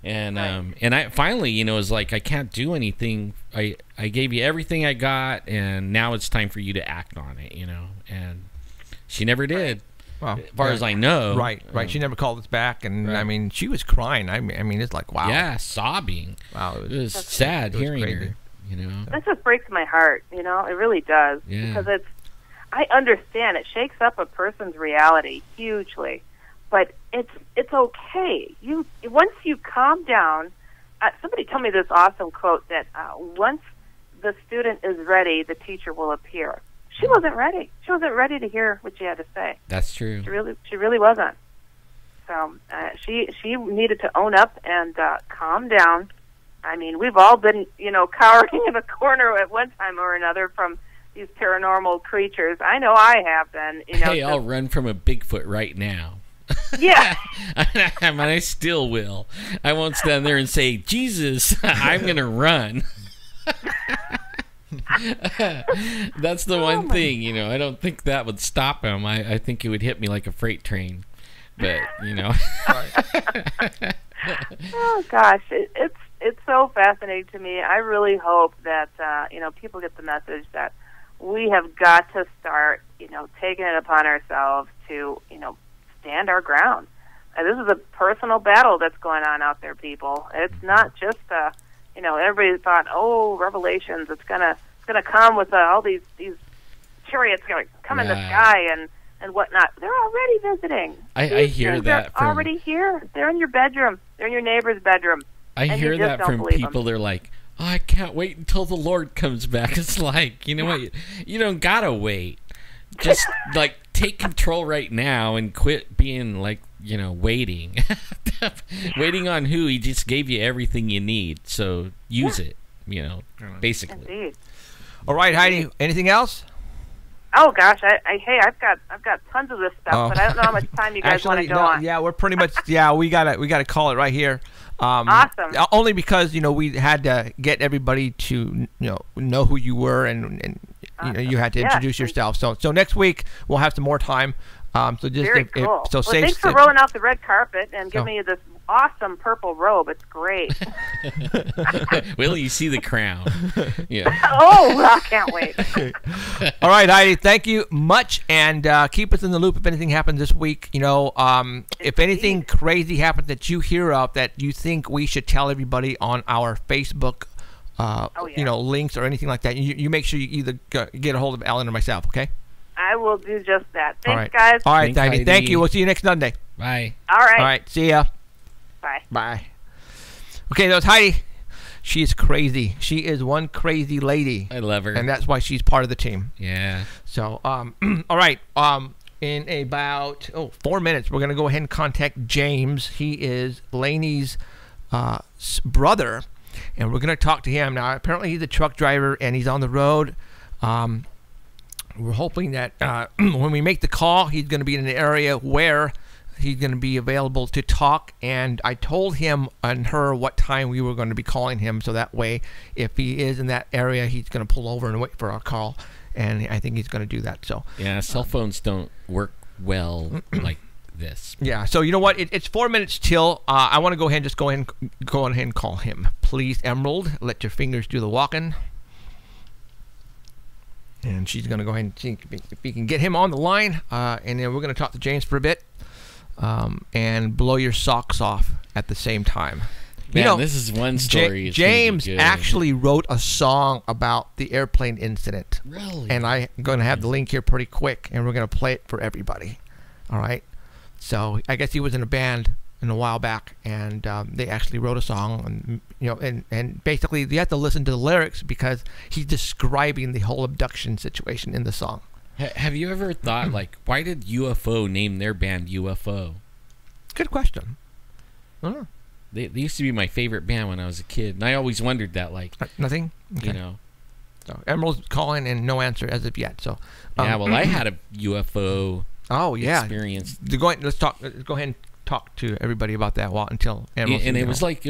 And and I finally, was like, I can't do anything. I gave you everything I got, and now it's time for you to act on it, And she never did, well, as far as I know. Right. She never called us back, and she was crying. I mean, it's like, wow. Yeah, sobbing. Wow, it was sad hearing crazy. her. That just breaks my heart. It really does. Yeah. Because I understand it shakes up a person's reality hugely. But it's okay. Once you calm down, somebody told me this awesome quote that once the student is ready, the teacher will appear. She wasn't ready. She wasn't ready to hear what you had to say. That's true. She really wasn't. So she needed to own up and calm down. I mean, we've all been cowering in a corner at one time or another from these paranormal creatures. I know I have been. Hey, I'll run from a Bigfoot right now. Yeah. I still will. I won't stand there and say, Jesus, I'm going to run. That's the one thing, I don't think that would stop him. I think it would hit me like a freight train. But, Oh, gosh. It's so fascinating to me. I really hope that, people get the message that we have got to start, taking it upon ourselves to, stand our ground. This is a personal battle that's going on out there, people. It's not just everybody thought, oh, revelations, it's gonna come with all these chariots come in the sky and whatnot. They're already visiting. I hear that they're already here. They're in your bedroom. They're in your neighbor's bedroom. I hear that from people. They're like, oh, I can't wait until the Lord comes back. It's like, you know what? You don't gotta wait. Just like take control right now and quit being like, you know, waiting. Waiting on who? He just gave you everything you need, so use it. You know, basically. Indeed. All right, Heidi. Anything else? Oh gosh, I've got tons of this stuff, but I don't know how much time you guys want to go on. Yeah, we're pretty much. Yeah, we gotta call it right here. Awesome. Only because we had to get everybody to know who you were and you had to introduce yourself. So next week we'll have some more time. So just very cool. Thanks for rolling out the red carpet and giving me this awesome purple robe. It's great. Will you see the crown? Yeah. Oh, I can't wait. All right, Heidi. Thank you much, and keep us in the loop if anything happens this week. If anything crazy happens that you hear of that you think we should tell everybody on our Facebook, links or anything like that, you make sure you either get a hold of Alan or myself. Okay. I will do just that. Thanks, right. guys. All right, Heidi. Thank you. We'll see you next Sunday. Bye. All right. All right. See ya. Bye. Bye. Okay, that was Heidi. She is crazy. She is one crazy lady. I love her. And that's why she's part of the team. Yeah. So, all right. In about 4 minutes, we're going to go ahead and contact James. He is Laney's brother, and we're going to talk to him. Now, apparently he's a truck driver, and he's on the road. We're hoping that when we make the call, he's going to be in an area where he's going to be available to talk. And I told him and her what time we were going to be calling him, so that way, if he is in that area, he's going to pull over and wait for our call. And I think he's going to do that. So yeah, cell phones don't work well like this. Yeah. So you know what? It's 4 minutes till. I want to go ahead and call him. Please, Emerald, let your fingers do the walking. And she's going to go ahead and see if we can get him on the line. And then we're going to talk to James for a bit. And blow your socks off at the same time. Man, this is one story. James actually wrote a song about the airplane incident. Really? And I'm going to have the link here pretty quick. And we're going to play it for everybody. All right? So I guess he was in a band a while back, and they actually wrote a song, and basically you have to listen to the lyrics because he's describing the whole abduction situation in the song. Have you ever thought, like, why did UFO name their band UFO? Good question. I don't know. They used to be my favorite band when I was a kid, and I always wondered that, like, nothing. Okay. So Emerald's calling and no answer as of yet. So yeah, well, I had a UFO. Experience. Go ahead and talk to everybody about that until Emerald. And it was like the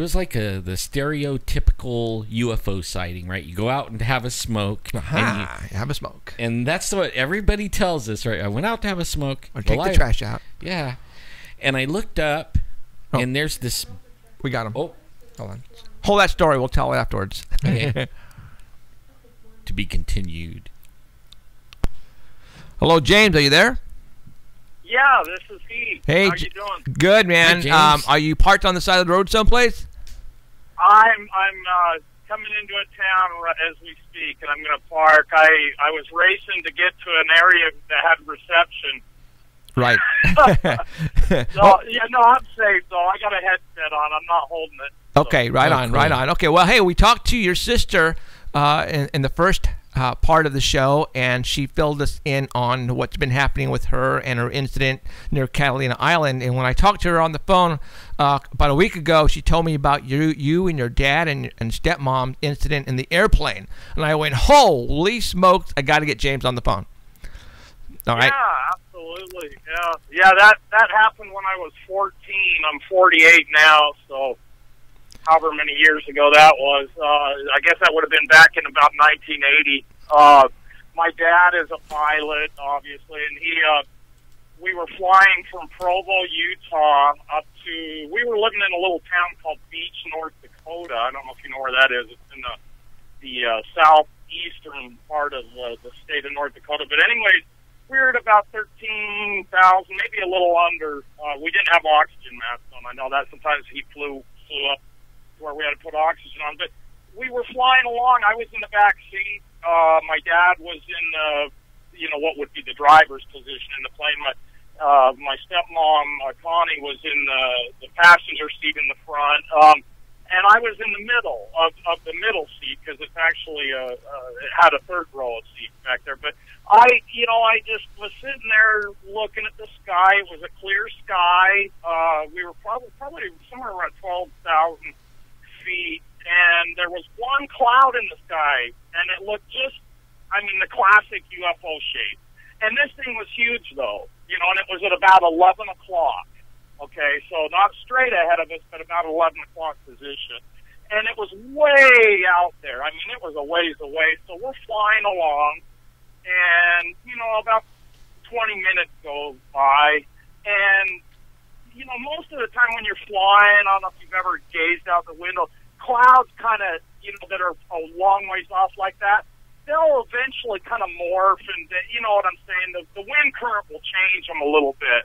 stereotypical UFO sighting, right? You go out and have a smoke. Have a smoke. And that's what everybody tells us, right? I went out to have a smoke. Or take the trash out. Yeah. And I looked up, and there's this. We got him. Oh. Hold on. Hold that story. We'll tell it afterwards. Okay. To be continued. Hello, James. Are you there? Yeah, this is he. Hey, how you doing? Good, man. Hi, are you parked on the side of the road someplace? I'm coming into a town as we speak, and I'm going to park. I was racing to get to an area that had reception. Right. I'm safe though. I got a headset on. I'm not holding it. Okay, right on. Okay, well, hey, we talked to your sister in the first part of the show, and she filled us in on what's been happening with her and her incident near Catalina Island. And when I talked to her on the phone about a week ago, she told me about you and your dad and stepmom's incident in the airplane. And I went, holy smokes, I got to get James on the phone. All right. Yeah, absolutely. Yeah, that happened when I was 14. I'm 48 now, so however many years ago that was. I guess that would have been back in about 1980. My dad is a pilot, obviously, and we were flying from Provo, Utah, we were living in a little town called Beach, North Dakota. I don't know if you know where that is. It's in the southeastern part of the state of North Dakota. But anyways, we were at about 13,000, maybe a little under. We didn't have oxygen masks on. I know that sometimes he flew up where we had to put oxygen on, but we were flying along. I was in the back seat. My dad was in what would be the driver's position in the plane. My stepmom, Connie, was in the passenger seat in the front, and I was in the middle of the middle seat because it's actually it had a third row of seats back there. But I just was sitting there looking at the sky. It was a clear sky. We were probably somewhere around 12,000 feet, and there was one cloud in the sky, and it looked the classic UFO shape. And this thing was huge, though, and it was at about 11 o'clock. Okay, so not straight ahead of us, but about 11 o'clock position. And it was way out there. I mean, it was a ways away. So we're flying along, and, about 20 minutes go by. And, most of the time when you're flying, I don't know if you've ever gazed out the window, clouds kind of, that are a long ways off like that, they'll eventually kind of morph, and you know what I'm saying? The wind current will change them a little bit.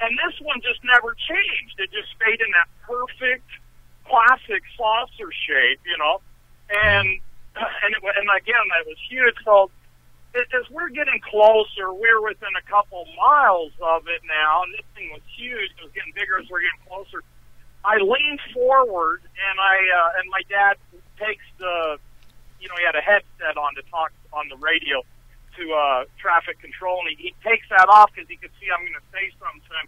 And this one just never changed. It just stayed in that perfect, classic saucer shape, And again, that was huge. So as we're getting closer, we're within a couple miles of it now, and this thing was huge. It was getting bigger as we're getting closer. I lean forward, and my dad takes he had a headset on to talk on the radio to traffic control, and he takes that off because he could see I'm going to say something to him.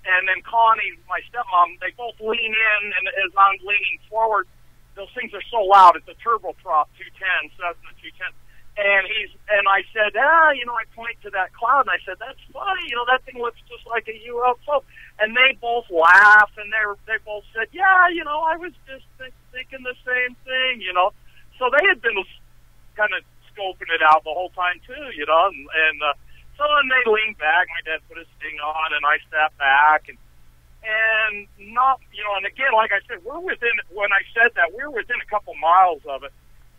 And then Connie, my stepmom, they both lean in, and as I'm leaning forward, those things are so loud. It's a turboprop 210, Cessna 210. And I said, I point to that cloud, and I said, that's funny, that thing looks just like a UFO. And they both laughed, and they both said, I was just thinking the same thing, So they had been kind of scoping it out the whole time too, and so then they leaned back. My dad put his thing on, and I sat back, and not, and again, like I said, when I said that, we were within a couple miles of it,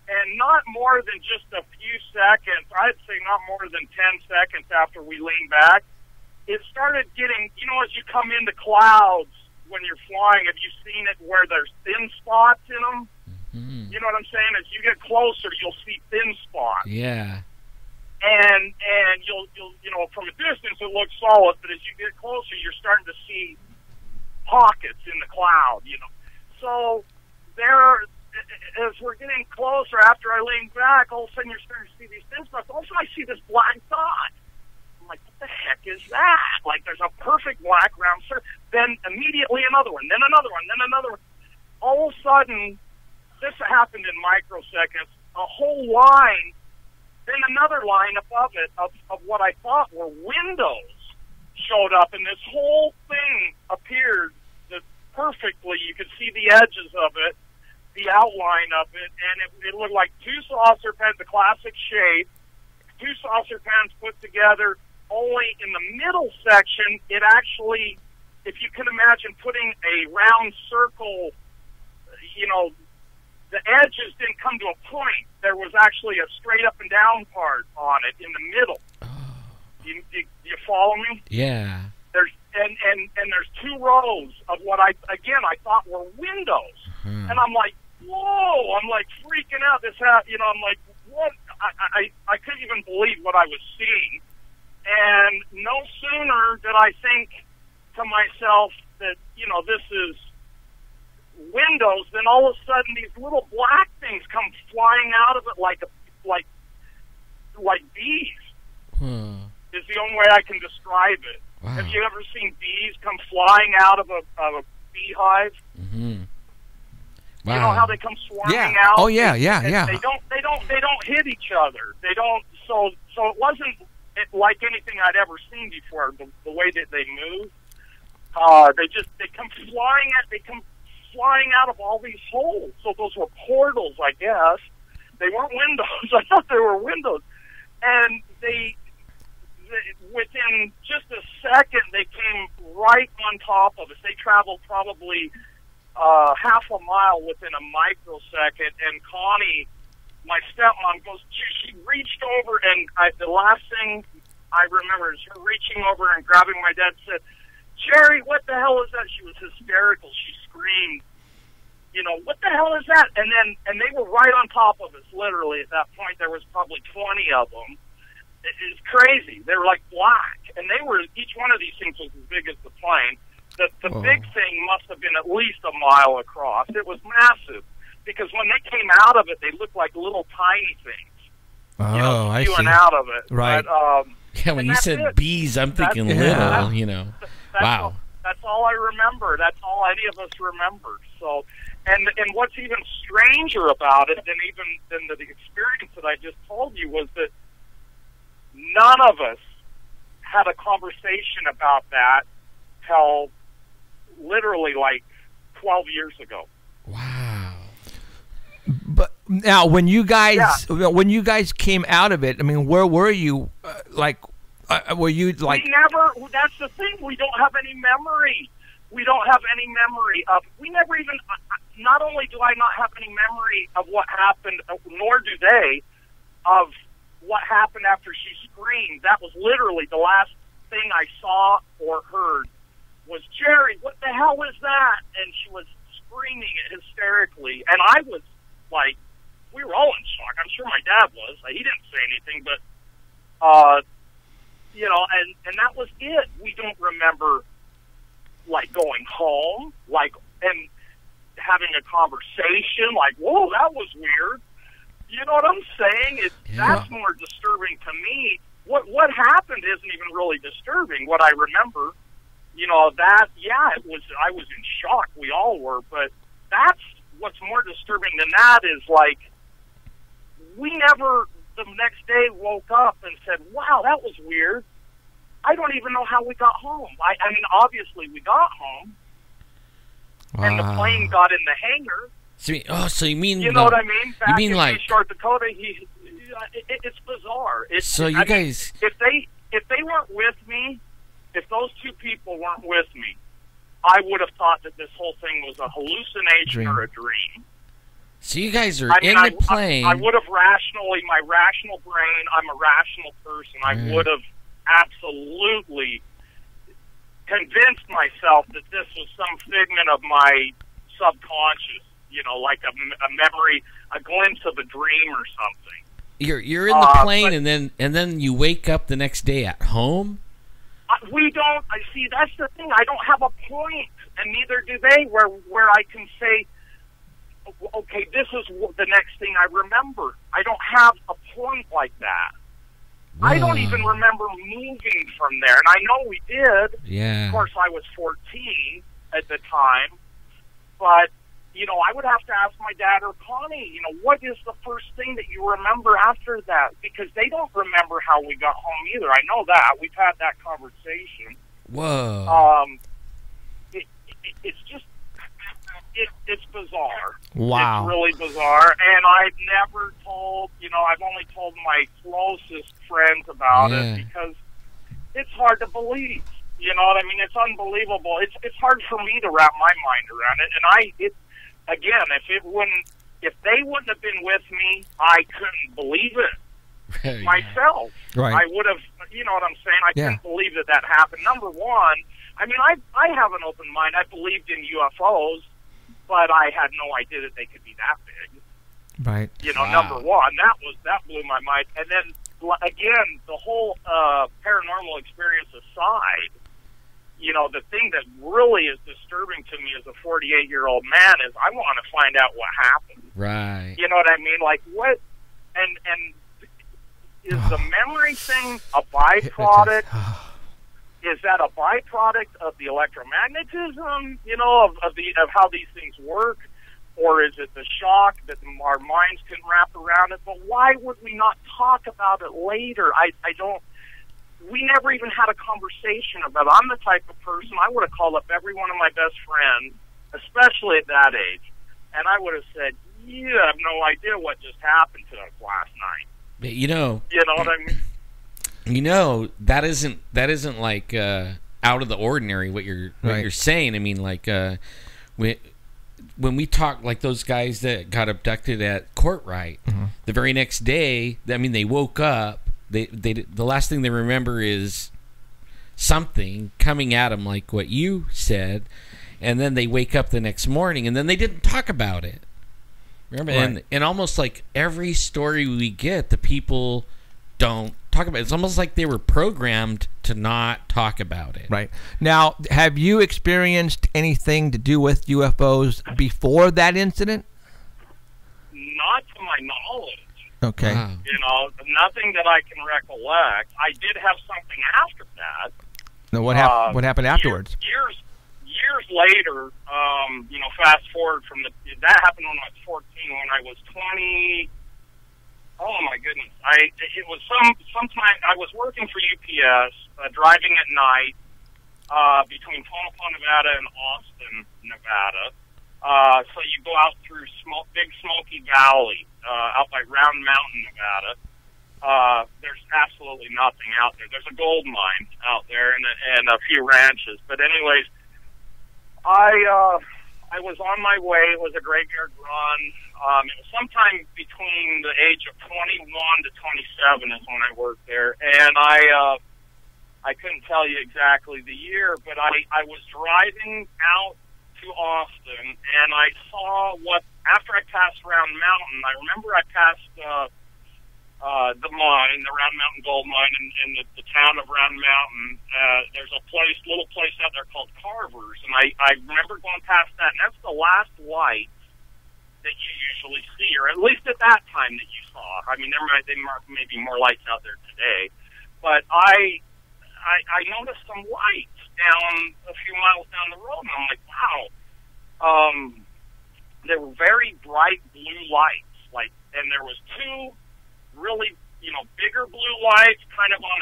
and not more than just a few seconds. I'd say not more than 10 seconds after we leaned back, it started getting, as you come into clouds when you're flying, have you seen it where there's thin spots in them? Mm-hmm. You know what I'm saying? As you get closer, you'll see thin spots. Yeah. And you'll from a distance it looks solid, but as you get closer, you're starting to see pockets in the cloud. So there, as we're getting closer, after I lean back, all of a sudden you're starting to see these thin spots. Also, I see this black dot. I'm like, what the heck is that? Like, there's a perfect black round circle. Then immediately another one, then another one, then another one. All of a sudden, this happened in microseconds. A whole line, then another line above it of what I thought were windows showed up, and this whole thing appeared perfectly. You could see the edges of it, the outline of it, and it looked like two saucer pans, the classic shape, two saucer pans put together. Only in the middle section, it actually, if you can imagine putting a round circle, the edges didn't come to a point. There was actually a straight up and down part on it in the middle. You follow me? Yeah. There's there's two rows of what I thought were windows, and I'm like, whoa! I'm like freaking out. I'm like, what? I couldn't even believe what I was seeing. And no sooner did I think to myself that this is windows, then all of a sudden these little black things come flying out of it like bees. Is the only way I can describe it. Wow. Have you ever seen bees come flying out of a beehive? Mm-hmm. Wow. You know how they come swarming out? Oh yeah. They don't hit each other. They don't. So it wasn't like anything I'd ever seen before. The way that they move, they come flying out of all these holes. So those were portals, I guess. They weren't windows. I thought they were windows, and within just a second, they came right on top of us. They traveled probably half a mile within a microsecond, and Connie, my stepmom, she reached over, and the last thing I remember is her reaching over and grabbing my dad and said, "Jerry, what the hell is that?" She was hysterical. She screamed, "What the hell is that?" And they were right on top of us, literally. At that point, there was probably 20 of them. It's crazy. They were like black, and they were, each one of these things was as big as the plane. The big thing must have been at least a mile across. It was massive, because when they came out of it, they looked like little tiny things. Oh, I see. Spewing out of it. Right. But, Yeah, when you said bees, I'm thinking little, you know. Wow. That's all I remember. That's all any of us remember. So, and what's even stranger about it than the experience that I just told you was that none of us had a conversation about that till literally like 12 years ago. Wow. But now, when you guys came out of it, I mean, where were you? Were you like? We never. That's the thing. We don't have any memory. We don't have any memory of. We never even. Not only do I not have any memory of what happened, nor do they, of what happened after she screamed. That was literally the last thing I saw or heard. Was Jerry? What the hell was that? And she was screaming it hysterically, and I was like, we were all in shock. I'm sure my dad was. He didn't say anything, but. You know, and that was it. We don't remember, like, going home, and having a conversation, like, whoa, that was weird. You know what I'm saying? That's more disturbing to me. What happened isn't even really disturbing. What I remember, you know, that, I was in shock. We all were. But that's what's more disturbing than that is, like, we never... the next day woke up and said, wow, that was weird. I don't even know how we got home. I mean, obviously we got home. Wow. And the plane got in the hangar. So you mean... You know what I mean? Back you mean in like... North Dakota, it's bizarre. Guys... If they weren't with me, if those two people weren't with me, I would have thought that this whole thing was a hallucination or a dream. So you guys are in the plane. I would have rationally, my rational brain, I'm a rational person, I would have absolutely convinced myself that this was some figment of my subconscious, you know, like a memory, a glimpse of a dream or something. You're in the plane, and then you wake up the next day at home? We don't, I see, that's the thing, I don't have a point, and neither do they, where I can say, okay, this is the next thing I remember. I don't have a point like that. Wow. I don't even remember moving from there. And I know we did. Yeah. Of course, I was 14 at the time. But, you know, I would have to ask my dad or Connie, you know, what is the first thing that you remember after that? Because they don't remember how we got home either. I know that. We've had that conversation. Whoa. It's just... It's bizarre. Wow. It's really bizarre. And I've never told, you know, I've only told my closest friends about it because it's hard to believe. You know what I mean? It's unbelievable. It's hard for me to wrap my mind around it. And if they wouldn't have been with me, I couldn't believe it myself. Right. I would have, you know what I'm saying? I couldn't believe that happened. Number one, I mean, I have an open mind. I believed in UFOs. But I had no idea that they could be that big. Right. You know, number one, that blew my mind. And then again, the whole paranormal experience aside, you know, the thing that really is disturbing to me as a 48-year-old man is I want to find out what happened. Right. You know what I mean? Like what? And is the memory thing a byproduct? Is that a byproduct of the electromagnetism, you know, of how these things work? Or is it the shock that our minds can wrap around it? But why would we not talk about it later? I don't... We never even had a conversation about it. I'm the type of person, I would have called up every one of my best friends, especially at that age, and I would have said, you have no idea what just happened to us last night. You know what I mean? You know, that isn't like out of the ordinary what you're saying. I mean, like when we talk, like those guys that got abducted at Courtright, the very next day, I mean, they woke up. The last thing they remember is something coming at them, like what you said, and then they wake up the next morning, and then they didn't talk about it. Remember, and almost like every story we get, the people don't talk about it. It's almost like they were programmed to not talk about it. Right. Now, have you experienced anything to do with UFOs before that incident? Not to my knowledge. Okay. Wow. You know, nothing that I can recollect. I did have something after that. Now, what happened afterwards? Years later, you know, fast forward from that happened when I was 14. When I was 20, oh my goodness, it was sometime I was working for UPS, driving at night between Tonopah, Nevada, and Austin, Nevada. So you go out through Big Smoky Valley, out by Round Mountain, Nevada. There's absolutely nothing out there. There's a gold mine out there and a few ranches. But anyways, I was on my way. It was a graveyard run. It was sometime between the age of 21 to 27 is when I worked there. And I couldn't tell you exactly the year, but I was driving out to Austin, and I saw after I passed Round Mountain, I remember I passed the mine, the Round Mountain Gold Mine in the town of Round Mountain. There's a little place out there called Carver's, and I remember going past that, and that's the last light that you usually see, or at least at that time that you saw. I mean, there may be more lights out there today, but I noticed some lights down a few miles down the road, and I'm like, wow. They were very bright blue lights, and there was two really, bigger blue lights kind of on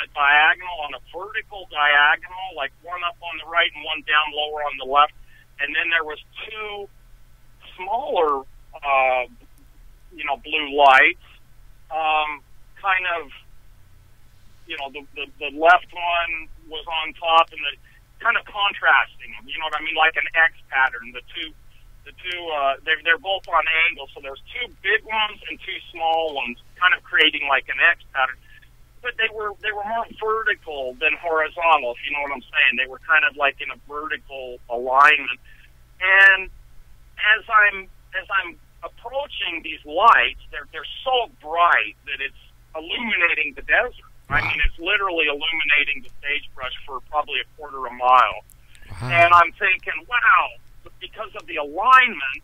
a vertical diagonal, like one up on the right and one down lower on the left. And then there was two smaller, blue lights, kind of, the left one was on top and kind of contrasting them, you know what I mean? Like an X pattern. The two, they're both on angles, so there's two big ones and two small ones, kind of creating like an X pattern. But they were more vertical than horizontal, if you know what I'm saying. They were kind of like in a vertical alignment. And as I'm approaching these lights, they're so bright that it's illuminating the desert. Wow. I mean, it's literally illuminating the sagebrush for probably a quarter of a mile. Wow. And I'm thinking, wow, because of the alignment,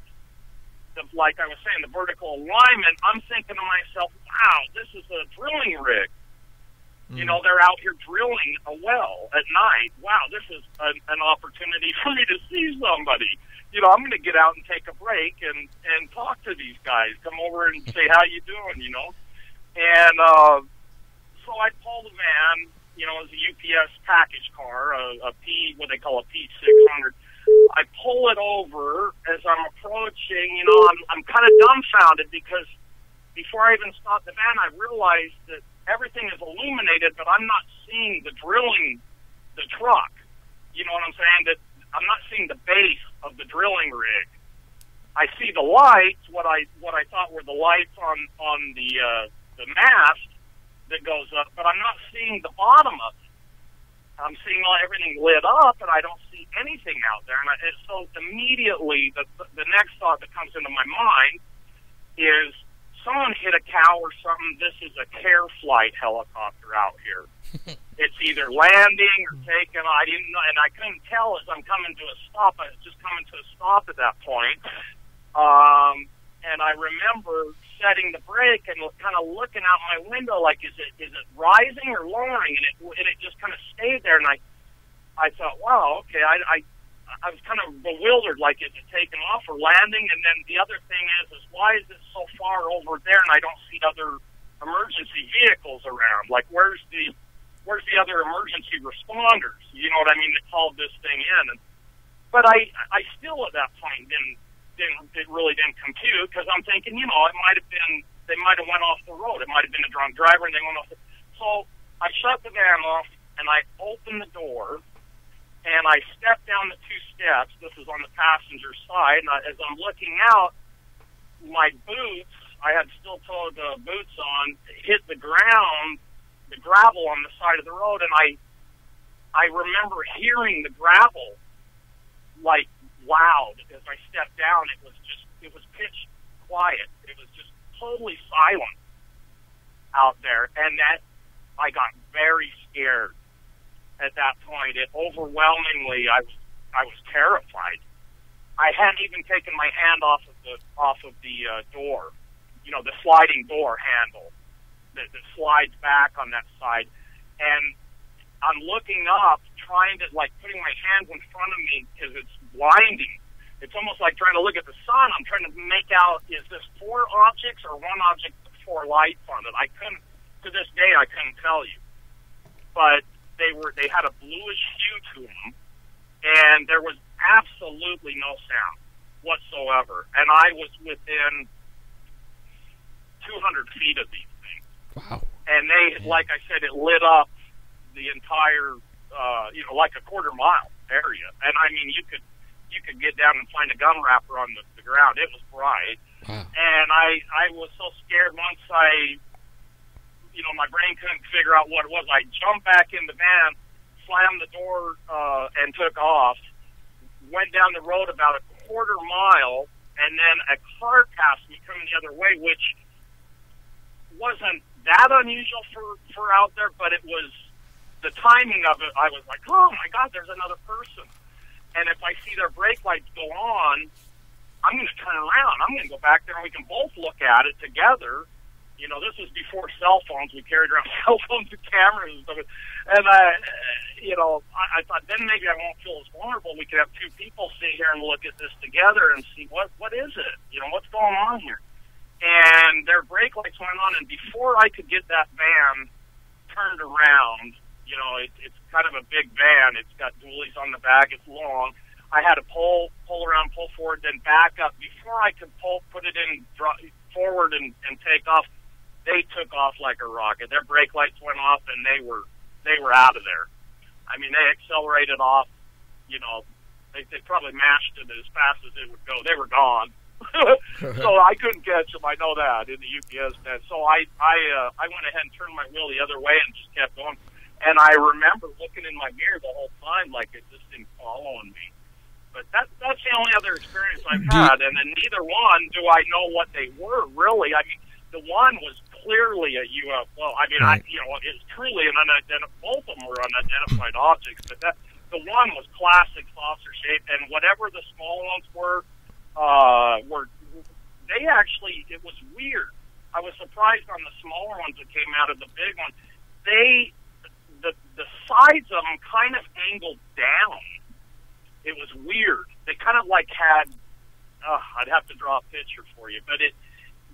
like I was saying, the vertical alignment, I'm thinking to myself, wow, this is a drilling rig. You know, they're out here drilling a well at night. Wow, this is an opportunity for me to see somebody. I'm going to get out and take a break and talk to these guys. Come over and say, how you doing, And so I pull the van, it was a UPS package car, what they call a P600. I pull it over as I'm approaching, I'm kind of dumbfounded because before I even stopped the van, I realized that everything is illuminated, but I'm not seeing the truck. You know what I'm saying? That I'm not seeing the base of the drilling rig. I see the lights, what I thought were the lights on the mast that goes up, but I'm not seeing the bottom of it. I'm seeing everything lit up, and I don't see anything out there. And so immediately, the next thought that comes into my mind is, someone hit a cow or something. This is a care flight helicopter out here. It's either landing or taking. I didn't know, and I couldn't tell as I'm coming to a stop. I was just coming to a stop at that point. And I remember setting the brake and kind of looking out my window, like, is it rising or lowering? And it just kind of stayed there. And I thought, wow, okay. I was kind of bewildered, like, is it taking off or landing? And then the other thing is why is it so far over there and I don't see other emergency vehicles around? Like, where's the other emergency responders? You know what I mean? That called this thing in. But I still at that point it really didn't compute, because I'm thinking, they might have went off the road. It might have been a drunk driver and they went off. So I shut the van off and I opened the door. And I stepped down the two steps. This is on the passenger side. And as I'm looking out, my boots, I had steel-toed boots on, hit the ground, the gravel on the side of the road. And I remember hearing the gravel, like, loud. As I stepped down, it was pitch quiet. It was just totally silent out there. And that got very scared at that point. It overwhelmingly, I was terrified. I hadn't even taken my hand off of the door, you know, the sliding door handle that slides back on that side, and I'm looking up, trying to, like, putting my hands in front of me because it's blinding. It's almost like trying to look at the sun. I'm trying to make out, is this 4 objects or one object with 4 lights on it? I couldn't, to this day, I couldn't tell you. But they had a bluish hue to them, and there was absolutely no sound whatsoever. And I was within 200 feet of these things. Wow. And they, like I said, it lit up the entire, you know, like a quarter-mile area. And, I mean, you could get down and find a gun wrapper on the ground. It was bright. Wow. And I was so scared once you know, my brain couldn't figure out what it was. I jumped back in the van, slammed the door, and took off. Went down the road about a quarter mile, and then a car passed me coming the other way, which wasn't that unusual for out there, but it was the timing of it. I was like, oh my God, there's another person. And if I see their brake lights go on, I'm going to turn around. I'm going to go back there and we can both look at it together. You know, this was before cell phones. We carried around cell phones and cameras and stuff. And, you know, I thought then maybe I won't feel as vulnerable. We could have 2 people sit here and look at this together and see what is it? You know, what's going on here? And their brake lights went on, and before I could get that van turned around, you know, it's kind of a big van. It's got dualies on the back. It's long. I had to pull around, pull forward, then back up. Before I could put it in forward and take off, they took off like a rocket. Their brake lights went off, and they were out of there. I mean, they accelerated off. You know, they probably mashed it as fast as it would go. They were gone. So I couldn't catch them. I know that in the UPS net. So I went ahead and turned my wheel the other way and just kept going. And I remember looking in my mirror the whole time like it just didn't following me. But that's the only other experience I've had. And in neither one do I know what they were, really. I mean, the one was clearly a UFO. I mean, right. you know, it's truly an unidentified. Both of them were unidentified objects, but the one was classic saucer shaped, and whatever the small ones were they actually. It was weird. I was surprised on the smaller ones that came out of the big one. The sides of them kind of angled down. It was weird. They kind of like had. I'd have to draw a picture for you, but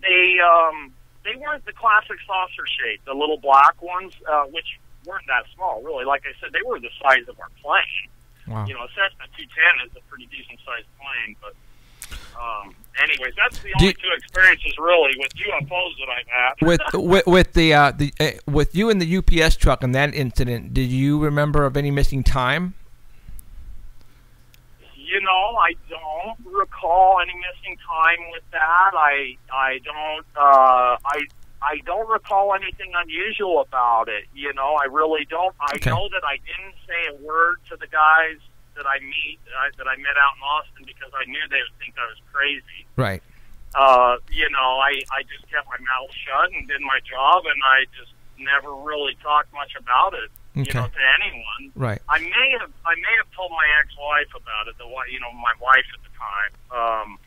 they weren't the classic saucer shape, the little black ones, which weren't that small, really. Like I said, they were the size of our plane. Wow. You know, a Cessna 210 is a pretty decent-sized plane, but anyways, that's the only 2 experiences, really, with UFOs that I've had. With you in the UPS truck and that incident, did you remember of any missing time? You know, I don't recall any missing time with that. I don't recall anything unusual about it. You know, I really don't. I know that I didn't say a word to the guys that I met out in Austin because I knew they would think I was crazy. Right. You know, I just kept my mouth shut and did my job, and I just never really talked much about it. You know, to anyone. Right. I may have told my ex-wife about it. You know, my wife at the time.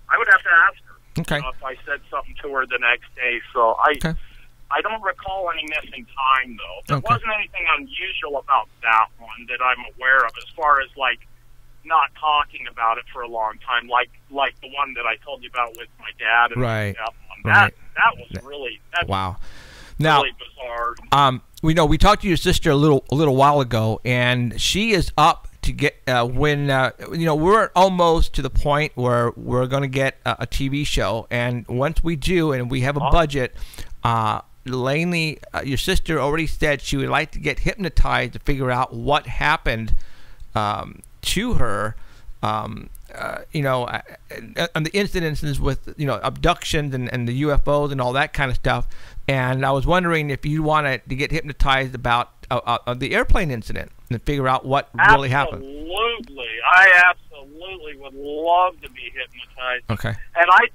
I would have to ask her. Okay. You know, if I said something to her the next day. So I don't recall any missing time though. There wasn't anything unusual about that one that I'm aware of, as far as like not talking about it for a long time, like the one that I told you about with my dad and right. That was really wow. Now, really bizarre. We talked to your sister a little while ago, and she is up to get we're almost to the point where we're going to get a TV show, and once we do, and we have a budget, Lainey, your sister already said she would like to get hypnotized to figure out what happened to her. And the incidences with abductions and the UFOs and all that kind of stuff. And I was wondering if you wanted to get hypnotized about the airplane incident and figure out what really happened. Absolutely, I absolutely would love to be hypnotized. Okay. And I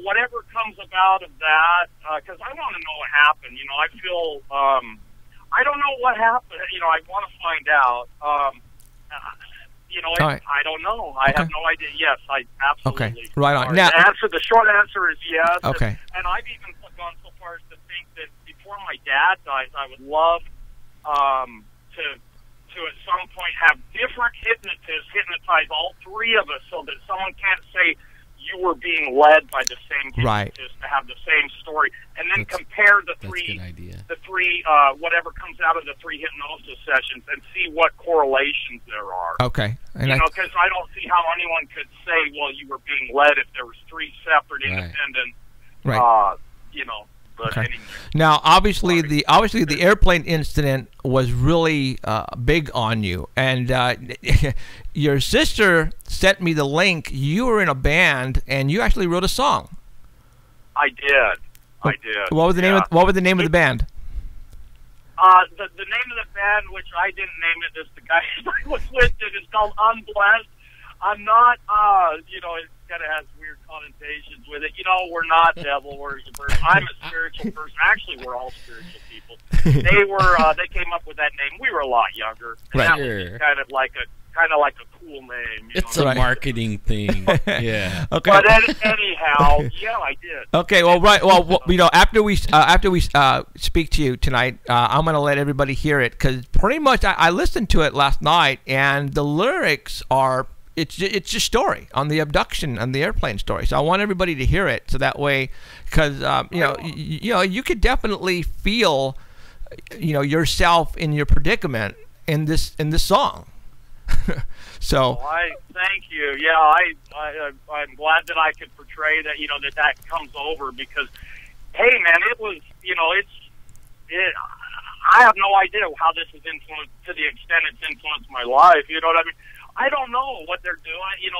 whatever comes about of that, because I want to know what happened. I feel I don't know what happened. You know, I want to find out. You know, All right. I don't know. I have no idea. Yes, I absolutely. Okay, right on. are. Now, The short answer is yes. Okay. And I've even gone so far as to think that before my dad dies, I would love to at some point have different hypnotists hypnotize all three of us, so that someone can't say you were being led by the same hypnotist to have the same story, and then compare the three, whatever comes out of the three hypnosis sessions, and see what correlations there are. Okay. And you know, because I don't see how anyone could say, well, you were being led if there was three separate independent, you know. But anyway. Now, obviously, the airplane incident was really big on you, and your sister sent me the link. You were in a band, and you actually wrote a song. I did. What was the name? What was the name of the band? The name of the band, which I didn't name it, is the guy I was with. It's called Unblessed. I'm not, you know, it kind of has weird connotations with it. You know, we're not devil. I'm a spiritual person. Actually, we're all spiritual people. They came up with that name. We were a lot younger. And that was just kind of like a cool name. It's a marketing thing. Yeah. Okay. But anyhow, yeah, I did. Okay. Well, right. Well, you know, after we speak to you tonight, I'm gonna let everybody hear it, because pretty much I listened to it last night, and the lyrics are. It's your story on the abduction and the airplane story. So I want everybody to hear it, so that way, because you know, you could definitely feel, you know, yourself in your predicament in this song. So. I thank you. Yeah, I'm glad that I could portray that. You know, that comes over, because, hey man, it was, you know, I have no idea how this has influenced, to the extent it's influenced my life. You know what I mean? I don't know what they're doing. You know,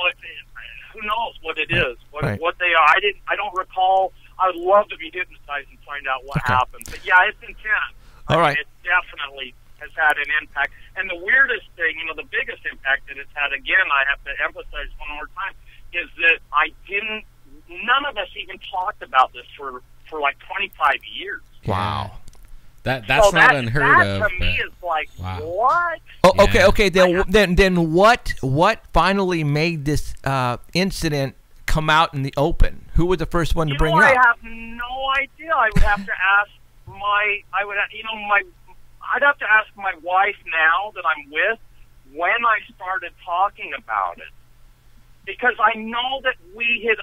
who knows what it is, what they are. I don't recall. I would love to be hypnotized and find out what happened. But yeah, it's intense. All right. It definitely has had an impact. And the weirdest thing, you know, the biggest impact that it's had, again, I have to emphasize one more time, is that none of us even talked about this for like 25 years. Wow. That's not unheard of. That to me is like, what? Oh, okay. Then what finally made this incident come out in the open? Who was the first one to bring it up? I have no idea. I would have to ask I'd have to ask my wife now that I'm with when I started talking about it, because I know that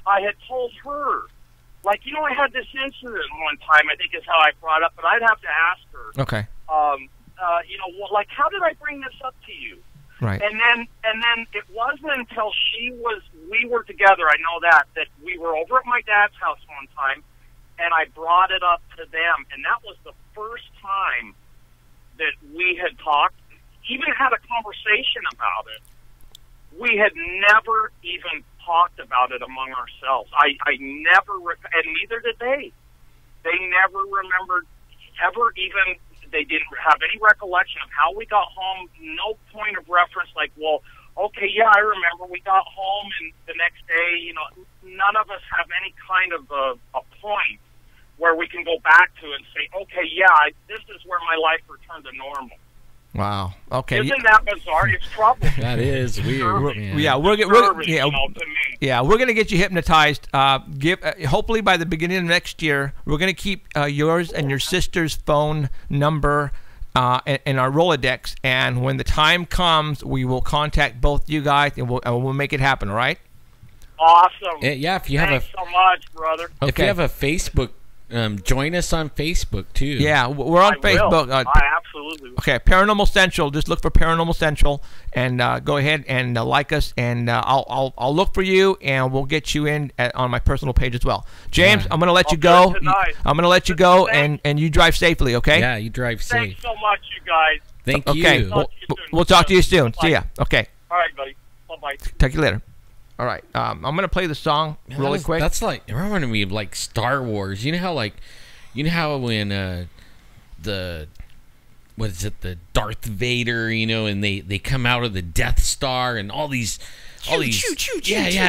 I had told her. Like, you know, I had this incident one time, I think is how I brought up, but I'd have to ask her. Okay. You know, like, how did I bring this up to you? Right. And then it wasn't until we were together, I know that we were over at my dad's house one time, and I brought it up to them, and that was the first time that we had talked, even had a conversation about it. We had never even talked about it among ourselves. I never, and neither did they. They never remembered ever even, they didn't have any recollection of how we got home, no point of reference like, well, okay, yeah, I remember we got home and the next day, you know, none of us have any kind of a point where we can go back to and say, okay, yeah, this is where my life returned to normal. Wow. Okay. Isn't that bizarre? It's troubling. That is weird. We're gonna get you hypnotized. Hopefully by the beginning of next year, we're gonna keep yours and your sister's phone number in our Rolodex, and when the time comes, we will contact both you guys, and we'll make it happen. All right? Awesome. Yeah. If you have Thanks so much, brother. If you have a Facebook. Join us on Facebook too. Yeah, we're on Facebook. I absolutely will. Okay, Paranormal Central. Just look for Paranormal Central and go ahead and like us, and I'll look for you, and we'll get you in on my personal page as well. James, I'm gonna let you go. I'm gonna let you go, and you drive safely. Okay? Yeah, you drive safe. Thanks so much, you guys. Thank you. Okay, we'll talk to you soon. Bye. See ya. Okay. All right, buddy. Bye-bye. Talk to you later. All right, I'm gonna play the song really quick. That's like, it reminded me of like Star Wars. You know how when the Darth Vader, you know, and they come out of the Death Star, and all these all these,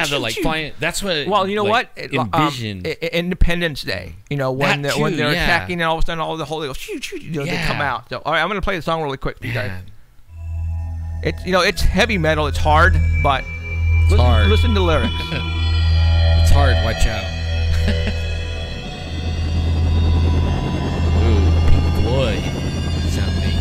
they're like flying. That's what. Well, you know like, what? Envision Independence Day. You know when they're attacking, and all of a sudden all the Holy Ghost, they come out. So all right, I'm gonna play the song really quick for you guys. It's it's heavy metal. It's hard, but listen to the lyrics. It's hard. Watch out. Ooh, Pink Floyd sounding.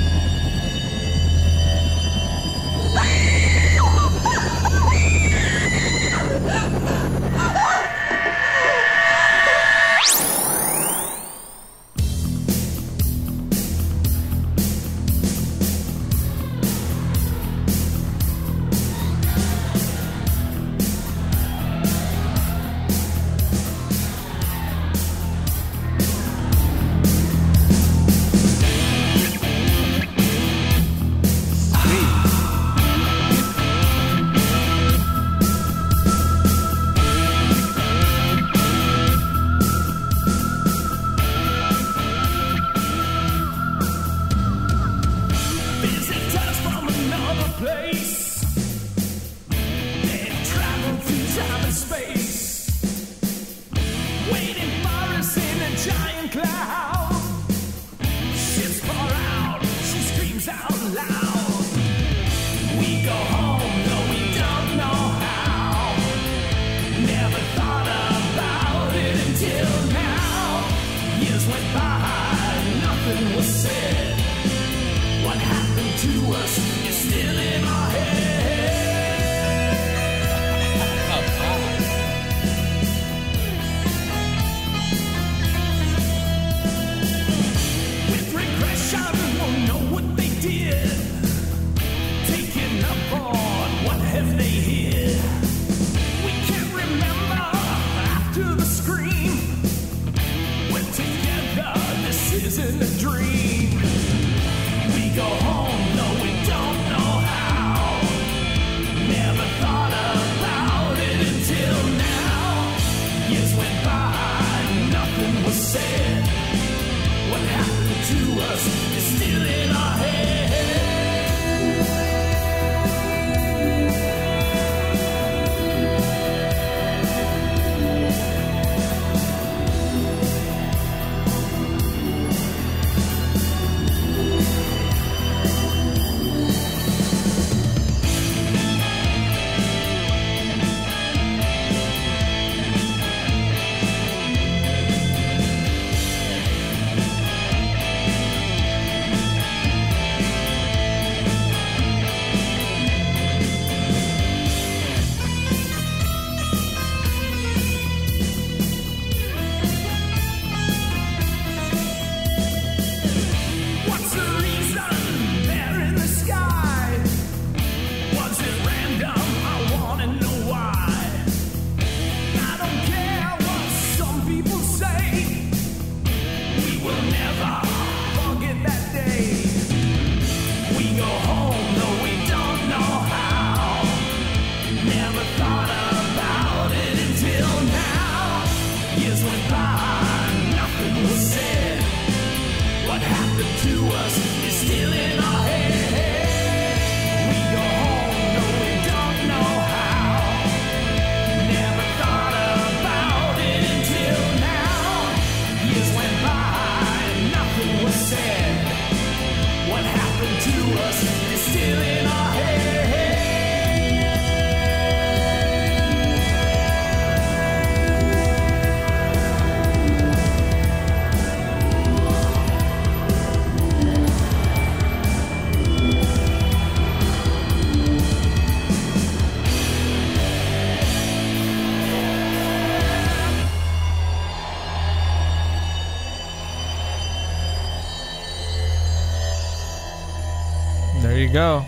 There you go.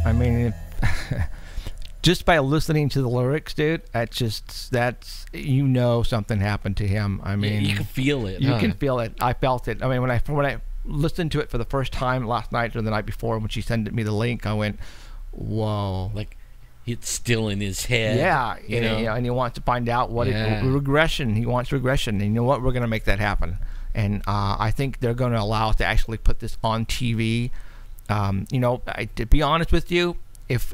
I mean, just by listening to the lyrics, dude, that's something happened to him. I mean, you can feel it. You can feel it. I felt it. I mean, when I listened to it for the first time last night or the night before, when she sent me the link, I went, "Whoa!" Like it's still in his head. Yeah, and he wants to find out what regression. He wants regression, and you know what? We're going to make that happen. And I think they're going to allow us to actually put this on TV. To be honest with you, if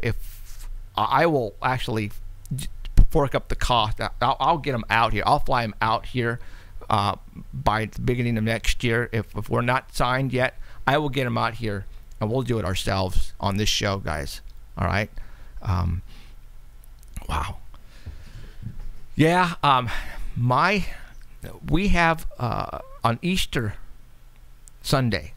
I will actually fork up the cost. I'll get them out here. I'll fly them out here by the beginning of next year. If we're not signed yet, I will get them out here, and we'll do it ourselves on this show, guys. All right. Wow. Yeah. We have on Easter Sunday,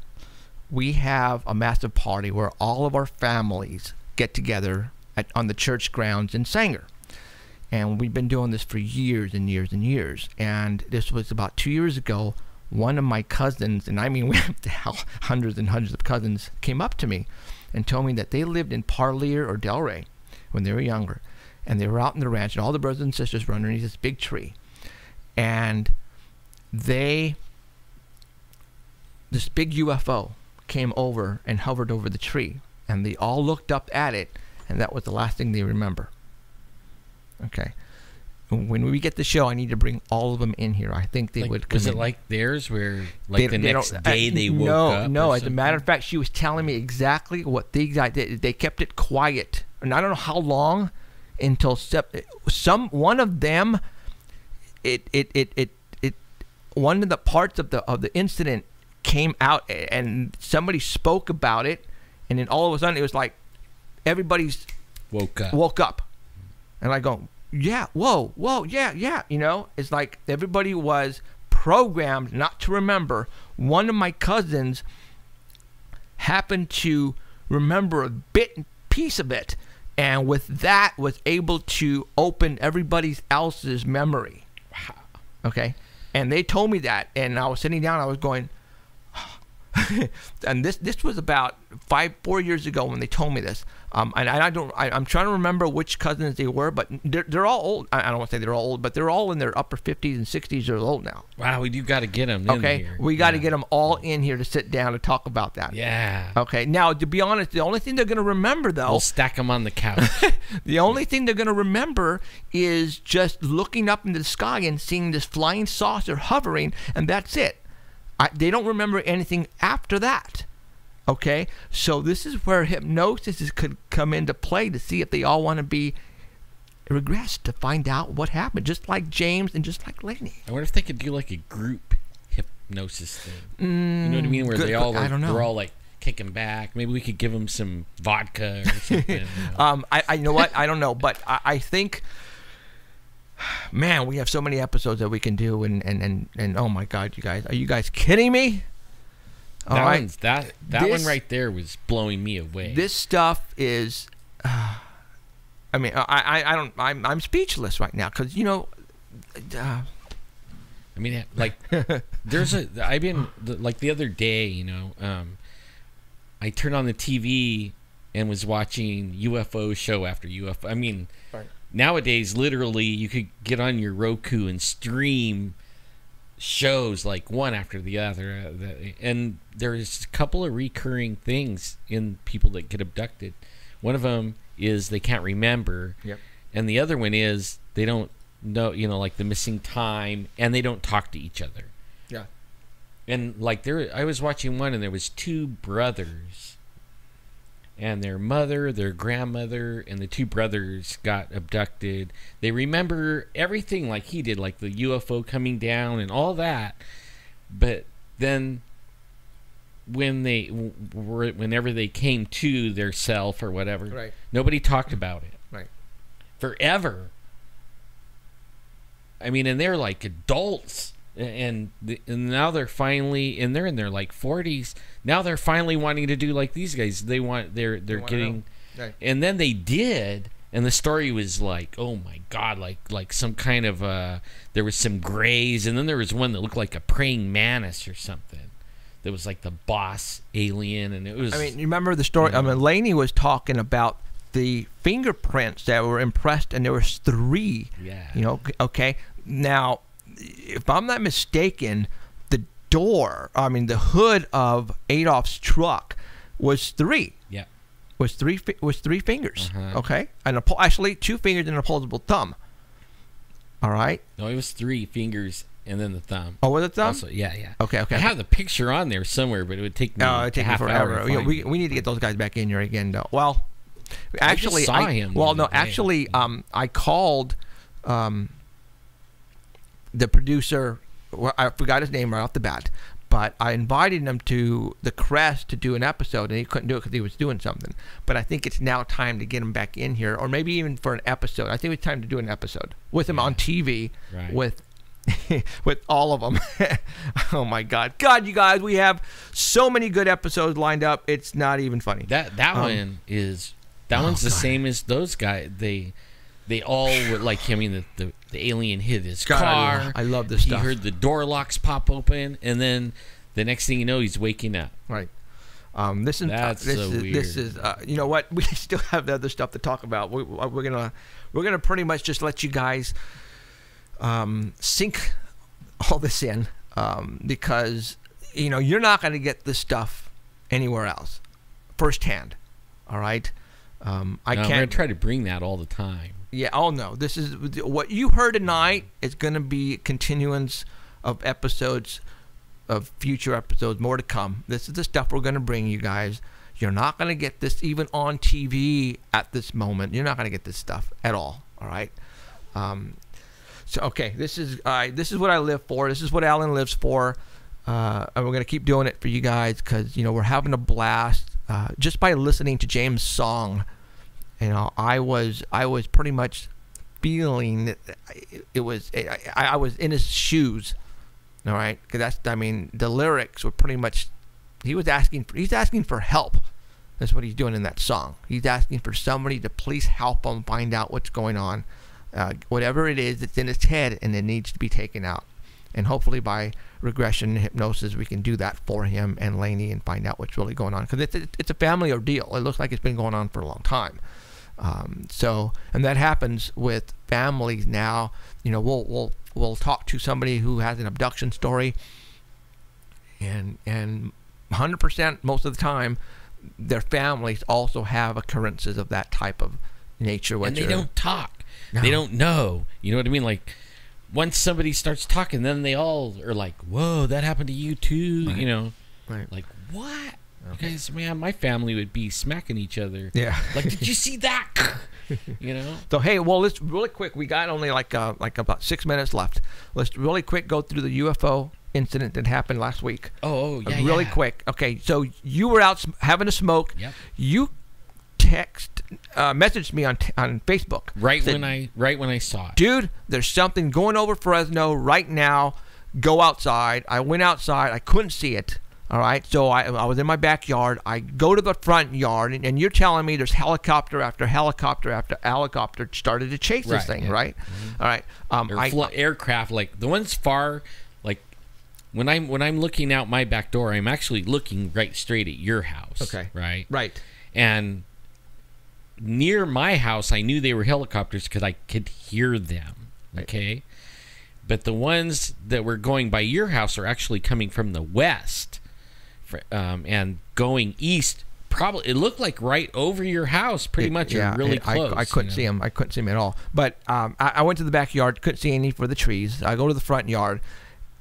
we have a massive party where all of our families get together on the church grounds in Sanger. And we've been doing this for years and years and years. And this was about 2 years ago. One of my cousins, and I mean we have hundreds and hundreds of cousins, came up to me and told me that they lived in Parlier or Delray when they were younger. And they were out in the ranch, and all the brothers and sisters were underneath this big tree. And this big UFO came over and hovered over the tree. And they all looked up at it, and that was the last thing they remember. Okay. When we get the show, I need to bring all of them in here. I think they would come Was it in. like theirs where the next day they woke up? No, as a matter of fact, she was telling me exactly what they kept it quiet. And I don't know how long until one of them one of the parts of the incident came out, and somebody spoke about it, and then all of a sudden it was like everybody's woke up. And I go, yeah, whoa, yeah. You know, it's like everybody was programmed not to remember. One of my cousins happened to remember a piece of it, and with that was able to open everybody else's memory. Wow. Okay? And they told me that, and I was sitting down, I was going, and this was about 4 years ago when they told me this. And I'm trying to remember which cousins they were, but they're all old. I don't want to say they're all old, but they're all in their upper 50s and 60s years old now. Wow, you got to get them in here. We got to get them all in here to sit down and talk about that. Yeah. Okay, now, to be honest, the only thing they're going to remember, though... We'll stack them on the couch. The only thing they're going to remember is just looking up into the sky and seeing this flying saucer hovering, and that's it. They don't remember anything after that. Okay? So this is where hypnosis could come into play to see if they all want to be regressed to find out what happened, just like James and just like Lainey. I wonder if they could do like a group hypnosis thing. You know what I mean? Where they all I don't know. We're all like kicking back. Maybe we could give them some vodka or something. You know? You know what? I don't know, but I think... Man, we have so many episodes that we can do, and oh my God, you guys, are you guys kidding me? All right. That one right there was blowing me away. This stuff is, I mean, I'm speechless right now because I mean, like, I've been like the other day, I turned on the TV and was watching UFO show after UFO. I mean. Right. Nowadays, literally, you could get on your Roku and stream shows like one after the other. And there's a couple of recurring things in people that get abducted. One of them is they can't remember. Yep. And the other one is they don't know, like the missing time, and they don't talk to each other. Yeah. And like I was watching one, and there was two brothers. And their mother, their grandmother, and the two brothers got abducted. They remember everything like he did, like the UFO coming down and all that. But then whenever they came to their self or whatever, right. Nobody talked about it. Right. Forever. I mean, and they're like adults. And now they're finally, and they're in their like 40s. Now they're finally wanting to do like these guys. They're getting, right. And then they did, and the story was like, oh my God, like some kind of there was some grays, and then there was one that looked like a praying mantis or something. That was like the boss alien, and it was. I mean, you remember the story? I mean, Lainey was talking about the fingerprints that were impressed, and there was 3. Yeah. Okay. Now, if I'm not mistaken, the hood of Adolf's truck was 3. Yeah. Was three fingers. Uh-huh. Okay. And actually 2 fingers and an opposable thumb. All right. No, it was 3 fingers and then the thumb. Oh, was it thumb? Also, yeah. Okay. I have the picture on there somewhere, but it would take me it'd take me forever. We need to get those guys back in here again, though. Well, Actually, I just saw him. Well, no, actually, I called the producer. Well, I forgot his name right off the bat, but I invited him to the Crest to do an episode, and he couldn't do it because he was doing something. But I think it's now time to get him back in here, or maybe even for an episode. I think it's time to do an episode with him on TV, right. with all of them. Oh my God, you guys, we have so many good episodes lined up. It's not even funny. That one is one's the same as those guys. They all were like, I mean, the alien hit his car. I love this stuff. He heard the door locks pop open, and then the next thing you know, he's waking up. Right. This is you know what? We still have the other stuff to talk about. We're gonna pretty much just let you guys sink all this in, because you know you're not gonna get this stuff anywhere else, firsthand. All right. I'm gonna try to bring that all the time. Yeah. Oh no. This is what you heard tonight. Is going to be continuance of episodes, of future episodes, more to come. This is the stuff we're going to bring you guys. You're not going to get this even on TV at this moment. You're not going to get this stuff at all. All right. So okay, this is what I live for. This is what Alan lives for, and we're going to keep doing it for you guys because you know we're having a blast just by listening to James' song. You know, I was pretty much feeling that it was I was in his shoes, all right? Because the lyrics were pretty much he's asking for help. That's what he's doing in that song. He's asking for somebody to please help him find out what's going on, whatever it is that's in his head, and it needs to be taken out. And hopefully by regression and hypnosis, we can do that for him and Lainey and find out what's really going on. Because it's a family ordeal. It looks like it's been going on for a long time. And that happens with families now. You know, we'll talk to somebody who has an abduction story, and 100% most of the time, their families also have occurrences of that type of nature. And they don't talk. No. They don't know. You know what I mean? Like, once somebody starts talking, then they all are like, whoa, that happened to you too. Right. You know, right. Like, what? Okay. Because, man, my family would be smacking each other. Yeah. Like, did you see that? You know? So, hey, well, let's really quick. We got only like about 6 minutes left. Let's really quick go through the UFO incident that happened last week. Oh, yeah, really quick. Okay, so you were out having a smoke. Yep. You messaged me on Facebook. Right when I saw it. Dude, there's something going over Fresno right now. Go outside. I went outside. I couldn't see it. All right, so I was in my backyard. I go to the front yard, and you're telling me there's helicopter after helicopter after helicopter started to chase this thing, right? Mm-hmm. All right. Aircraft, like the ones far, like when I'm looking out my back door, I'm actually looking right straight at your house. Okay. Right. Right. And near my house, I knew they were helicopters because I could hear them. Okay. Right. But the ones that were going by your house are actually coming from the west. And going east, probably it looked like right over your house, pretty much. Really close. I couldn't see him. I couldn't see him at all. But I went to the backyard, couldn't see any for the trees. I go to the front yard.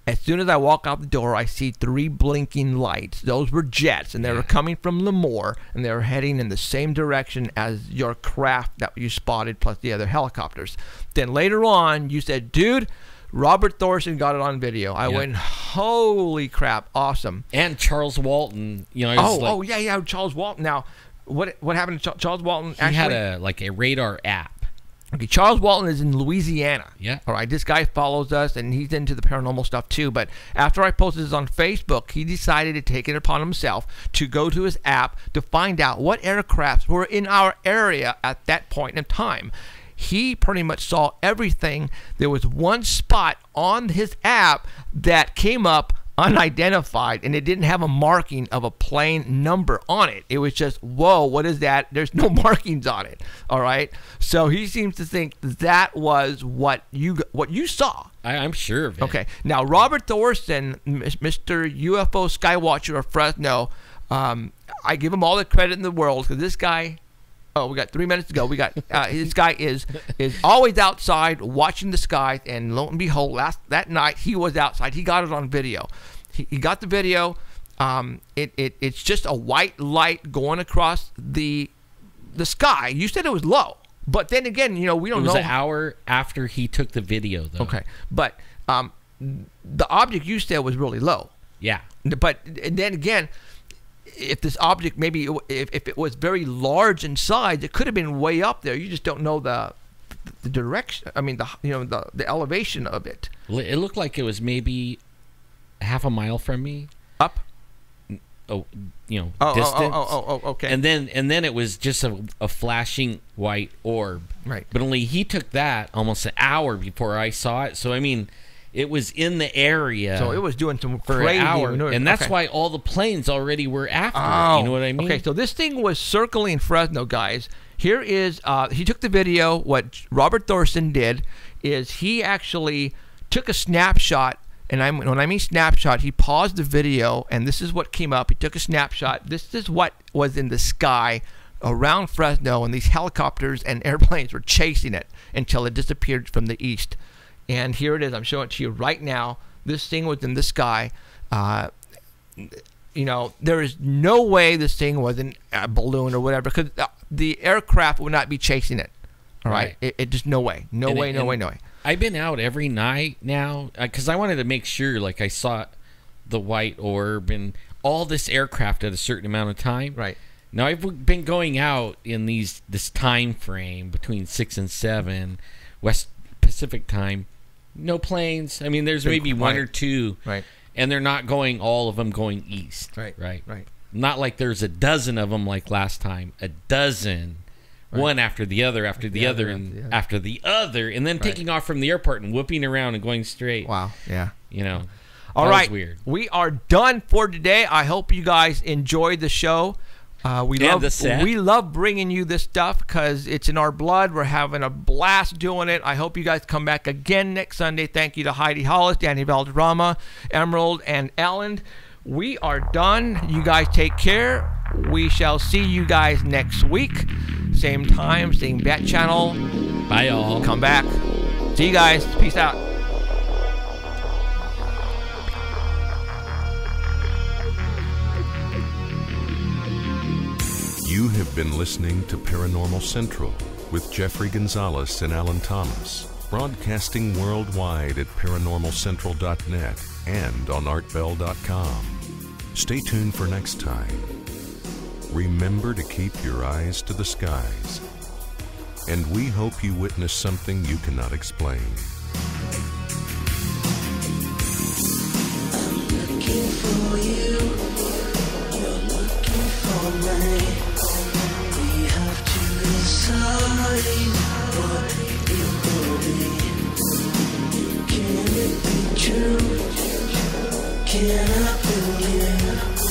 As soon as I walk out the door, I see 3 blinking lights. Those were jets, and they were coming from Lemoore, and they were heading in the same direction as your craft that you spotted, plus the other helicopters. Then later on, you said, "Dude, Robert Thorson got it on video." I went, holy crap, awesome. And Charles Walton, you know. Yeah, Charles Walton. Now, what happened to Charles Walton? He had a radar app. Okay, Charles Walton is in Louisiana. Yeah. All right, this guy follows us, and he's into the paranormal stuff too. But after I posted this on Facebook, he decided to take it upon himself to go to his app to find out what aircrafts were in our area at that point in time. He pretty much saw everything. There was one spot on his app that came up unidentified, and it didn't have a marking of a plane number on it. It was just, whoa, what is that? There's no markings on it. All right. So he seems to think that was what you saw. I'm sure of it. Okay. Now, Robert Thorson, Mr. UFO Skywatcher of Fresno, I give him all the credit in the world because this guy. Oh, we got 3 minutes to go. We got this guy is always outside watching the sky, and lo and behold, that night he was outside. He got it on video. He got the video. It's just a white light going across the the sky. You said it was low, but then again, you know, we don't know. It was an hour after he took the video, though. Okay, but the object you said was really low. Yeah. But then again, if this object maybe if it was very large in size, it could have been way up there. You just don't know the direction. I mean, the elevation of it. It looked like it was maybe half a mile from me. Up. Oh, you know, distance. Okay. And then it was just a flashing white orb. Right. But only he took that almost an hour before I saw it. So I mean, it was in the area. So it was doing some for crazy an hour, maneuver. and that's why all the planes already were after it. You know what I mean? Okay, so this thing was circling Fresno, guys. Here is he took the video. What Robert Thorson did is he actually took a snapshot. And when I mean snapshot, he paused the video, and this is what came up. He took a snapshot. This is what was in the sky around Fresno, and these helicopters and airplanes were chasing it until it disappeared from the east. And here it is. I'm showing it to you right now. This thing was in the sky. You know, there is no way this thing was a balloon or whatever, because the aircraft would not be chasing it. All right? It just no way. No way. I've been out every night now because I wanted to make sure, like, I saw the white orb and all this aircraft at a certain amount of time. Right. Now I've been going out in this time frame between 6 and 7 West Pacific time. No planes. I mean, there's maybe one or two. Right. And they're not going, all of them going east. Right. Not like there's a dozen of them like last time. A dozen. Right. One after the other, after the other, and then taking off from the airport and whooping around and going straight. Wow. Yeah. You know. All right. Weird. We are done for today. I hope you guys enjoyed the show. We love bringing you this stuff because it's in our blood. We're having a blast doing it. I hope you guys come back again next Sunday. Thank you to Heidi Hollis, Danny Valderrama, Emerald, and Alan. We are done. You guys take care. We shall see you guys next week. Same time, same bat channel. Bye, all. Come back. See you guys. Peace out. You have been listening to Paranormal Central with Jeffrey Gonzalez and Alan Thomas, broadcasting worldwide at paranormalcentral.net and on artbell.com. Stay tuned for next time. Remember to keep your eyes to the skies, and we hope you witness something you cannot explain. I'm looking for you, you're looking for me. We have to decide what it will be. Can it be true? Can I believe?